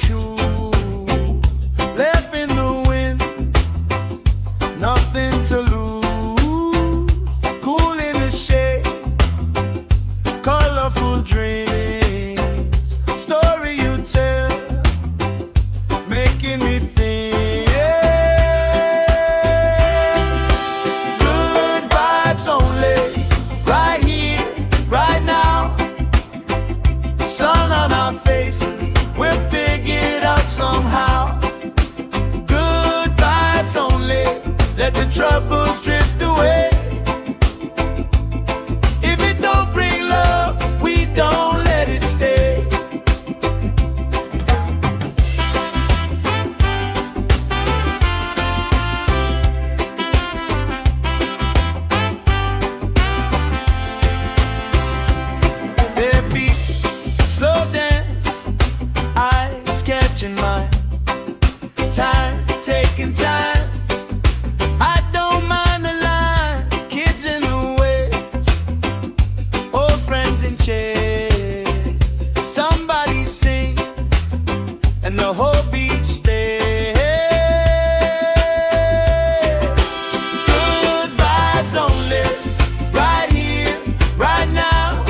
shoe, left in the wind, nothing to lose. Cool in the shade, colorful dreams, story you tell, making me think. Good vibes only, right here, right now. Sun on our faces, we're figured out somehow. Good vibes only, let the troubles drift away. If it don't bring love, we don't let it stay. Bare feet, slow dance, eyes catching mine. Time, taking time. I don't mind the line, kids in the way, old friends in chairs. Somebody sing, and the whole beach stays. Good vibes only, right here, right now.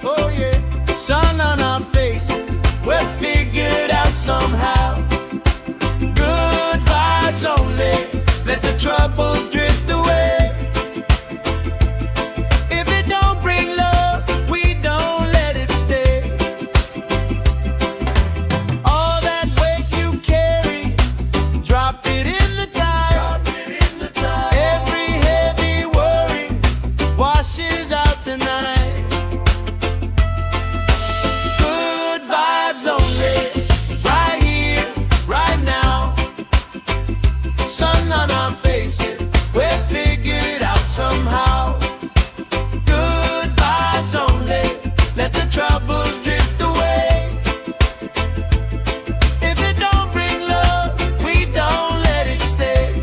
Oh yeah, sun on our faces, we're figured out somehow. Good vibes only, let the troubles drift away. If it don't bring love, we don't let it stay. All that weight you carry, drop it in the tide. Every heavy worry washes out tonight. Good vibes only, right here, right now. Sun on our faces, we're figured out somehow. Good vibes only, let the troubles drift away. If it don't bring love, we don't let it stay.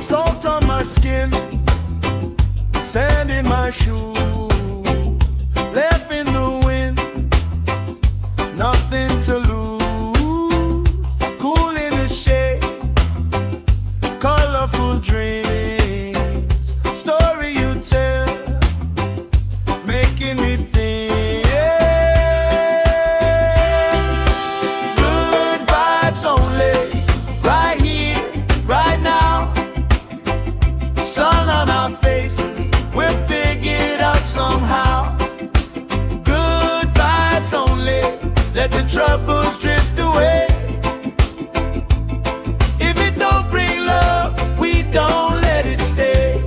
Salt on my skin, sand in my shoe, left in the wind, nothing to lose. Cool in the shade, colorful dreams, story you tell, making me think. Good vibes only, right here, right now. Sun on our faces, we're figured out somehow. Good vibes only, let the troubles drift away. If it don't bring love, we don't let it stay.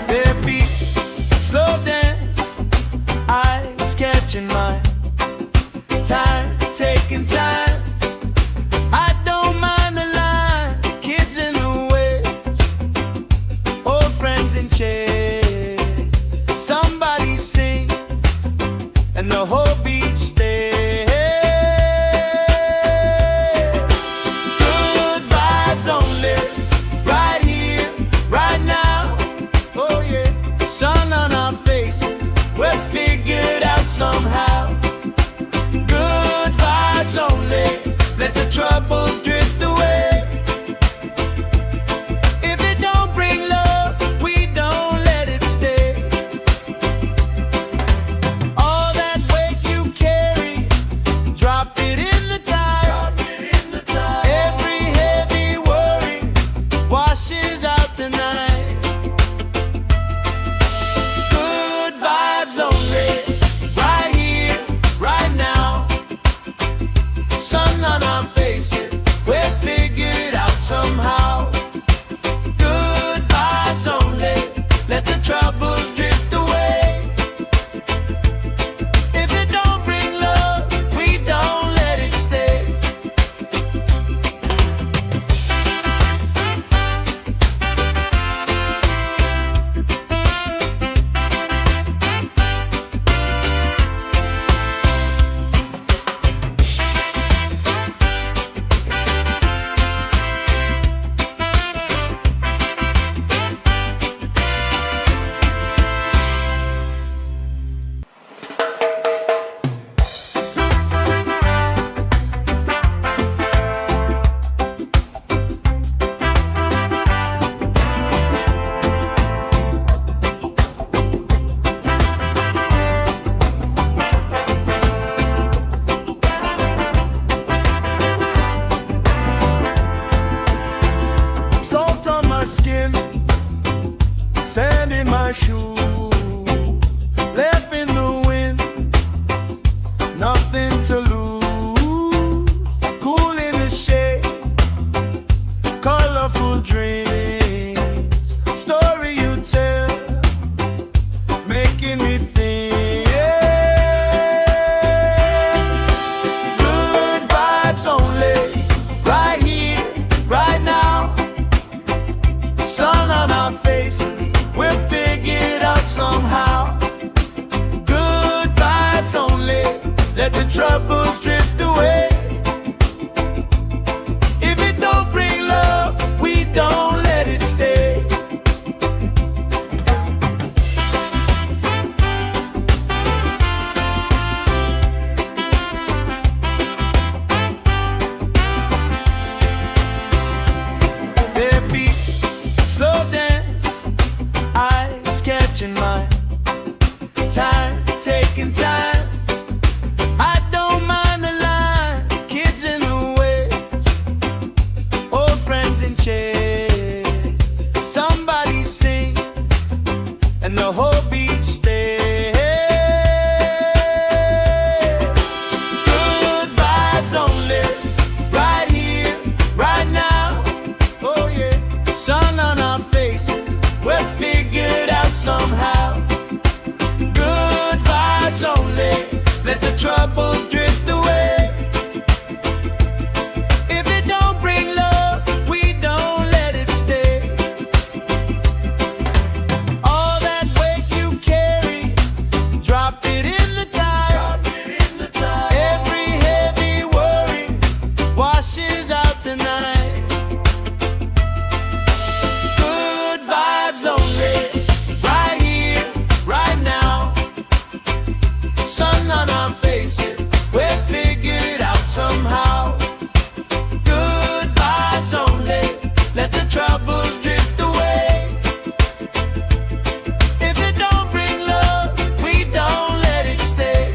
Bare feet, slow dance, eyes catching mine. Time, taking time. I don't mind the line, kids in the way, old friends in chairs. Somebody sing, and the whole beach stays. Good vibes only, right here, right now. Oh yeah, sun on our faces, we're figured out somehow. Good vibes only, let the troubles drift away. If it don't bring love, we don't let it stay. All that weight you carry, drop it in the tide. troubles drift away. If it don't bring love, we don't let it stay. All that weight you carry, drop it in the tide. Every heavy worry washes out tonight. Good vibes only, right here, right now. Sun on our faces, we'll figure it out somehow. Good vibes only, let the troubles drift away. If it don't bring love, we don't let it stay.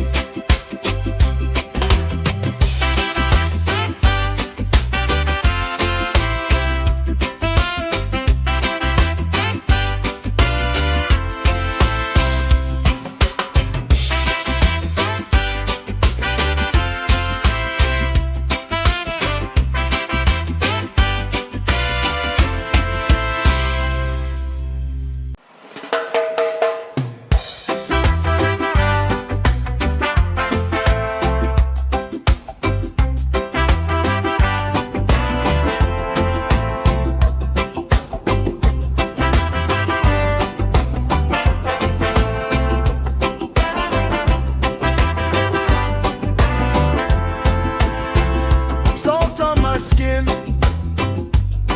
Salt on my skin,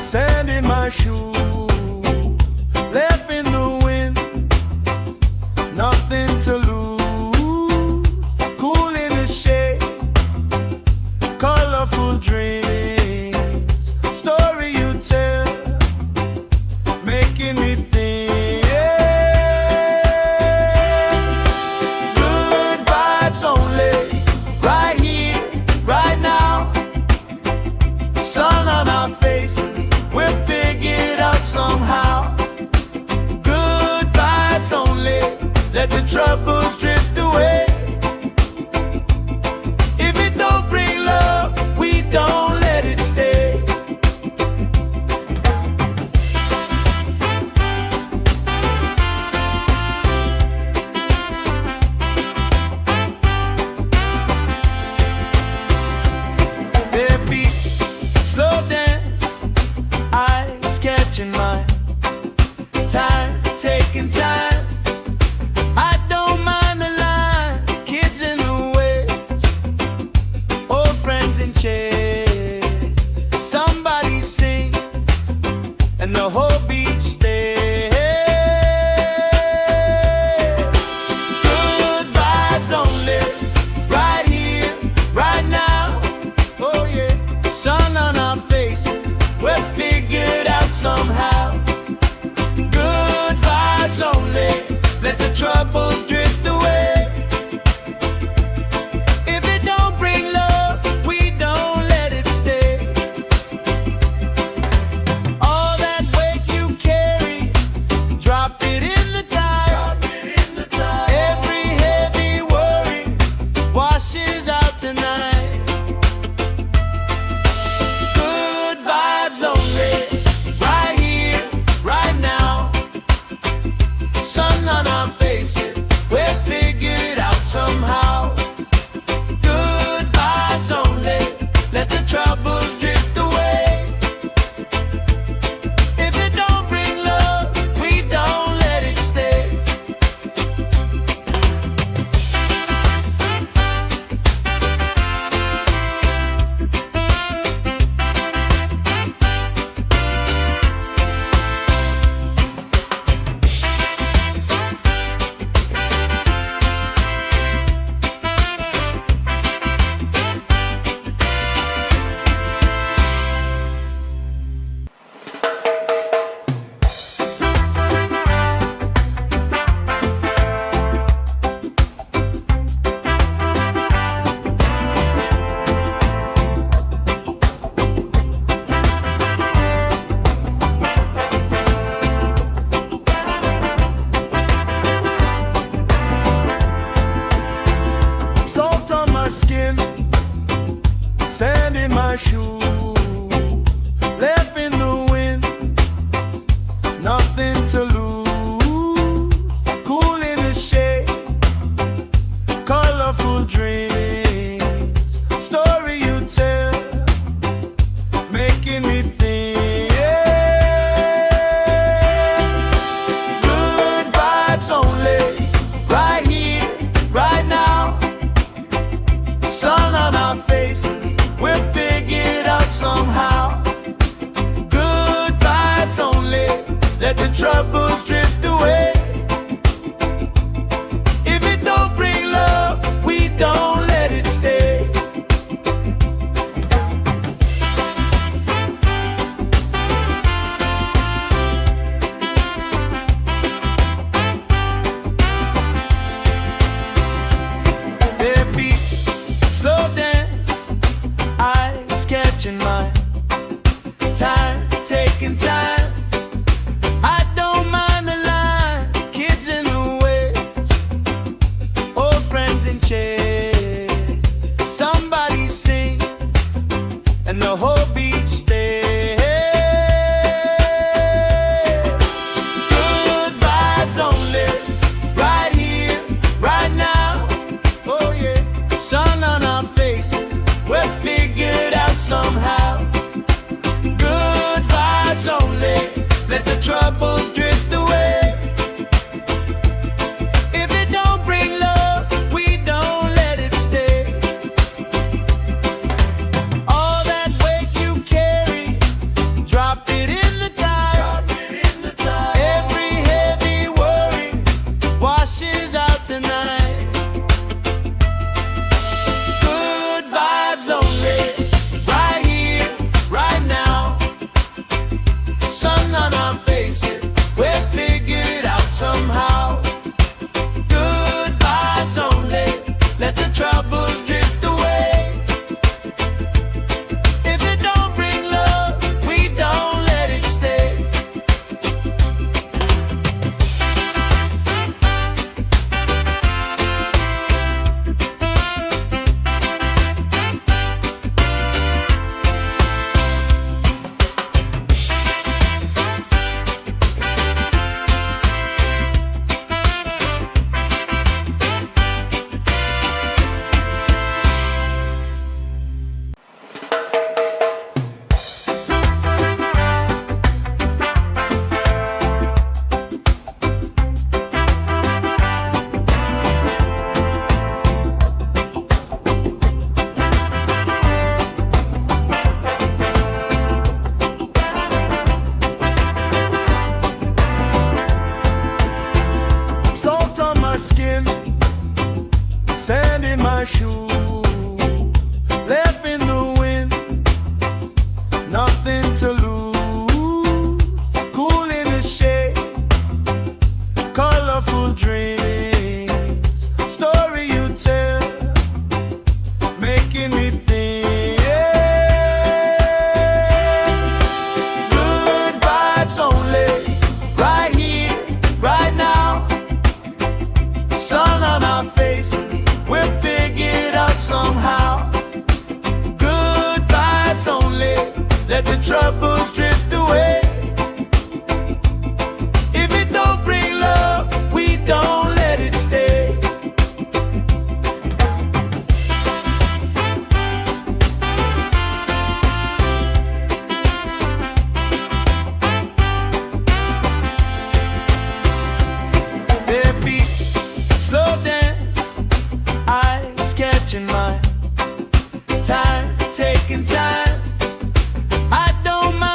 sand in my shoes, left in the wind, nothing to lose. Cool in the shade, colorful dreams, story you tell, making me think. Good vibes only, right here, right now. Sun on our faces, we'll figure it out somehow. Good vibes only, let the troubles drift away. If it don't bring love, we don't let it stay. Bare feet, slow dance, eyes catching mine. Time, taking time. I don't mind the line. Kids in the way, old friends in chairs. Somebody sing, and the whole beach stays. Good vibes only, right here, right now. Oh yeah, sun on our faces, we'll figure it out somehow. Good vibes only, let the troubles drift away. If it don't bring love, we don't let it stay. All that weight you carry, drop it in the tide. Every heavy worry washes out tonight. Good vibes only, right here, right now. Sun on our faces, we'll figure it out somehow. Good vibes only, let the troubles drift away. If it don't bring love, we don't let it stay. my shoes, left in the wind, nothing to lose. Cool in the shade, colorful dreams. catching my time, taking time. I don't mind the line, kids in the way, old friends in chairs. Somebody sings and the whole beach stays. Good vibes only, right here, right now. Oh yeah, sun on our faces, we're figured out somehow. Good vibes only, let the troubles drift away. If it don't bring love, we don't let it stay. All that weight you carry, drop it in the tide. Every heavy worry washes out tonight. Good vibes only, right here, right now. Sun on our faces, we're figured out somehow. Good vibes only, let the troubles drift away. If it don't bring love, we don't let it stay. Salt on my skin, sand in my shoes, left in the wind, nothing to lose. Cool in the shade, colorful dreams, story you tell, making me think. Good vibes only, right here, right now. Sun on our faces, we're figured out somehow. Good vibes only, let the troubles drift away. If it don't bring love, we don't let it stay. Bare feet, slow dance, eyes catching my time, taking time. I don't mind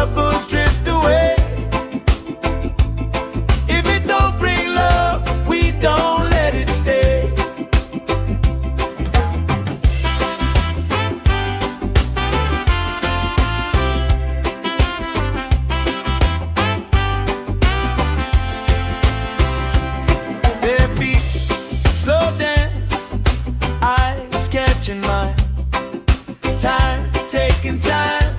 troubles drift away. If it don't bring love, we don't let it stay. Bare feet, slow dance, eyes catching mine. Time, taking time.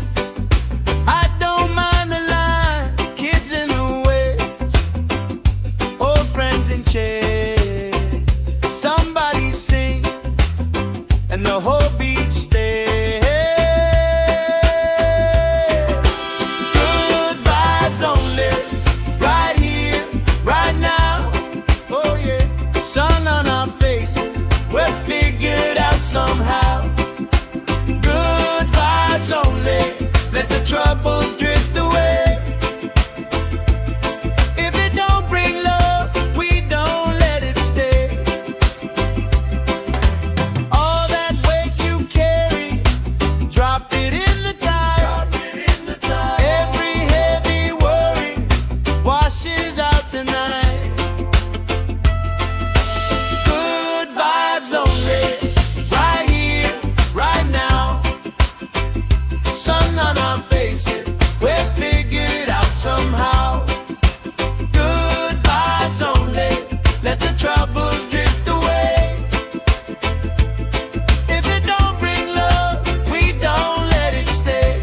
I don't mind the line. Kids in the way, old friends in chairs. Somebody sing, and the whole beach stays. Good vibes only, right here, right now. Oh yeah, sun on our faces, we're figured out somehow. Good vibes only, let the troubles drift away. If it don't bring love, we don't let it stay. All that weight you carry, drop it in the tide. Every heavy worry washes out tonight. Good vibes only, right here, right now. Sun on our faces, we're figured out somehow. Good vibes only, let the troubles drift away. If it don't bring love, we don't let it stay.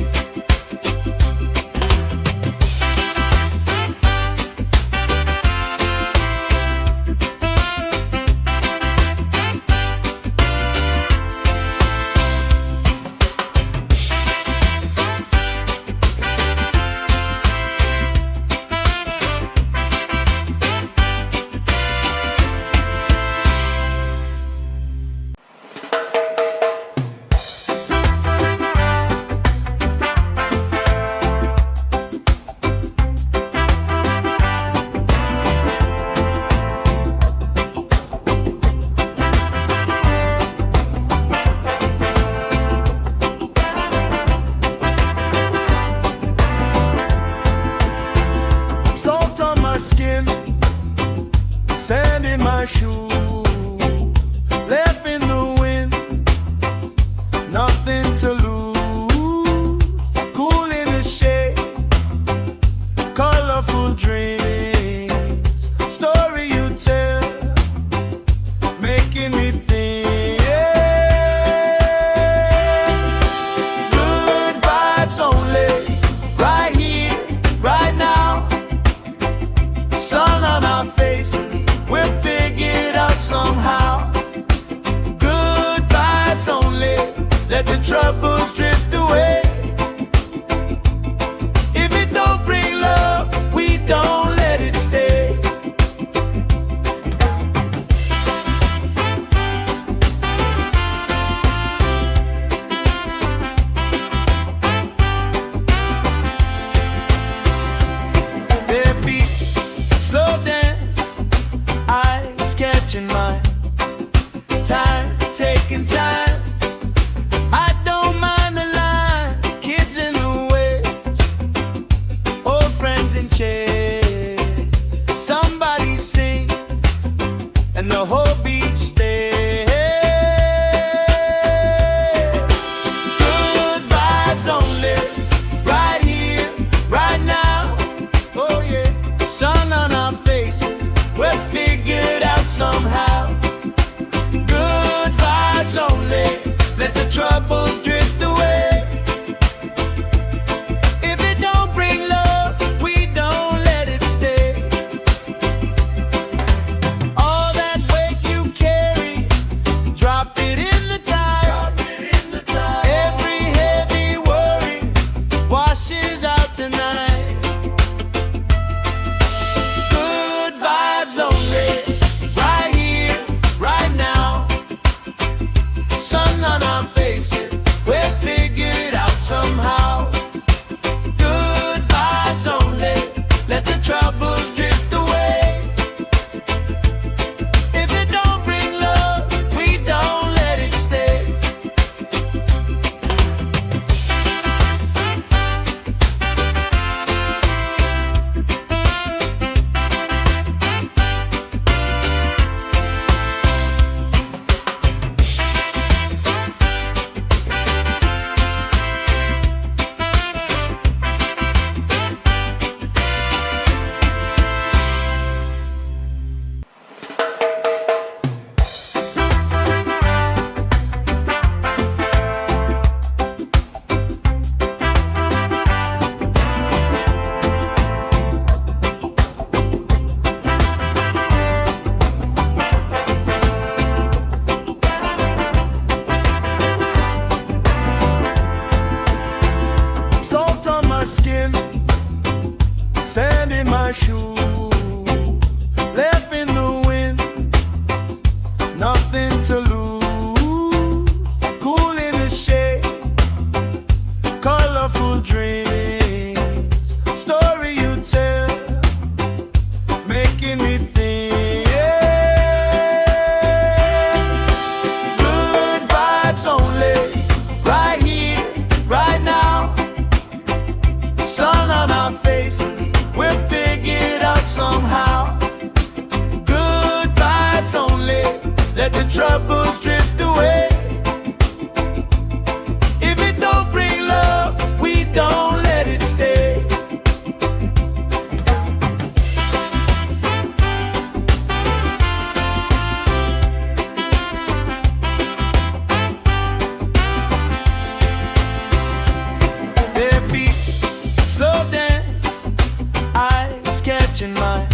Salt on my skin, sand in my shoe, left in the wind, nothing to lose. Cool in the shade, colorful dreams, story you tell, making me think. Good vibes only, right here, right now. Sun on our faces, we're figured out somehow. Good vibes only, let the troubles drift away. If it don't bring love, we don't let it stay. Bare feet, slow dance, eyes catching mine. Time, taking time. I don't mind the line. Kids in the way, old friends in chairs. Somebody sing, and the whole beach stays. Good vibes only, right here, right now. Oh yeah, sun on our faces, we're figured out somehow. Good vibes only, let the troubles drift away. If it don't bring love, we don't let it stay. All that weight you carry, drop it in the tide. Every heavy worry washes out tonight. Good vibes only, right here, right now. Sun on our faces, my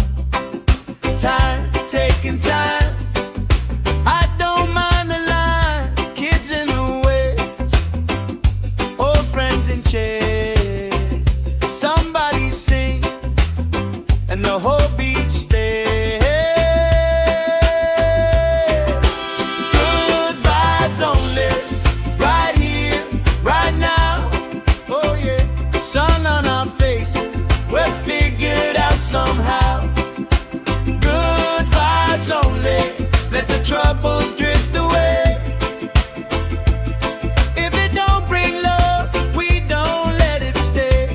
time, taking time. I don't mind the line, kids in the way, old friends in chairs. Somebody sing and the whole beach stays. Good vibes only, right here, right now. Oh yeah, sun on our faces, we're figured out somehow. Good vibes only, let the troubles drift away. If it don't bring love, we don't let it stay.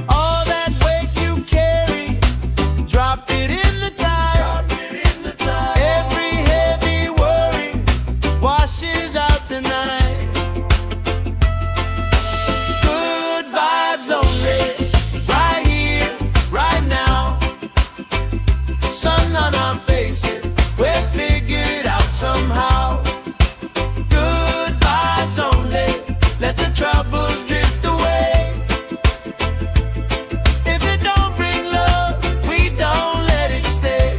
All that weight you carry, drop it in the tide. Every heavy worry washes out tonight. Good vibes only, right here, right now. Sun on our faces, we're figured out somehow. Good vibes only, let the troubles drift away. If it don't bring love, we don't let it stay.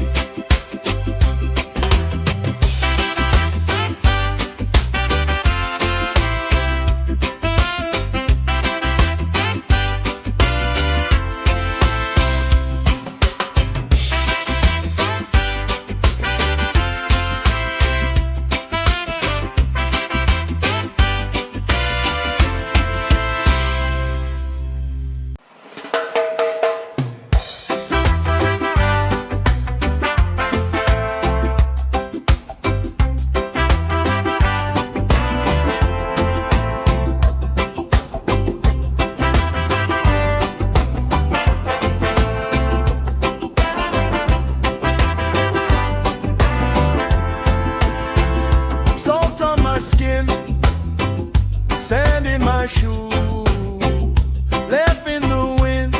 Salt on my skin, sand in my shoes, left in the wind,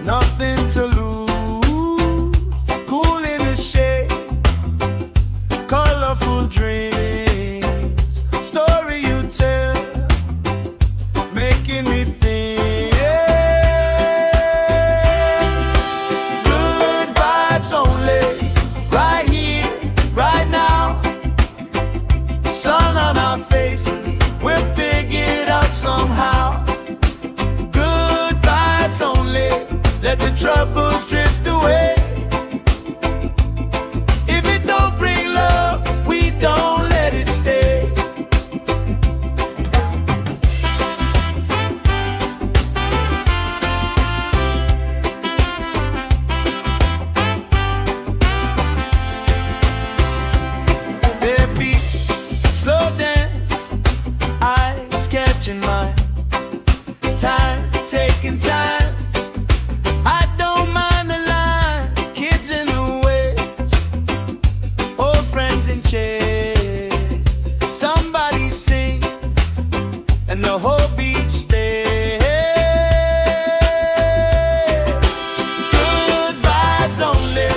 nothing to lose. Cool in the shade, colorful dreams, story you tell, making me think. Good vibes only, right here, right now. Sun on our faces, we're figured out somehow. Good vibes only, let the troubles drift away. If it don't bring love, we don't let it stay. Bare feet, slow dance, eyes catching mine. Time, taking time. I don't mind the line, kids in the way, old friends in chairs. Somebody sing and the whole beach stays. Good vibes only,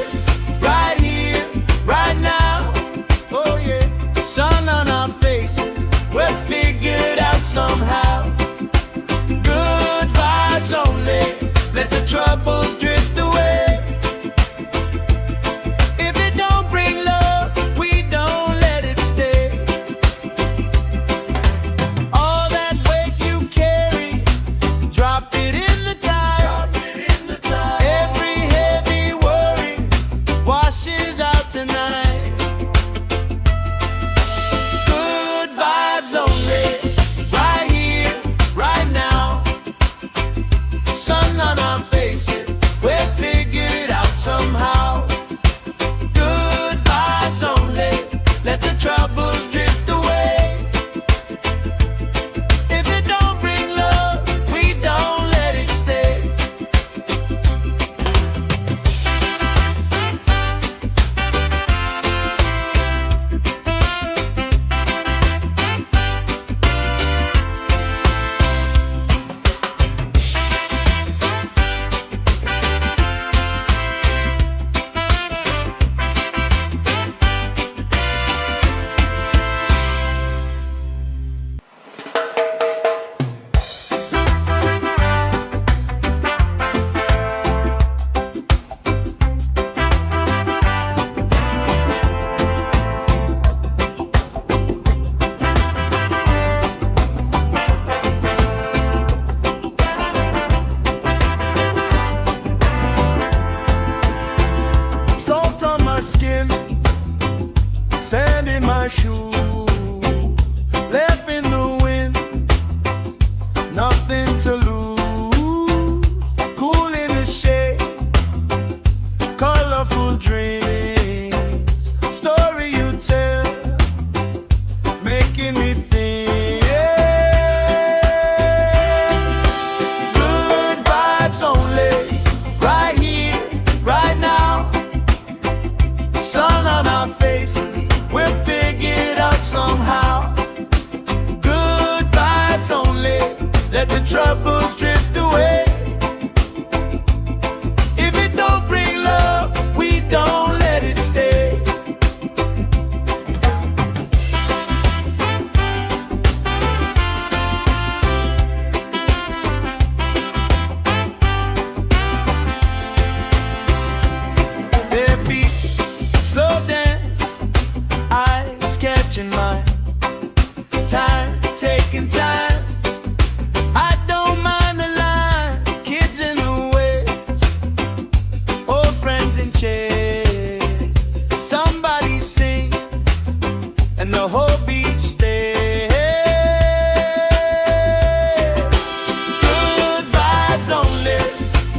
right here, right now. Oh yeah, sun on our faces, we're figured out somehow. Good vibes only, let the troubles drift away. If it don't bring love, we don't let it stay. All that weight you carry, drop it in the tide. Every heavy worry washes out tonight. Good vibes only, right here, right now. Sun on our faces,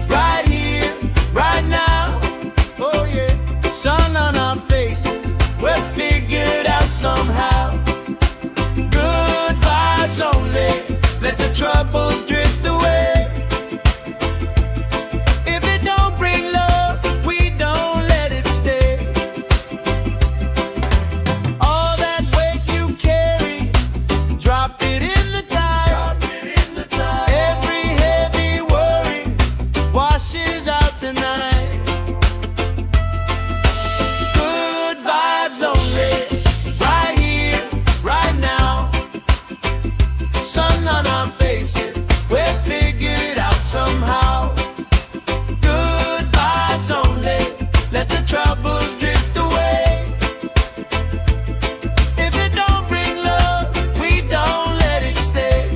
right here, right now. Oh yeah, sun on our faces, we're figured out somehow. Good vibes only, let the troubles drift away. If it don't bring love, we don't let it stay. All that weight you carry, drop it in the tide. Every heavy worry washes out tonight. Good vibes only, right here, right now. Sun on our faces, we're figured out somehow. Good vibes only, let the troubles drift away. If it don't bring love, we don't let it stay.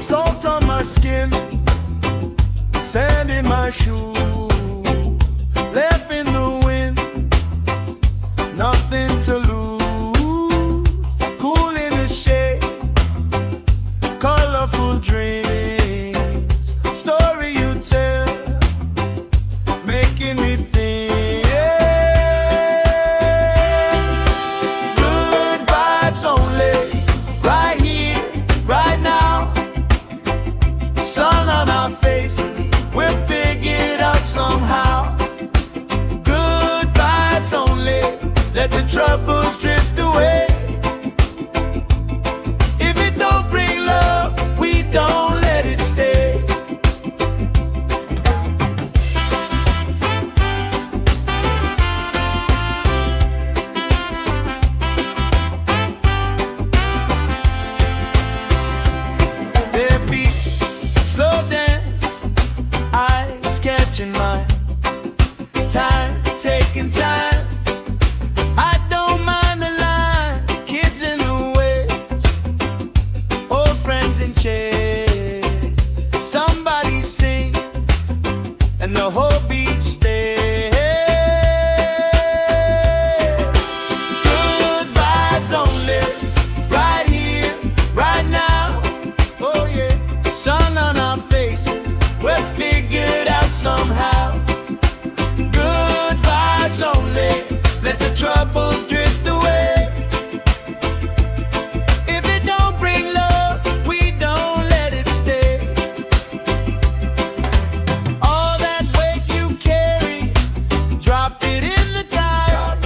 Salt on my skin, sand in my shoe, left in the wind, nothing to lose. Cool in the shade, colorful dreams, story you tell, making me think. Good vibes only, right here, right now. Sun on our faces, we're figured out somehow. Good vibes only, let the troubles drift away. If it don't bring love, we don't let it stay. Bare feet, slow dance, eyes catching mine. Time, taking time. I don't mind the line, kids in the way, old friends in chairs. Somebody sing, and the whole beach stays. Good vibes only, right here, right now. Oh yeah, sun on our faces, we're figured out somehow. Good vibes only, let the troubles drift away. If it don't bring love, we don't let it stay. All that weight you carry, drop it in the tide.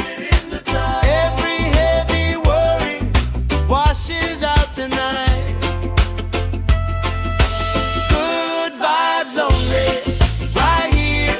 Every heavy worry washes out tonight. Good vibes only, right here,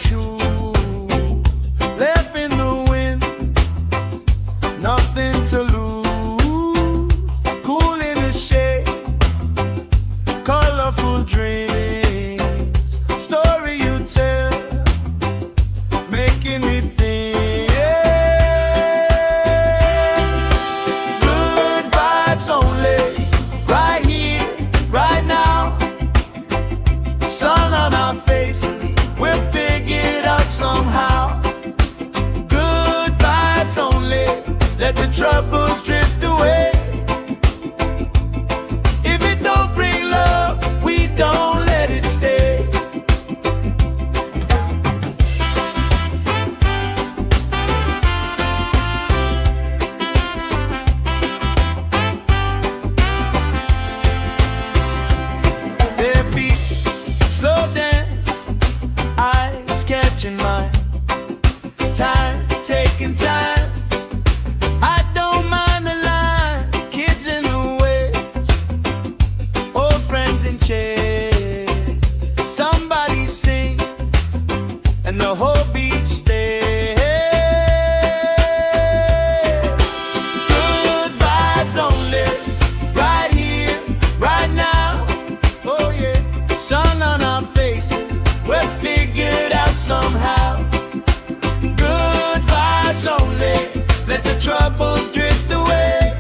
shoes, left in the wind, nothing to lose. Cool in the shade, colorful dreams, story you tell, making me think. Good vibes only, right here, right now. Sun on our faces, we'll figure it out somehow. Good vibes only, let the troubles drift away. If it don't bring love, we don't let it stay. Their feet slow dance, eyes catching mine, time taking time. I don't mind the line, kids in the waves, old friends in chairs. Somebody sings and the whole beach stays. Good vibes only, right here, right now. Oh yeah, sun on our faces, we're figured out somehow. Good vibes only, let the troubles drift away.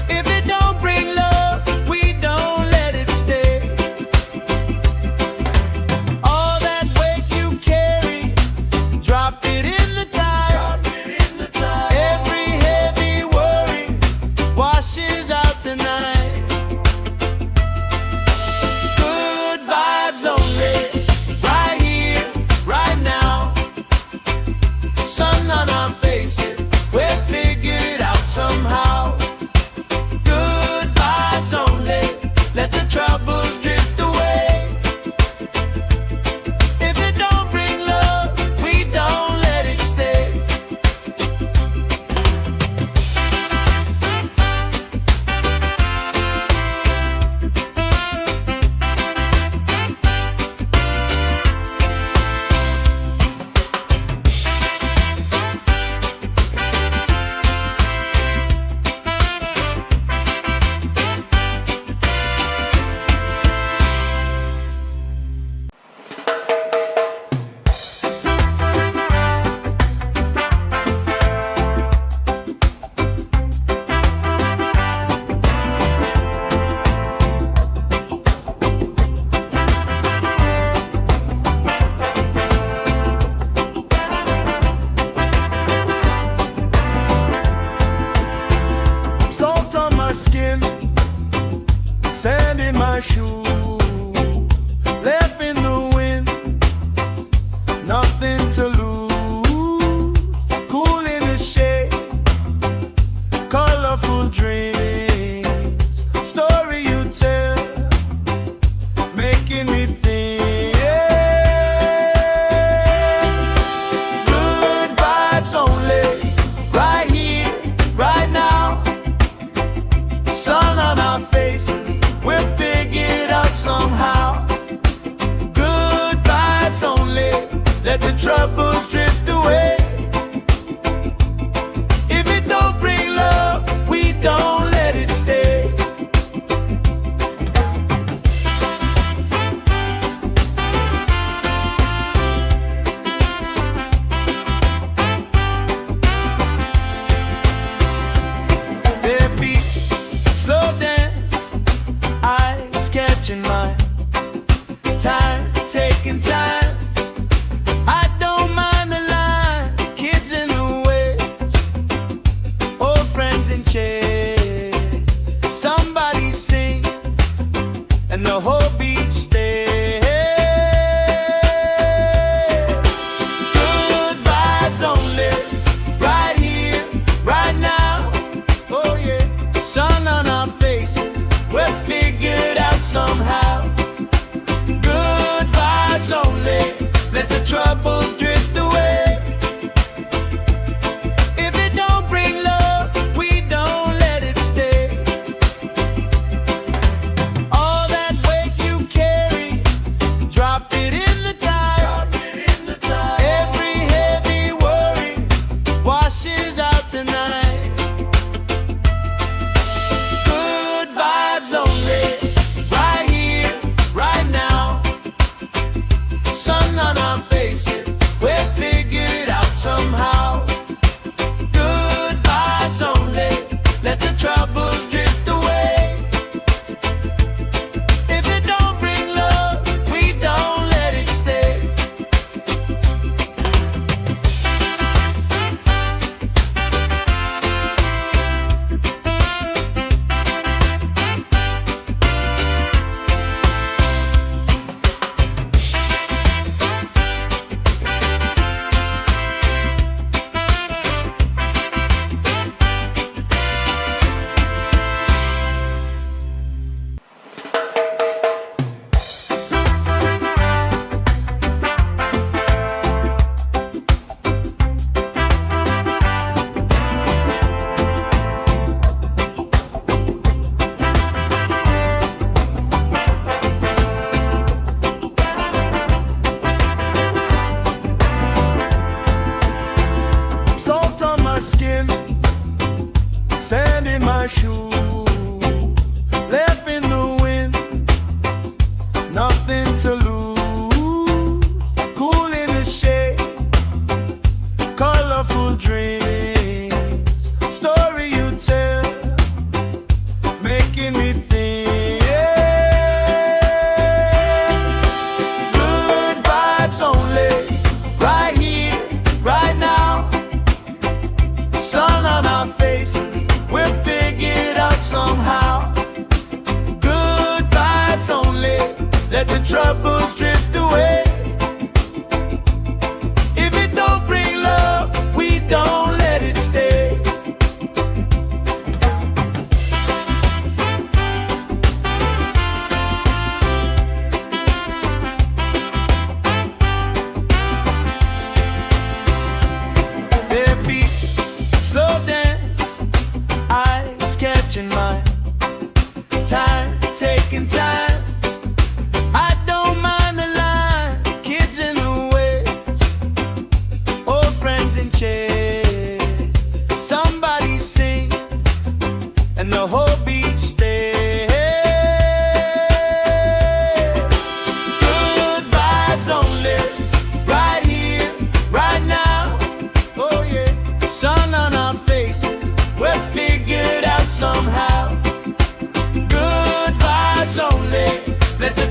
If it don't bring love, we don't let it stay. All that weight you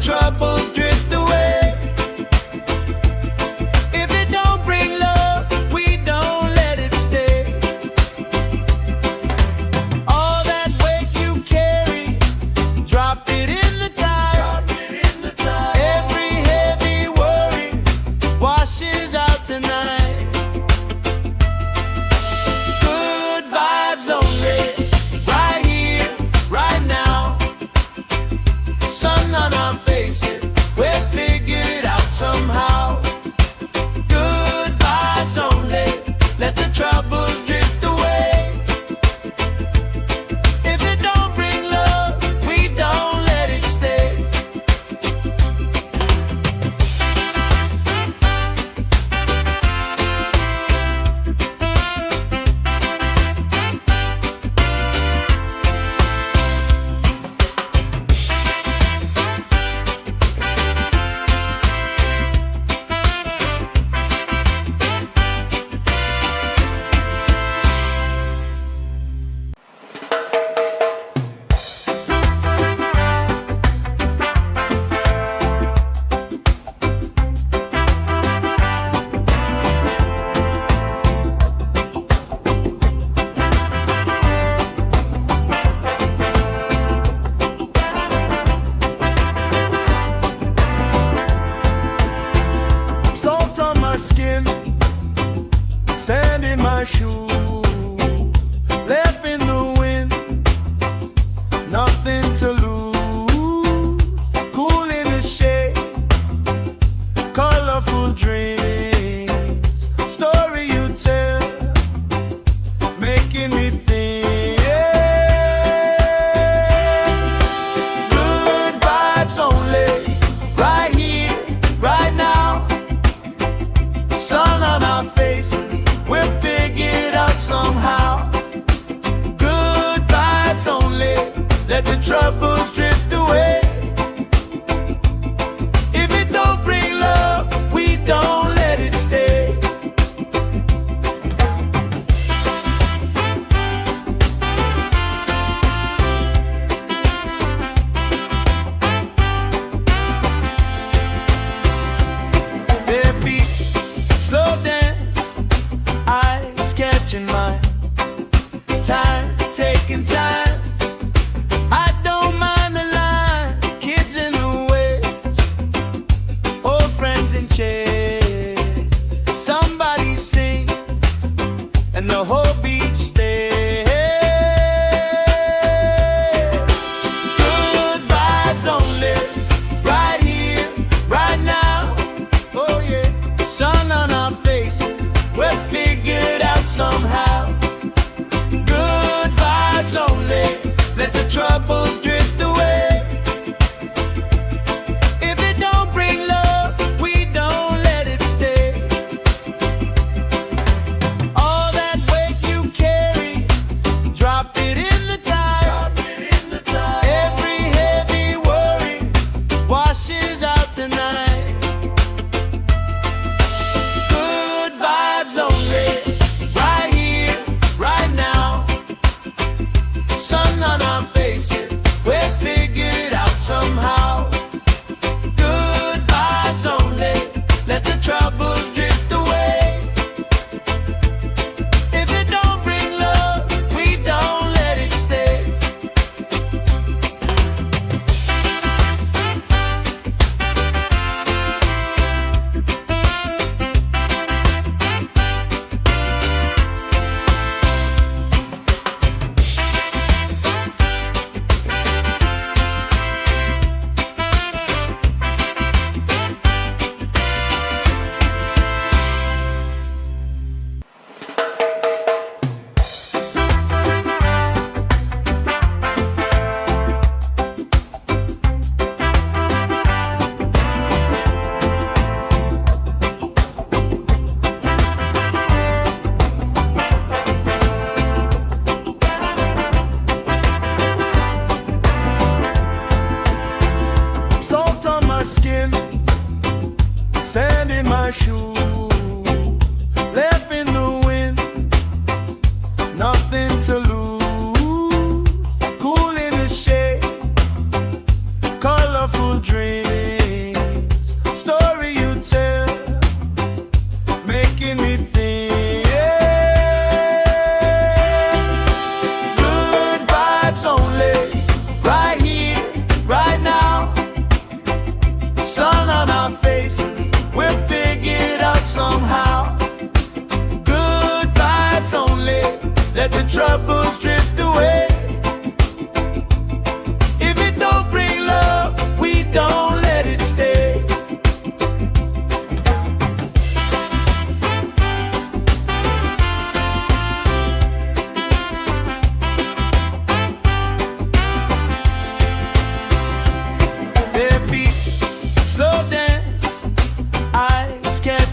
troubles drift away. If it don't bring love, we don't let it stay. All that weight you carry, drop it in the tide. Every heavy worry washes out tonight. Good vibes only, right here, right now. Sun on our faces, we'll figure it out somehow. Good vibes only, let the troubles drift away. If it don't bring love, we don't let it stay. Salt on my skin, sand in my shoes, left in the wind, nothing to lose. Cool in the shade, colorful dreams, story you tell, making me think. Good vibes only, right here, right now. Sun on our faces, we'll figure it out somehow. Good vibes only, let the troubles drift away. If it don't bring love, we don't let it stay. Bare feet, slow dance, eyes catching mine. Time, taking time. I don't mind the line. Kids in the way, old friends in chairs. Somebody sing, and the whole beach stays. Good vibes only, right here, right now. Oh yeah, sun on our faces, we'll figure it out somehow. Good vibes only, let the troubles drift away. If it don't bring love, we don't let it stay. All that weight you carry, drop it in the tide. Every heavy worry washes out tonight. Good vibes only, right here, right now. Sun on our faces, we'll figure it out somehow. Good vibes only, let the troubles drift away. If it don't bring love, we don't let it stay. colorful dream.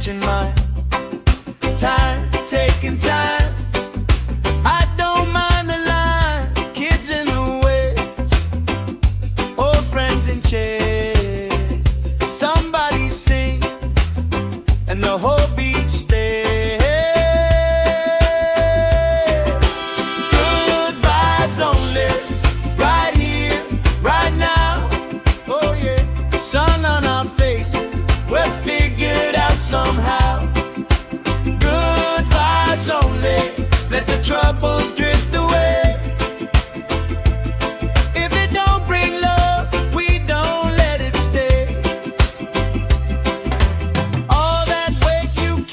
matching mine. Time, taking time. I don't mind the line. Kids in the way, old friends in chairs. Somebody sings and the whole beach stays. Good vibes only, right here, right now. Oh yeah, sun on our faces, we're figured out somehow. Good vibes only, let the troubles drift away. If it don't bring love, we don't let it stay. All that weight you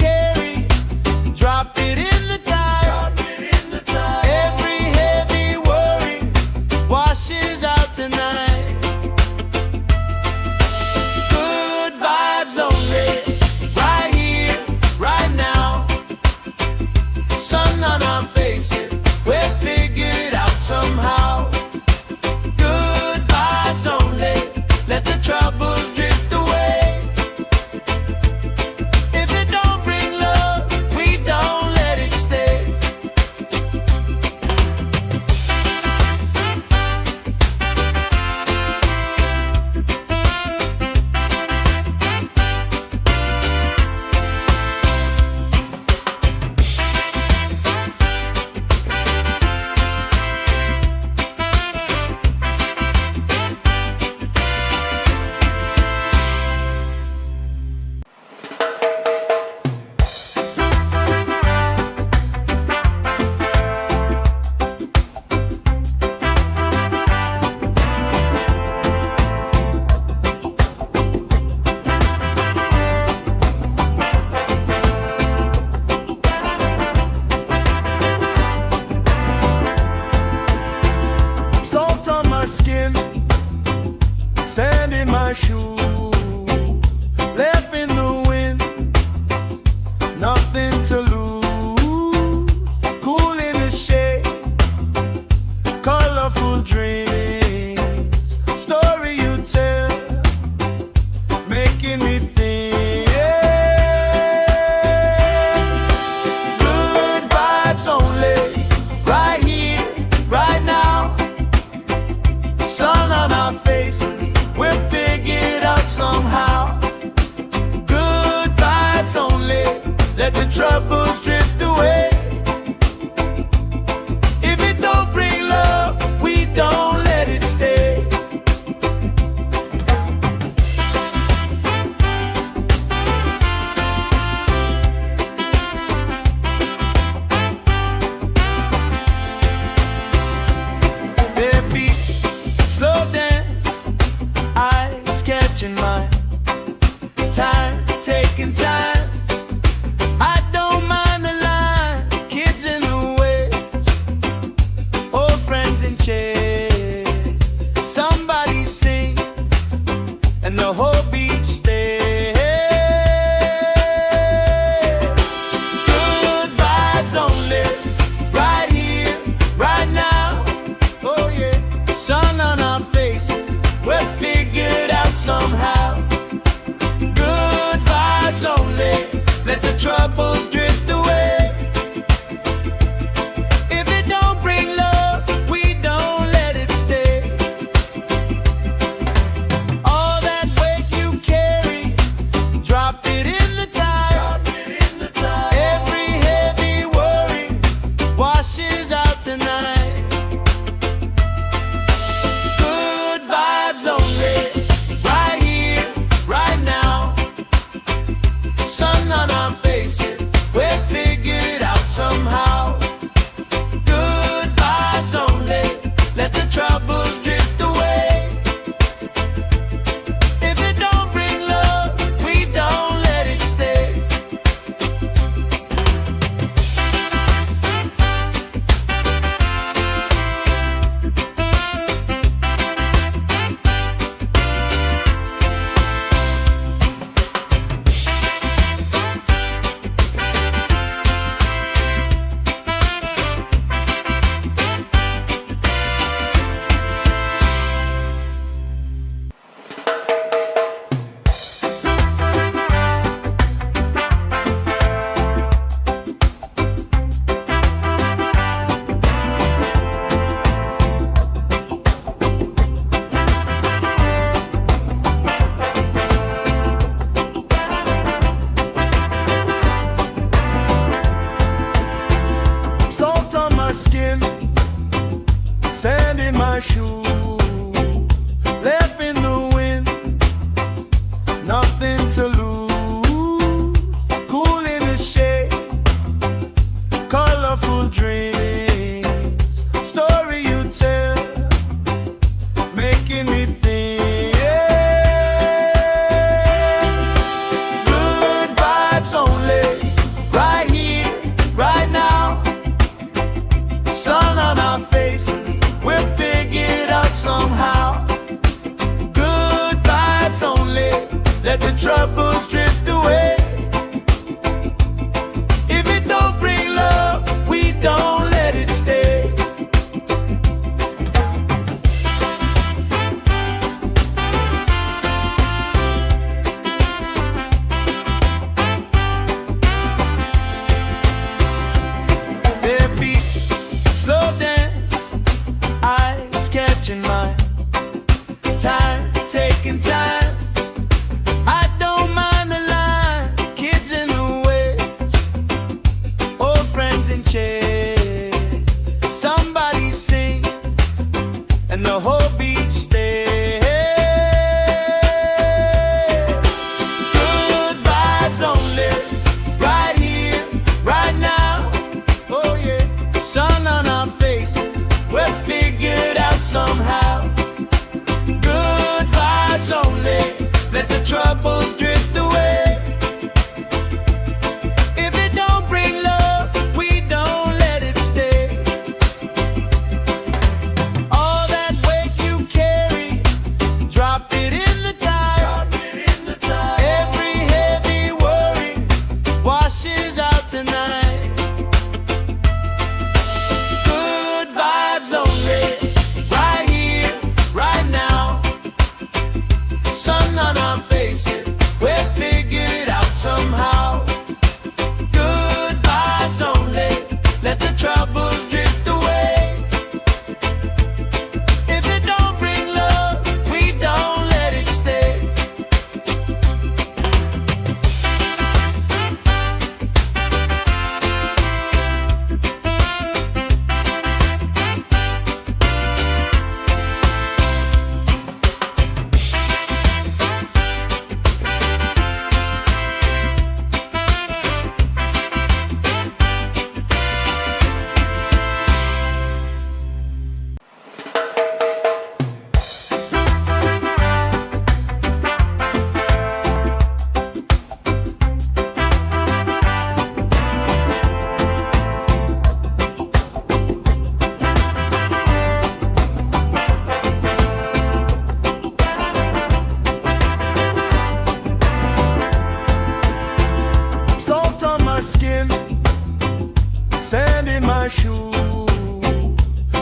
my shoe,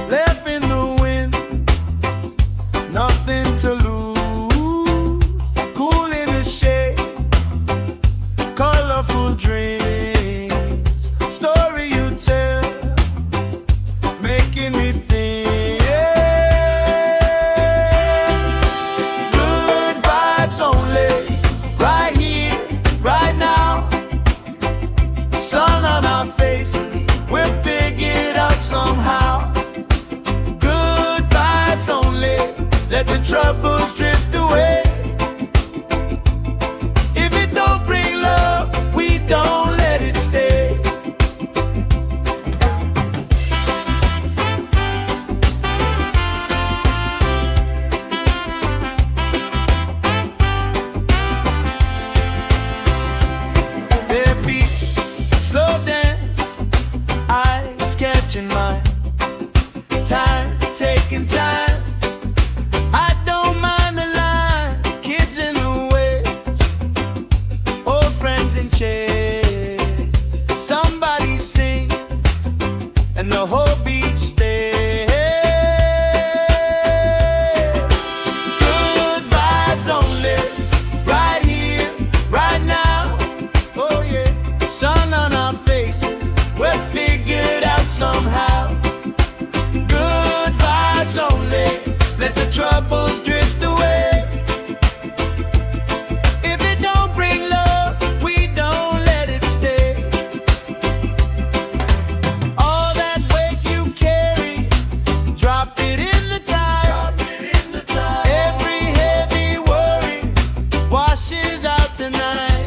left in the wind, nothing to lose. Cool in the shade, colorful dreams, story you tell, making me think. Good vibes only, right here, right now. Sun on our faces, we're figured out somehow. Good vibes only, let the troubles drift away. If it don't bring love, we don't let it stay. Bare feet, slow dance, eyes catching mine. Time, taking time. I don't mind the line, kids in the way, old friends in chairs. Somebody sing, and the whole beach stays. Good vibes only, right here, right now. Oh yeah, sun on our faces, we're figured out somehow. Good vibes only, let the troubles drift away. If it don't bring love, we don't let it stay. All that weight you carry, drop it in the tide. Every heavy worry washes out tonight.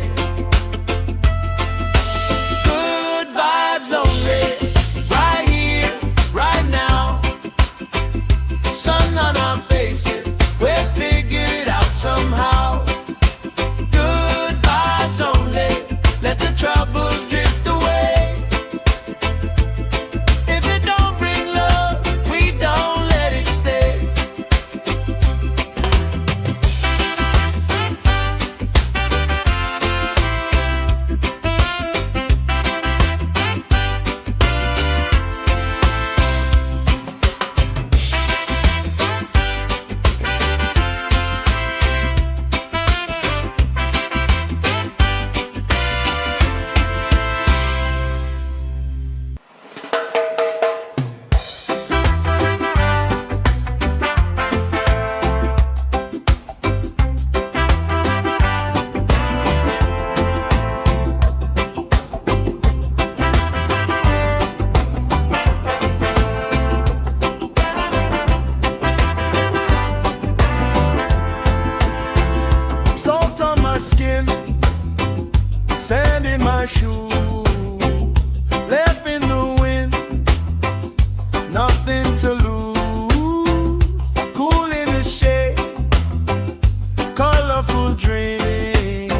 Good vibes only, right here, right now. Sun on our faces, we're figured out somehow. Good vibes only, let the troubles drift away. If it don't bring love, we don't let it stay. Salt on my skin, sand in my shoe, left in the wind, nothing to lose. Cool in the shade, colorful dreams,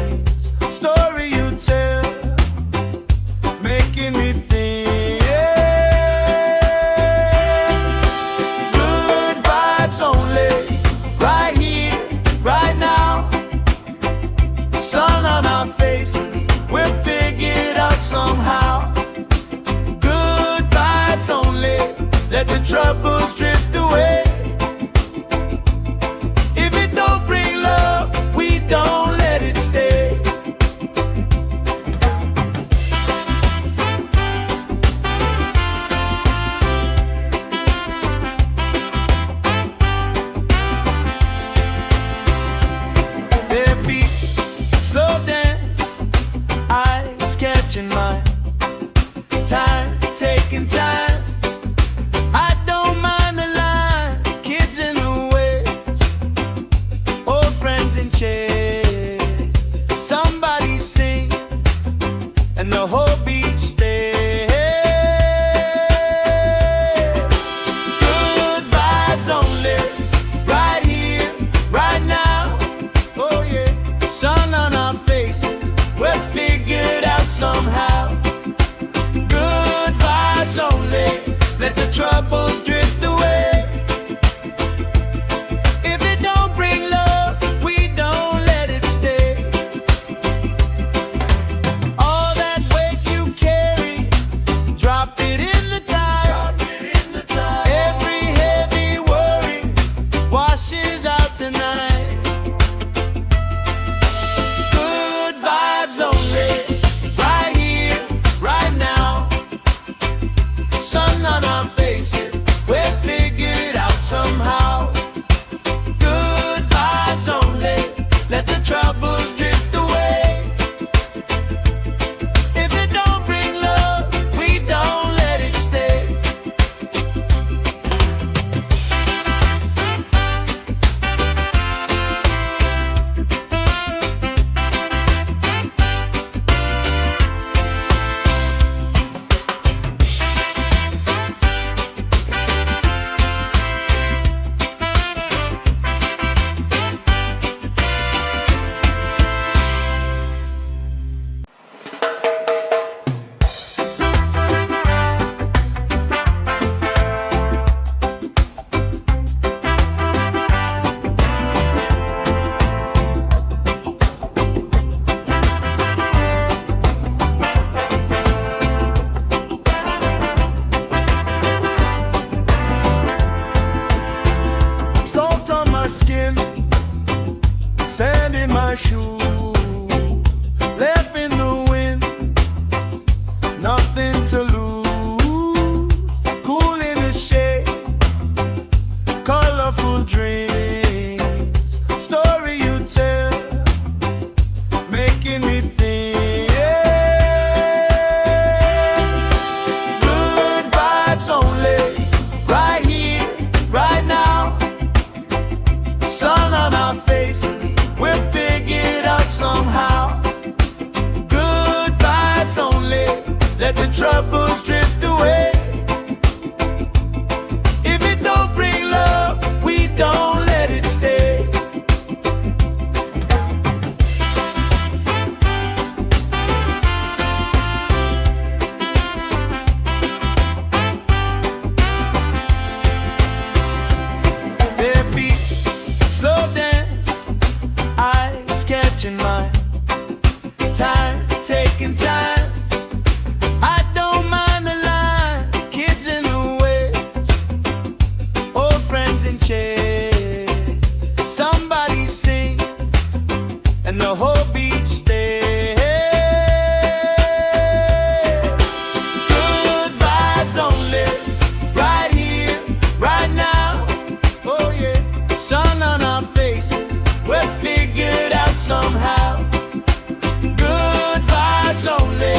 story you tell, making me think. Good vibes only, right here, right now. Sun on our faces, we're figured out somehow. Good vibes only, let the troubles drift away. If it don't bring love, we don't let it stay. Bare feet, slow dance, eyes catching mine. Time, taking time. I don't mind the line, kids in the way, old friends in chairs. Somebody sing, and the whole beach stays. Good vibes only, right here, right now. Oh yeah, sun on our faces, we're figured out somehow. Good vibes only, let the troubles drift away. If it don't bring love, we don't let it stay. All that weight you carry, troubles drift away. If it don't bring love, we don't let it stay. Bare feet, slow dance, eyes catching mine. Time, taking time. I don't mind the line. Kids in the way, old friends in chairs. Somebody sings and the whole beach stays. Good vibes only, right here, right now. Oh yeah, sun on our faces, we're figured out somehow. Good vibes only.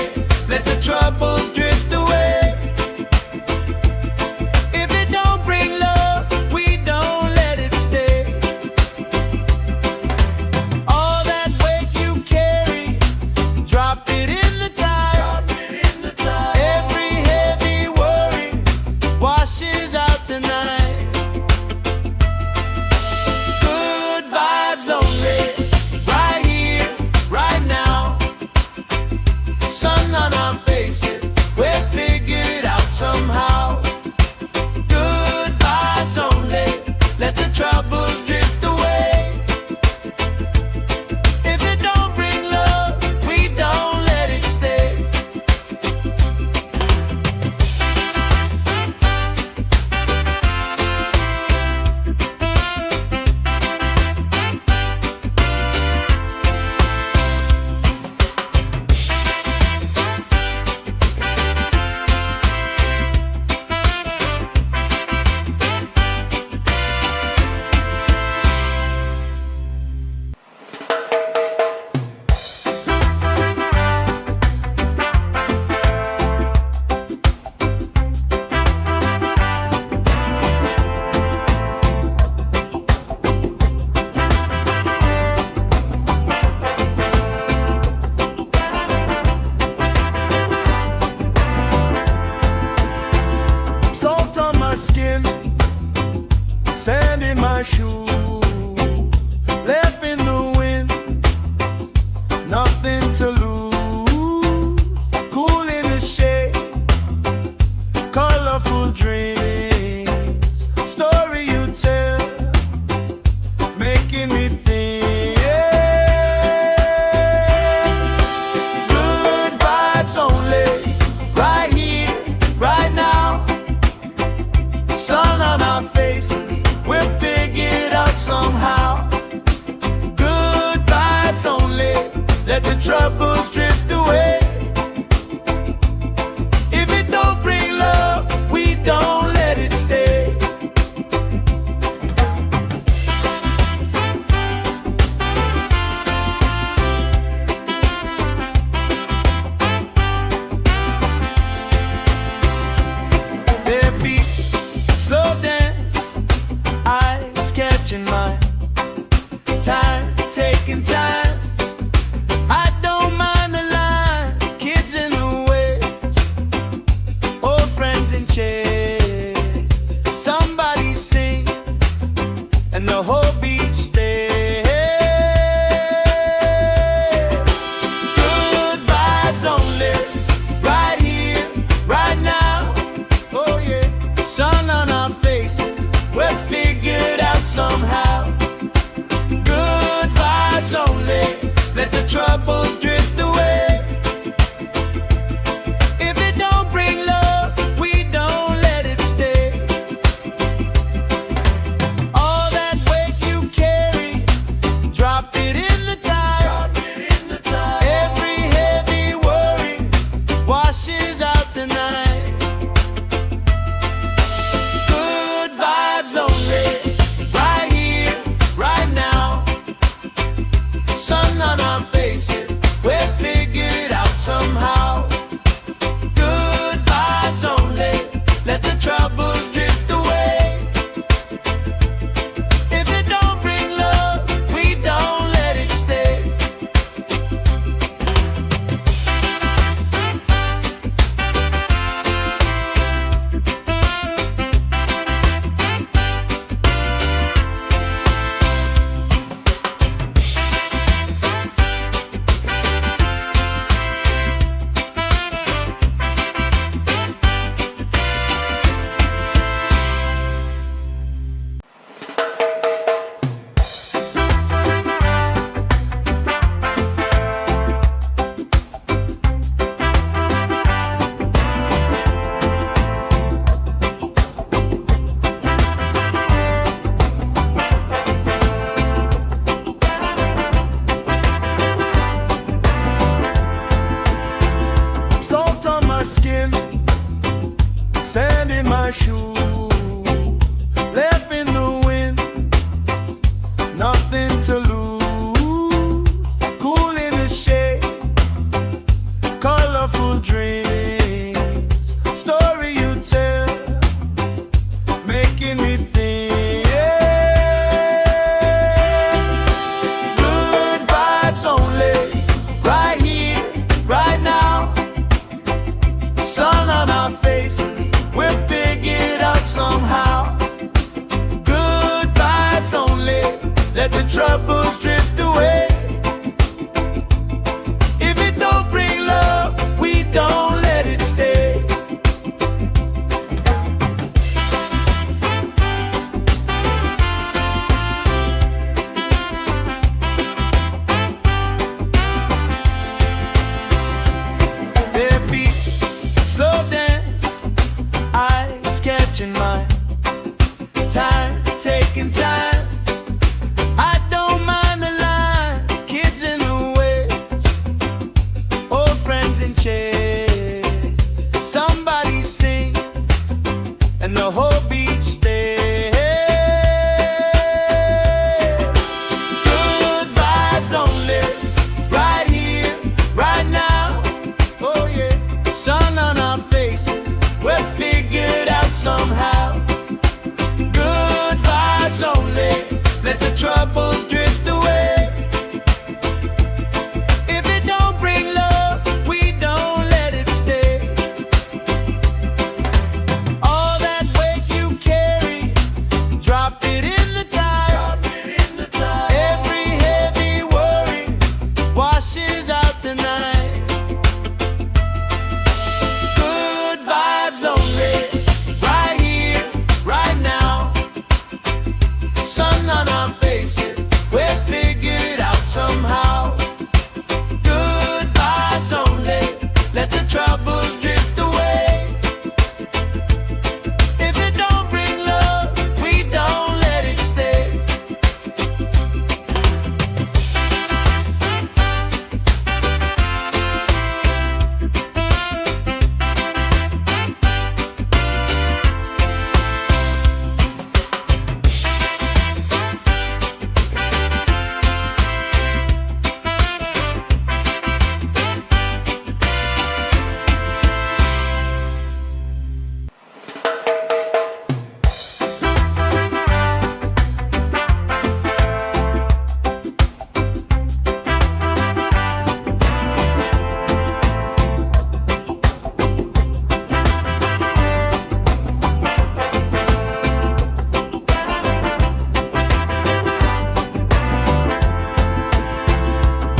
skin, sand in my shoes, left in the wind, nothing to lose. Cool in the shade, colorful dreams, story you tell, making me think. Good vibes only, right here, right now. Sun on our faces, we're figured out somehow. Good vibes only, let the troubles drift away. If it don't bring love, we don't let it stay. Bare feet, slow dance, eyes catching mine. Time, taking time. I don't mind the line, kids in the way, old friends in chairs. Somebody sing, and the whole beach stays. Good vibes only, right here, right now. Oh yeah, sun on our faces, we're figured out somehow. Good vibes only, let the troubles drift away. If it don't bring love, we don't let it stay. All that weight you carry, drop it in the tide. Every heavy worry washes out tonight. Good vibes only, right here, right now. Sun on our faces, we're figured out somehow. Good vibes only, let the troubles drift away. If it don't bring love, we don't let it stay.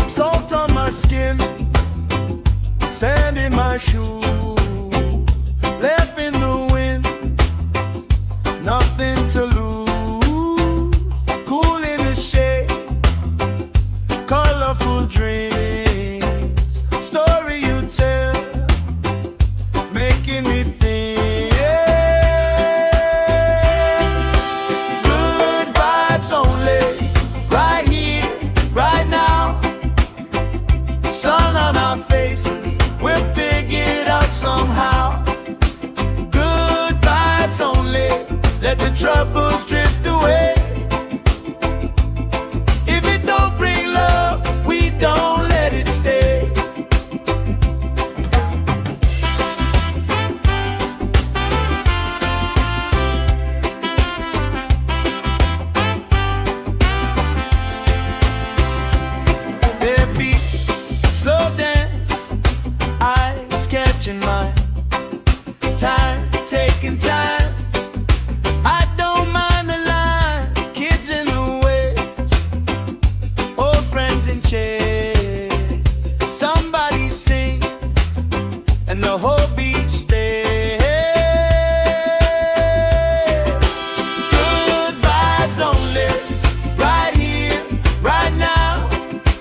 Salt on my skin, sand in my shoes, left in the wind, nothing to lose. Cool in the shade, colorful dreams, story you tell, making me think. Good vibes only, right here, right now. Sun on our faces, we're figured out somehow. Good vibes only, let the troubles drift away. If it don't bring love, we don't let it stay. Bare feet, slow dance, eyes catching mine. Time, taking time. I don't mind the line, kids in the way, old friends in chairs. Somebody sing, and the whole beach stays. Good vibes only, right here, right now.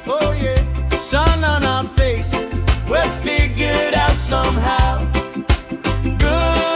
Oh yeah, sun on our faces, we're figured out somehow. Good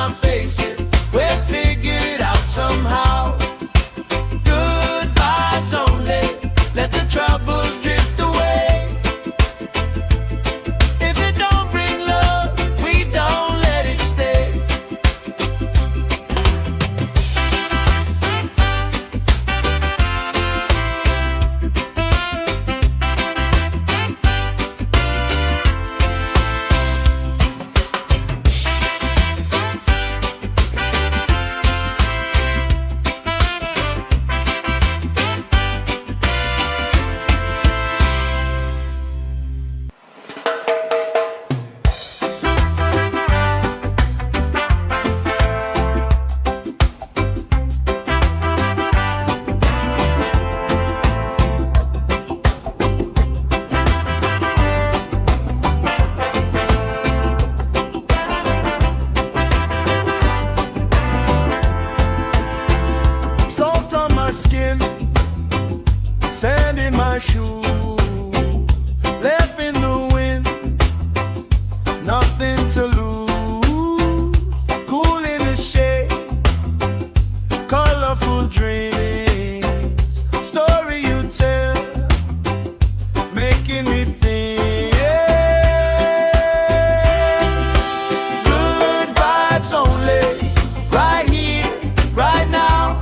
our faces, we'll figure it out somehow. Good vibes only, let the troubles drift away. If it don't bring love, we don't let it stay. Salt on my skin, sand in my shoes, left in the wind, nothing to lose. Cool in the shade, colorful dreams, story you tell, making me think. Good vibes only, right here, right now.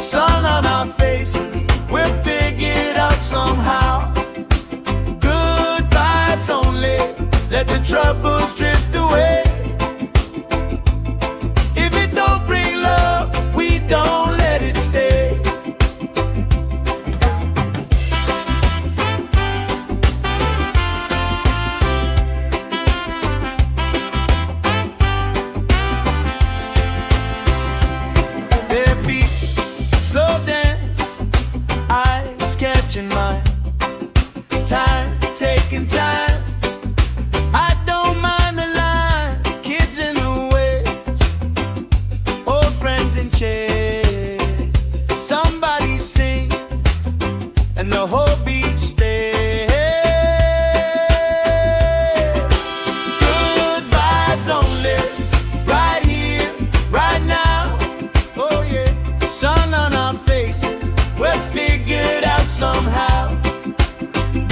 Sun on our faces, we'll figure it out somehow. Good vibes only, let the troubles drift away. If it don't bring love, we don't let it stay. Bare feet, slow dance, eyes catching mine. Time, taking time. I don't mind the line. Kids in the way, old friends in chairs. Somebody sing, and the whole beach stays. Good vibes only, right here, right now. Oh yeah, sun on our faces, we'll figure it out somehow.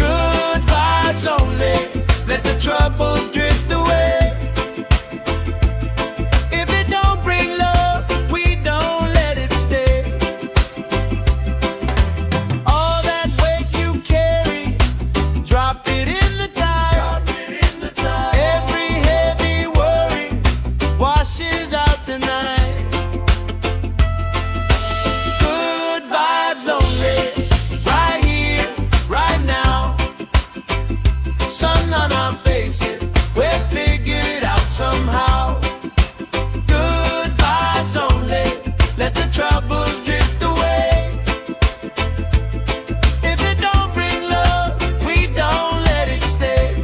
Good vibes only, let the troubles drift away. If it don't bring love, we don't let it stay. All that weight you carry, drop it in the tide. Every heavy worry washes out tonight. Good vibes only, right here, right now. Sun on our faces, we'll figure it out somehow. Good vibes only, let the troubles drift away. If it don't bring love, we don't let it stay.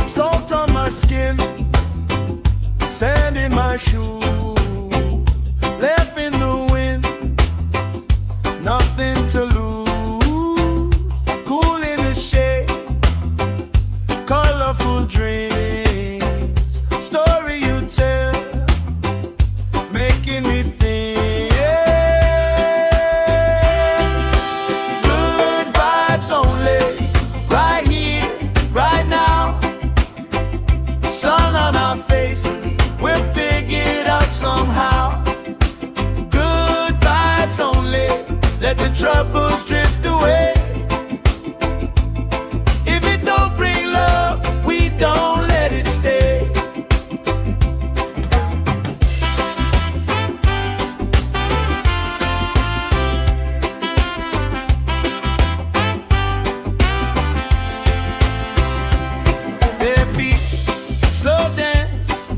Salt on my skin, sand in my shoes, left in the wind, nothing to lose. Cool in the shade, colorful dreams, story you tell, making me think. Good vibes only, right here, right now. Sun on our faces, we'll figure it out somehow. Good vibes only, let the troubles drift away. If it don't bring love, we don't feet, slow dance,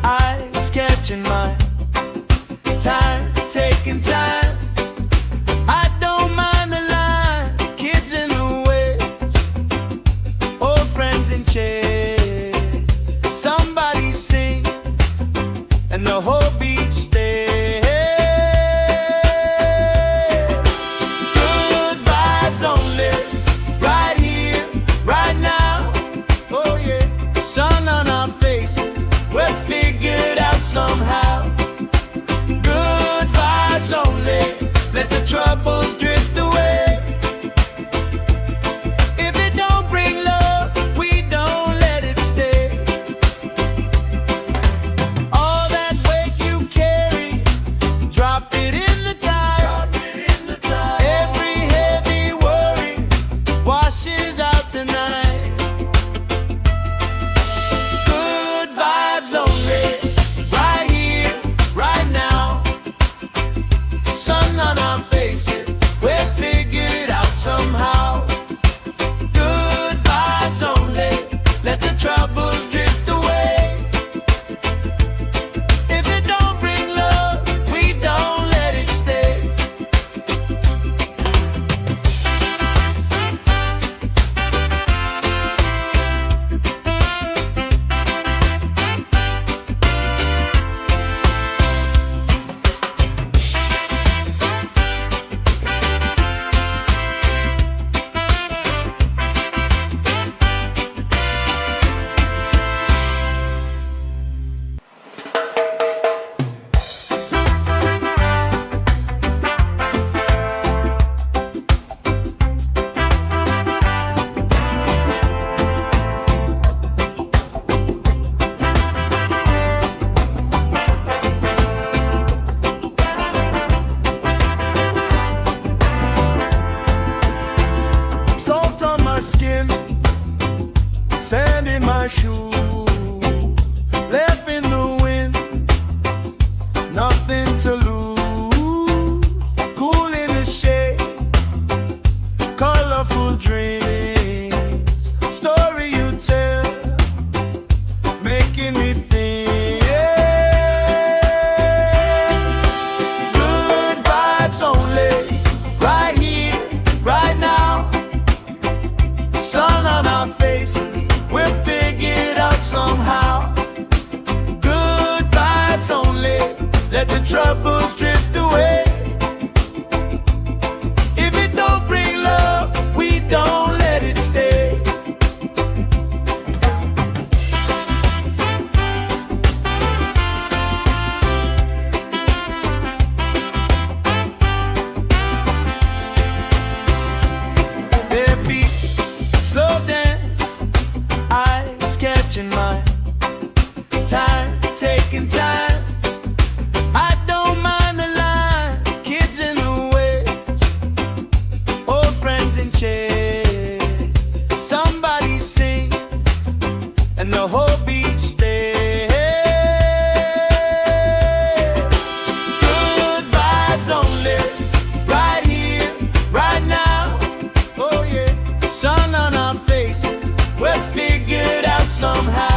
eyes catching mine. Time, taking time. I don't mind the line. Kids in the way, old friends in chairs. Somebody sing, and the whole beach stays. Good vibes only, right here, right now. Oh yeah, sun on our faces, we're figured out somehow. Good vibes only, let the troubles drift away. If it don't bring love, we don't let it stay. All that weight you carry, drop it in the tide. Every heavy worry washes out tonight. Good vibes only, right here, right now. Sun on our faces, we're figured out somehow. Good vibes only, let the troubles drift away. If it don't bring love, we don't let it stay. Salt on my skin, sand in my shoes, left in the wind, nothing to lose. Cool in the shade, colorful dreams, story you tell, making me think. Good vibes only, right here, right now. Sun on our faces, we're figured out somehow. Good vibes only, let the troubles drift away. If it don't bring love, we don't let it stay. Their feet, slow dance, eyes catching mine. Time, taking time. I don't mind the line. Kids in the way, old friends in chairs. Somebody sing, and the whole beach stays. Good vibes only, right here, right now. Oh yeah, sun on our faces, we're figured out somehow.